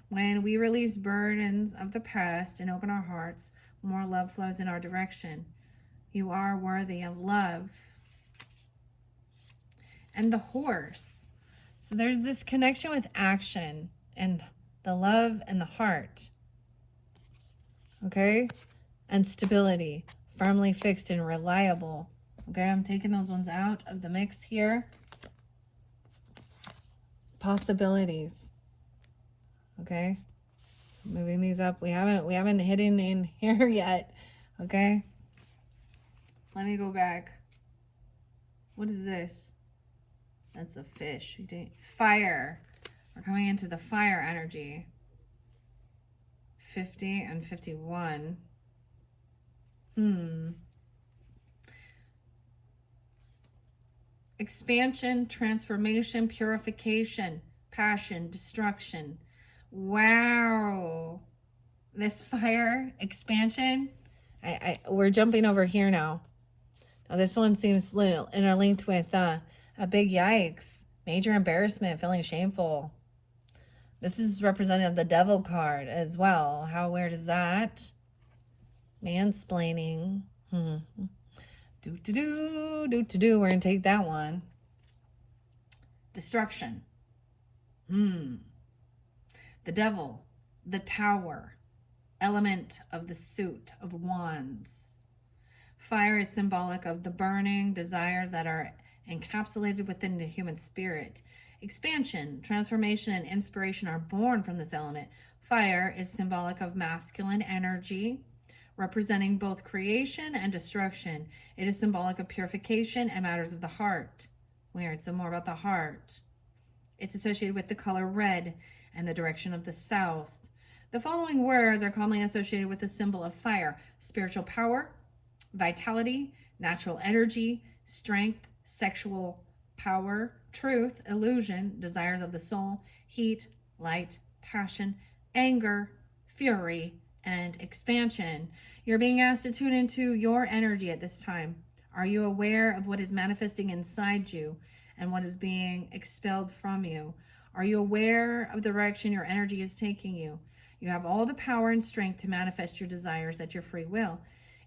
When we release burdens of the past and open our hearts, more love flows in our direction. You are worthy of love. And the horse. So there's this connection with action and the love and the heart. okay? And stability, firmly fixed and reliable. Okay, I'm taking those ones out of the mix here. Possibilities. Okay? Moving these up. We haven't hidden in here yet. Okay? Let me go back. What is this? That's a fish. We didn't. Fire. We're coming into the fire energy. 50 and 51. Expansion, transformation, purification, passion, destruction. Wow. This fire, expansion. We're jumping over here now. Now this one seems little interlinked with a big yikes. Major embarrassment, feeling shameful. This is representative of the devil card as well. How weird is that? Mansplaining. Do-to-do. We're going to take that one. Destruction. The devil. The tower. Element of the suit of wands. Fire is symbolic of the burning desires that are encapsulated within the human spirit. Expansion, transformation, and inspiration are born from this element. Fire is symbolic of masculine energy, representing both creation and destruction. It is symbolic of purification and matters of the heart. Weird, so more about the heart. It's associated with the color red and the direction of the south. The following words are commonly associated with the symbol of fire: spiritual power, vitality, natural energy, strength, sexual power, truth, illusion, desires of the soul, heat, light, passion, anger, fury, and expansion. You're being asked to tune into your energy at this time. Are you aware of what is manifesting inside you and what is being expelled from you? Are you aware of the direction your energy is taking you? You have all the power and strength to manifest your desires at your free will.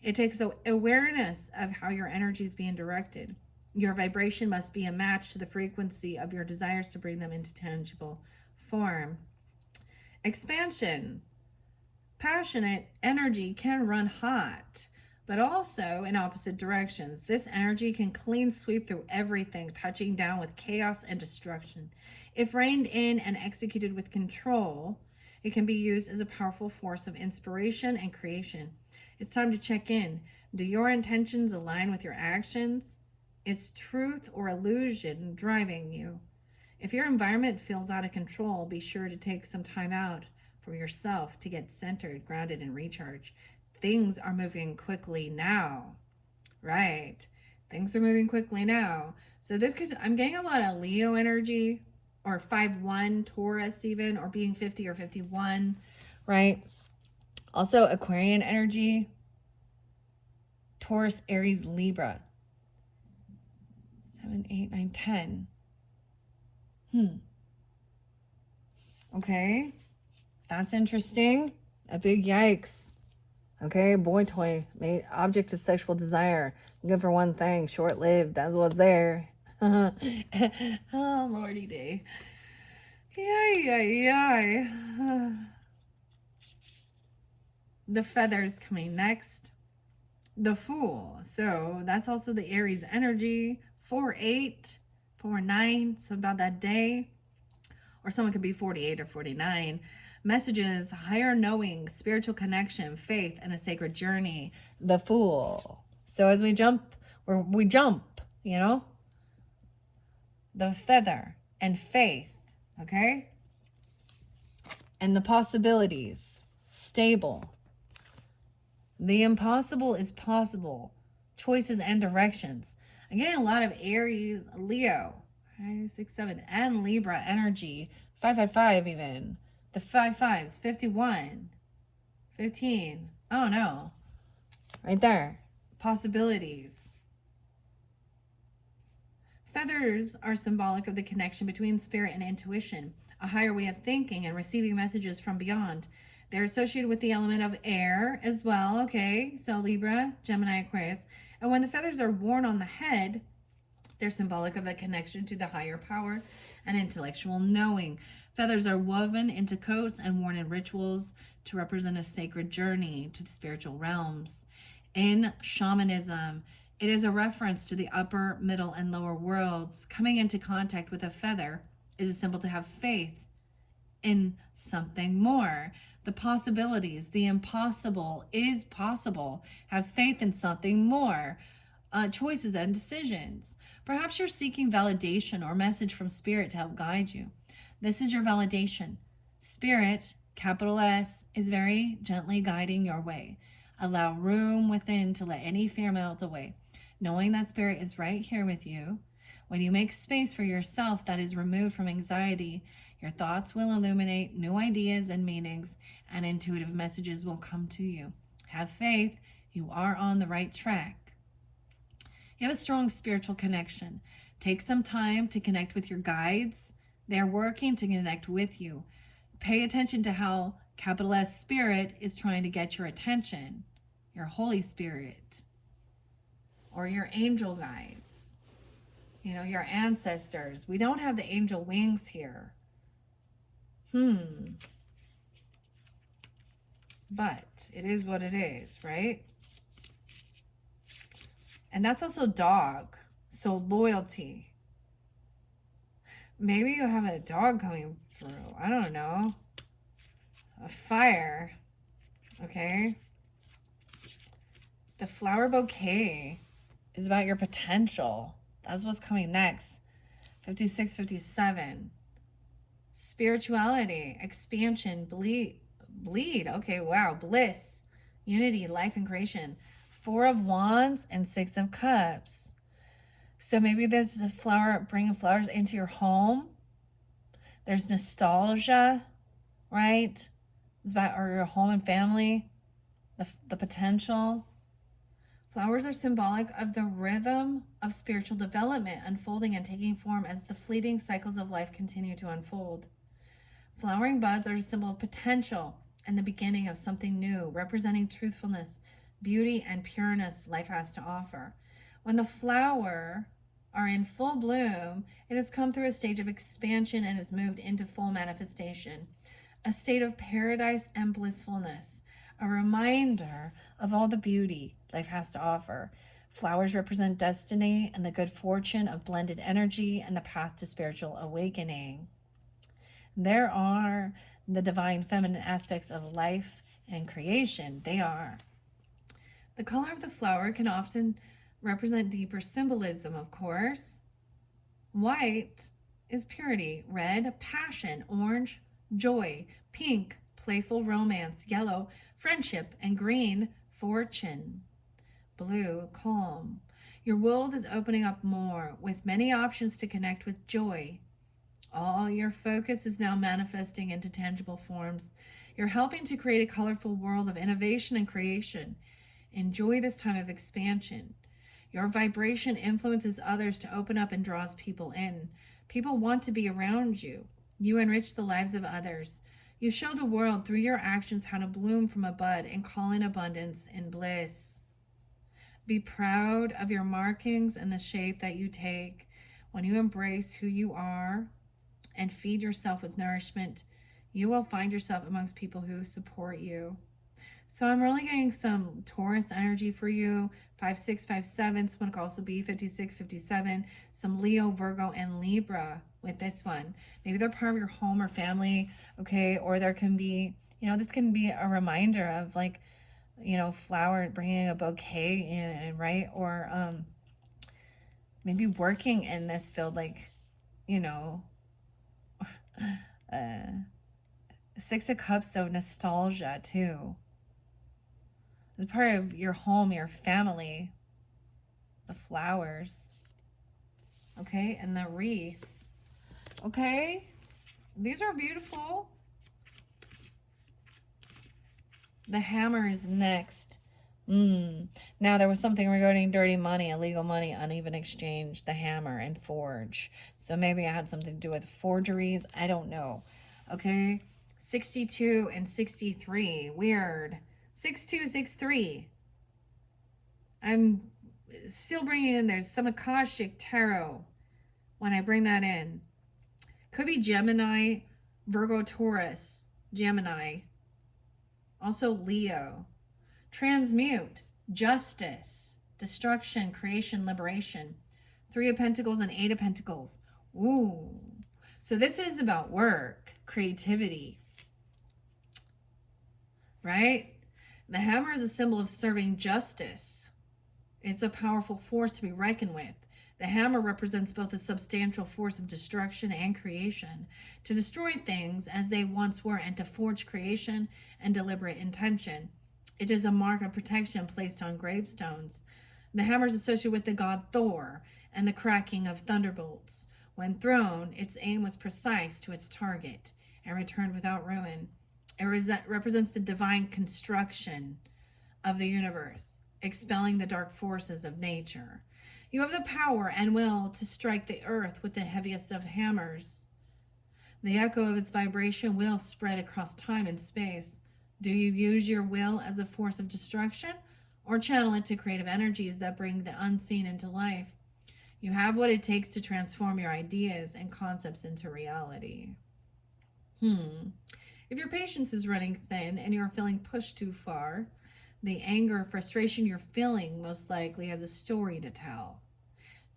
It takes awareness of how your energy is being directed. Your vibration must be a match to the frequency of your desires to bring them into tangible form. Expansion. Passionate energy can run hot, but also in opposite directions. This energy can clean sweep through everything, touching down with chaos and destruction. If reined in and executed with control, it can be used as a powerful force of inspiration and creation. It's time to check in. Do your intentions align with your actions? Is truth or illusion driving you? If your environment feels out of control, be sure to take some time out for yourself to get centered, grounded, and recharged. Things are moving quickly now. Right. Things are moving quickly now. So I'm getting a lot of Leo energy, or 5-1 Taurus even, or being 50 or 51, right? Also Aquarian energy, Taurus, Aries, Libra. 7, 8, 9, 10. Okay. That's interesting. A big yikes. Okay, boy toy, made object of sexual desire. Good for one thing, short-lived. That's what's there. Oh, Lordy day. Yay. The feathers coming next. The Fool. So that's also the Aries energy. 4-8, 4-9. So about that day. Or someone could be 48 or 49. Messages, higher knowing, spiritual connection, faith, and a sacred journey. The Fool. So as we jump, you know? The feather and faith, okay? And the possibilities, stable. The impossible is possible. Choices and directions. I'm getting a lot of Aries, Leo, 5, 6, 7, and Libra energy. 555 even. The 5-5s, 51, 15. Oh no. Right there. Possibilities. Feathers are symbolic of the connection between spirit and intuition, a higher way of thinking and receiving messages from beyond. They're associated with the element of air as well, okay? So Libra, Gemini, Aquarius. And when the feathers are worn on the head, They're symbolic of the connection to the higher power and intellectual knowing. Feathers are woven into coats and worn in rituals to represent a sacred journey to the spiritual realms. In shamanism, it is a reference to the upper, middle, and lower worlds. Coming into contact with a feather is a symbol to have faith in something more. The possibilities, the impossible is possible. Have faith in something more. Choices and decisions. Perhaps you're seeking validation or message from Spirit to help guide you. This is your validation. Spirit, capital S, is very gently guiding your way. Allow room within to let any fear melt away, knowing that Spirit is right here with you. When you make space for yourself that is removed from anxiety, your thoughts will illuminate new ideas and meanings, and intuitive messages will come to you. Have faith. You are on the right track. You have a strong spiritual connection. Take some time to connect with your guides. They're working to connect with you. Pay attention to how capital S Spirit is trying to get your attention. Your Holy Spirit or your angel guides, your ancestors. We don't have the angel wings here. But it is what it is, right? And that's also dog. So loyalty. Maybe you have a dog coming through. I don't know. A fire. Okay. The flower bouquet is about your potential. That's what's coming next. 56, 57. Spirituality, expansion, bleed. Okay, wow. Bliss, unity, life, and creation. 4 of Wands and 6 of Cups. So maybe there's a flower, bringing flowers into your home. There's nostalgia, right? It's about your home and family, the potential. Flowers are symbolic of the rhythm of spiritual development, unfolding and taking form as the fleeting cycles of life continue to unfold. Flowering buds are a symbol of potential and the beginning of something new, representing truthfulness, beauty, and pureness life has to offer. When the flower are in full bloom, it has come through a stage of expansion and has moved into full manifestation, a state of paradise and blissfulness, a reminder of all the beauty life has to offer. Flowers represent destiny and the good fortune of blended energy and the path to spiritual awakening. There are the divine feminine aspects of life and creation. They are. The color of the flower can often represent deeper symbolism, of course. White is purity, red, passion, orange, joy, pink, playful romance, yellow, friendship, and green, fortune. Blue, calm. Your world is opening up more with many options to connect with joy. All your focus is now manifesting into tangible forms. You're helping to create a colorful world of innovation and creation. Enjoy this time of expansion. Your vibration influences others to open up and draws people in. People want to be around you. You enrich the lives of others. You show the world through your actions how to bloom from a bud and call in abundance and bliss. Be proud of your markings and the shape that you take. When you embrace who you are and feed yourself with nourishment, you will find yourself amongst people who support you. So I'm really getting some Taurus energy for you. 5, 6, 5, 7. Someone could also be 56, 57. Some Leo, Virgo, and Libra with this one. Maybe they're part of your home or family, okay? Or there can be, this can be a reminder of flower, bringing a bouquet in, right? Or maybe working in this field, 6 of Cups, though, nostalgia too. It's part of your home, your family, the flowers, okay, and the wreath, okay? These are beautiful. The hammer is next. Now there was something regarding dirty money, illegal money, uneven exchange, the hammer, and forge. So maybe I had something to do with forgeries. I don't know. Okay, 62 and 63. Weird. 6263. still bringing in, there's some Akashic Tarot when I bring that in. Could be Gemini, Virgo, Taurus, Gemini. Also Leo. Transmute, justice, destruction, creation, liberation. 3 of Pentacles and 8 of Pentacles. Ooh. So this is about work, creativity. Right? The hammer is a symbol of serving justice. It's a powerful force to be reckoned with. The hammer represents both a substantial force of destruction and creation, to destroy things as they once were and to forge creation and deliberate intention. It is a mark of protection placed on gravestones. The hammer is associated with the god Thor and the cracking of thunderbolts. When thrown, its aim was precise to its target and returned without ruin. It represents the divine construction of the universe, expelling the dark forces of nature. You have the power and will to strike the earth with the heaviest of hammers. The echo of its vibration will spread across time and space. Do you use your will as a force of destruction or channel it to creative energies that bring the unseen into life? You have what it takes to transform your ideas and concepts into reality. If your patience is running thin and you're feeling pushed too far, the anger or frustration you're feeling most likely has a story to tell.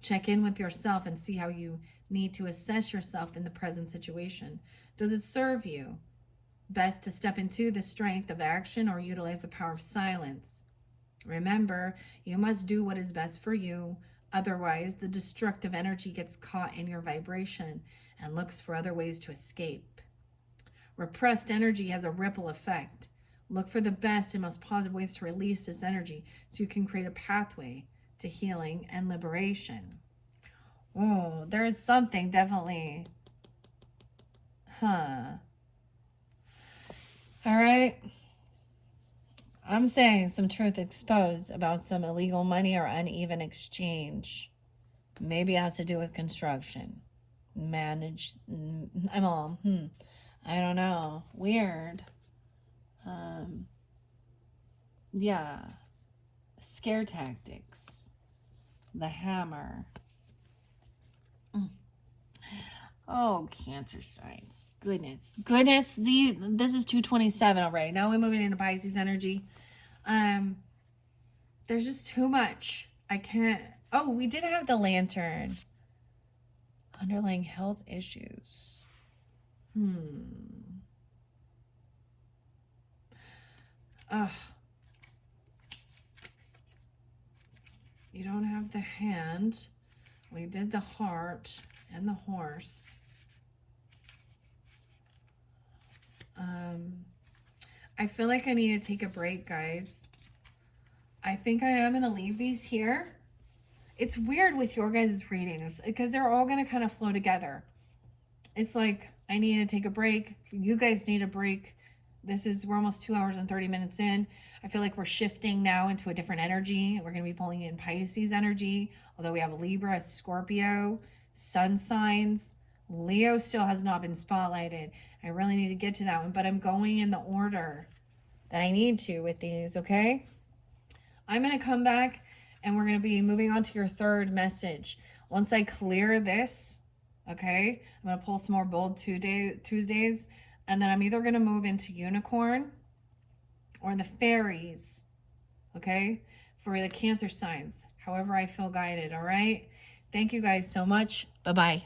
Check in with yourself and see how you need to assess yourself in the present situation. Does it serve you best to step into the strength of action or utilize the power of silence? Remember, you must do what is best for you. Otherwise, the destructive energy gets caught in your vibration and looks for other ways to escape. Repressed energy has a ripple effect. Look for the best and most positive ways to release this energy so you can create a pathway to healing and liberation. Oh, there is something definitely. All right. I'm saying some truth exposed about some illegal money or uneven exchange. Maybe it has to do with construction. I don't know. Weird. Yeah. Scare tactics. The hammer. Oh, Cancer signs. Goodness. This is 227 already. Now we're moving into Pisces energy. There's just too much. I can't. Oh, we did have the Lantern. Underlying health issues. Ugh. You don't have the hand. We did the heart and the horse. I feel like I need to take a break, guys. I think I am going to leave these here. It's weird with your guys' readings because they're all going to kind of flow together. It's like I need to take a break. You guys need a break. We're almost 2 hours and 30 minutes in. I feel like we're shifting now into a different energy. We're going to be pulling in Pisces energy, although we have Libra, Scorpio, Sun signs. Leo still has not been spotlighted. I really need to get to that one, but I'm going in the order that I need to with these, okay? I'm going to come back and we're going to be moving on to your third message. Once I clear this, okay, I'm going to pull some more Bold Tuesdays, and then I'm either going to move into Unicorn or the Fairies, okay, for the Cancer signs, however I feel guided, all right? Thank you guys so much. Bye-bye.